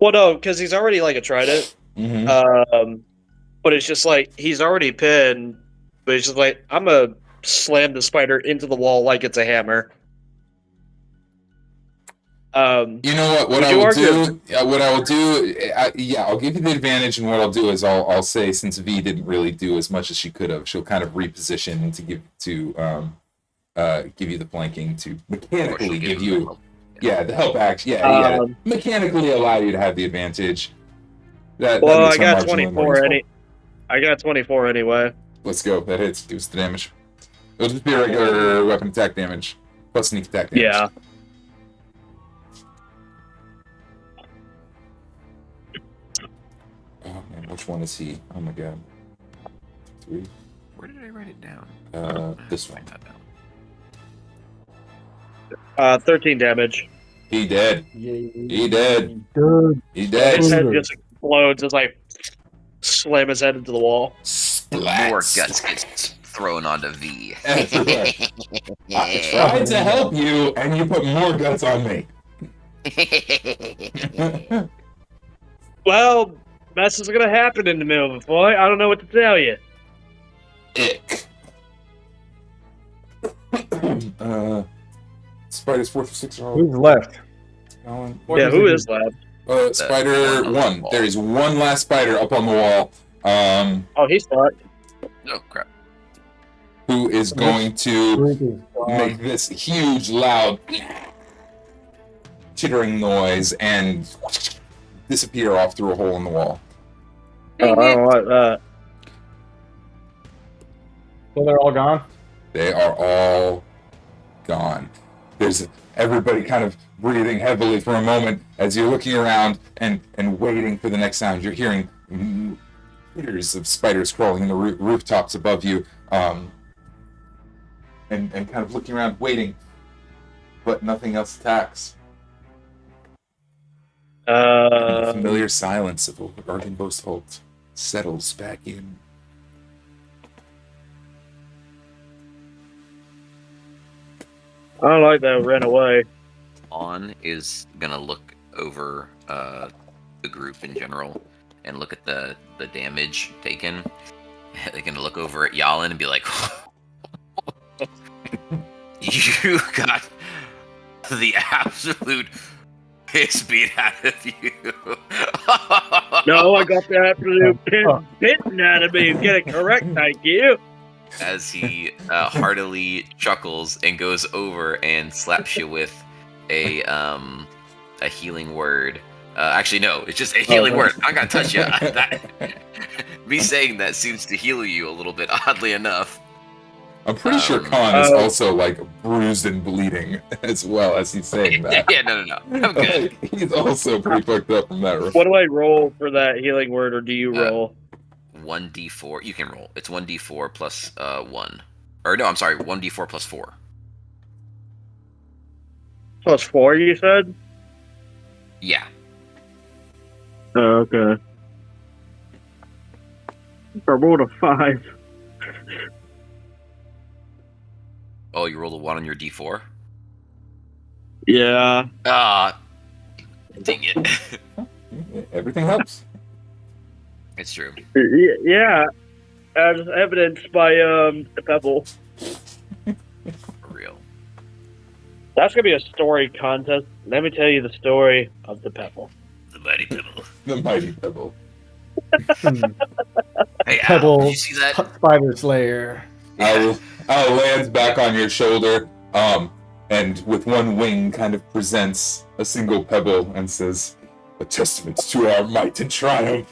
Well, no, because he's already like a trident. Mm-hmm. But it's just like he's already pinned. But it's just like I'm gonna slam the spider into the wall like it's a hammer. You know what? What Would I you will argue- do? What I will do? I'll give you the advantage, and what I'll do is I'll say since V didn't really do as much as she could have, she'll kind of reposition to give you the flanking to mechanically give you the help action. Yeah, mechanically allow you to have the advantage. That Well, makes I her got marginally more 24 useful. I got 24 anyway. Let's go. That hits. Do the damage. It'll just be a regular weapon attack damage plus sneak attack damage. Yeah. Oh man, which one is he? Oh my god. 3. Where did I write it down? This one. Write that down. 13 damage. He dead. Yeah. He dead. Good. He dead. His head Good. just explodes. It's like slam his head into the wall. Splats. More guts gets thrown onto V. Everywhere. I tried to help you, and you put more guts on me. Well, mess is gonna happen in the middle of a fight. I don't know what to tell you. Ick. Spider's 4 for 6 roll. Who's left? Going. Yeah, who is left? Spider one on the 1. wall. There is one last spider up on the wall. Oh, he's fucked. Oh crap! Who is going to Drink is gone. make this huge, loud, chittering noise and disappear off through a hole in the wall. Oh, I don't like that. So they're all gone? They are all gone. There's everybody kind of breathing heavily for a moment as you're looking around and waiting for the next sound. You're hearing meters of spiders crawling in the rooftops above you, and kind of looking around, waiting, but nothing else attacks. The familiar silence of Overguarding Boast Holt settles back in. I don't like that. Ran away. On is gonna look over the group in general and look at the damage taken. They're gonna look over at Jalin and be like, "You got the absolute piss beat out of you." No, I got the absolute piss bitten out of me. Get it correct, thank you. As he heartily chuckles and goes over and slaps you with a healing word. Actually, no, it's just a healing word. I'm not gonna touch you. Me saying that seems to heal you a little bit, oddly enough. I'm pretty sure Kahn is also like bruised and bleeding as well as he's saying that. Yeah, no, I'm good. Like, he's also pretty fucked up from that. What do I roll for that healing word, or do you roll? 1d4. You can roll. It's 1d4 plus 1. Or no, I'm sorry, 1d4 plus 4. Plus 4, you said? Yeah. Oh, okay. I rolled a 5. Oh, you rolled a 1 on your d4? Yeah. Ah, dang it. Everything helps. It's true. Yeah. As evidenced by the pebble. For real. That's gonna be a story contest. Let me tell you the story of the pebble. The mighty pebble. The mighty pebble. Hey, Al, Pebble did you see that? Spider Slayer. Al lands back on your shoulder, and with one wing kind of presents a single pebble and says, "A testament to our might and triumph."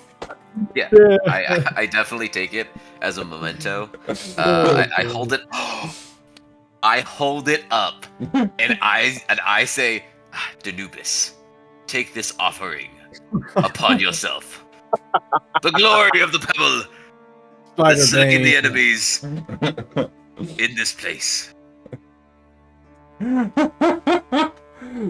Yeah, I definitely take it as a memento. I hold it. I hold it up, and I say, Danubis, take this offering upon yourself. The glory of the pebble, Spider the silking Bane. the enemies in this place. I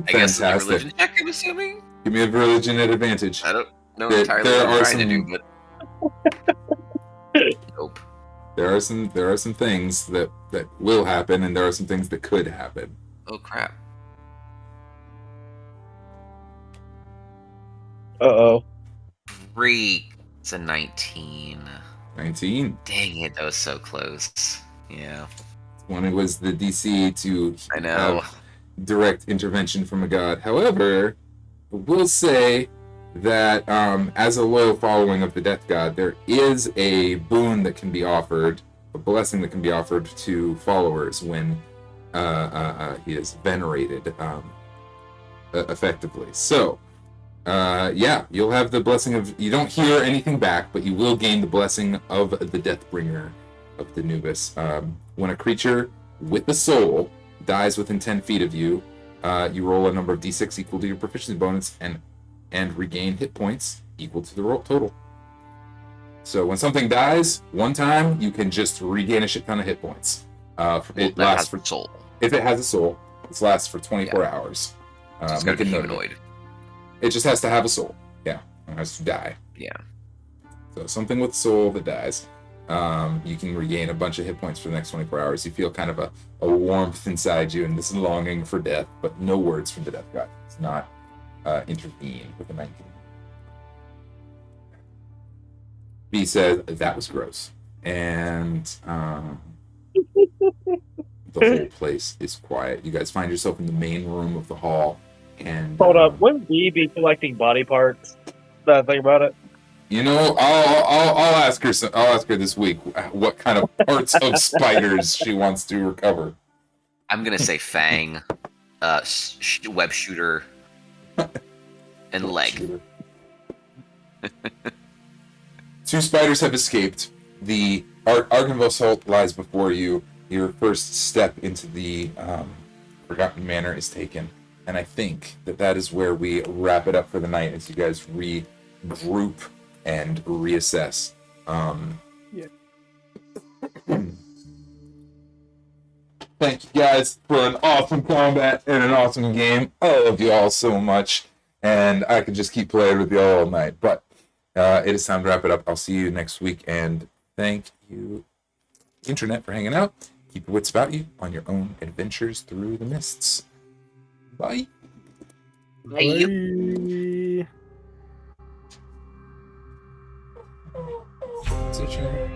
guess a Fantastic. religion check, I'm assuming. Give me a religion at advantage. I don't know There- entirely there what I'm are trying to do, some- but nope. There are some things that will happen, and there are some things that could happen. Oh crap. Uh-oh. Freak. It's a 19. 19. Dang it, that was so close. Yeah, When it was the DC to I know. have direct intervention from a god. However, we'll say that as a loyal following of the Death God, there is a boon that can be offered, a blessing that can be offered to followers when he is venerated effectively. So, yeah, you'll have the blessing of... You don't hear anything back, but you will gain the blessing of the Deathbringer of the Nubis. When a creature with a soul dies within 10 feet of you, you roll a number of d6 equal to your proficiency bonus and regain hit points equal to the roll total. So when something dies one time, you can just regain a shit ton of hit points. It lasts for soul. If it has a soul, it lasts for 24 hours. So it's got to be make a note. humanoid. It just has to have a soul. Yeah, it has to die. Yeah. So something with soul that dies. You can regain a bunch of hit points for the next 24 hours. You feel kind of a warmth inside you and this longing for death, but no words from the death god. It's not intervene with the 19. B says, that was gross. And the whole place is quiet. You guys find yourself in the main room of the hall. And Hold up, wouldn't we be collecting body parts? Now that I think about it. You know, I'll ask her. I'll ask her this week what kind of parts of spiders she wants to recover. I'm gonna say fang, web shooter, and leg. Shooter. 2 spiders have escaped. The Argynville Salt lies before you. Your first step into the Forgotten Manor is taken, and I think that is where we wrap it up for the night as you guys regroup and reassess. Yeah. Thank you guys for an awesome combat and an awesome game. I love you all so much, and I could just keep playing with you all night. But it is time to wrap it up. I'll see you next week, and thank you, Internet, for hanging out. Keep your wits about you on your own adventures through the mists. Bye. Bye. Stitcher.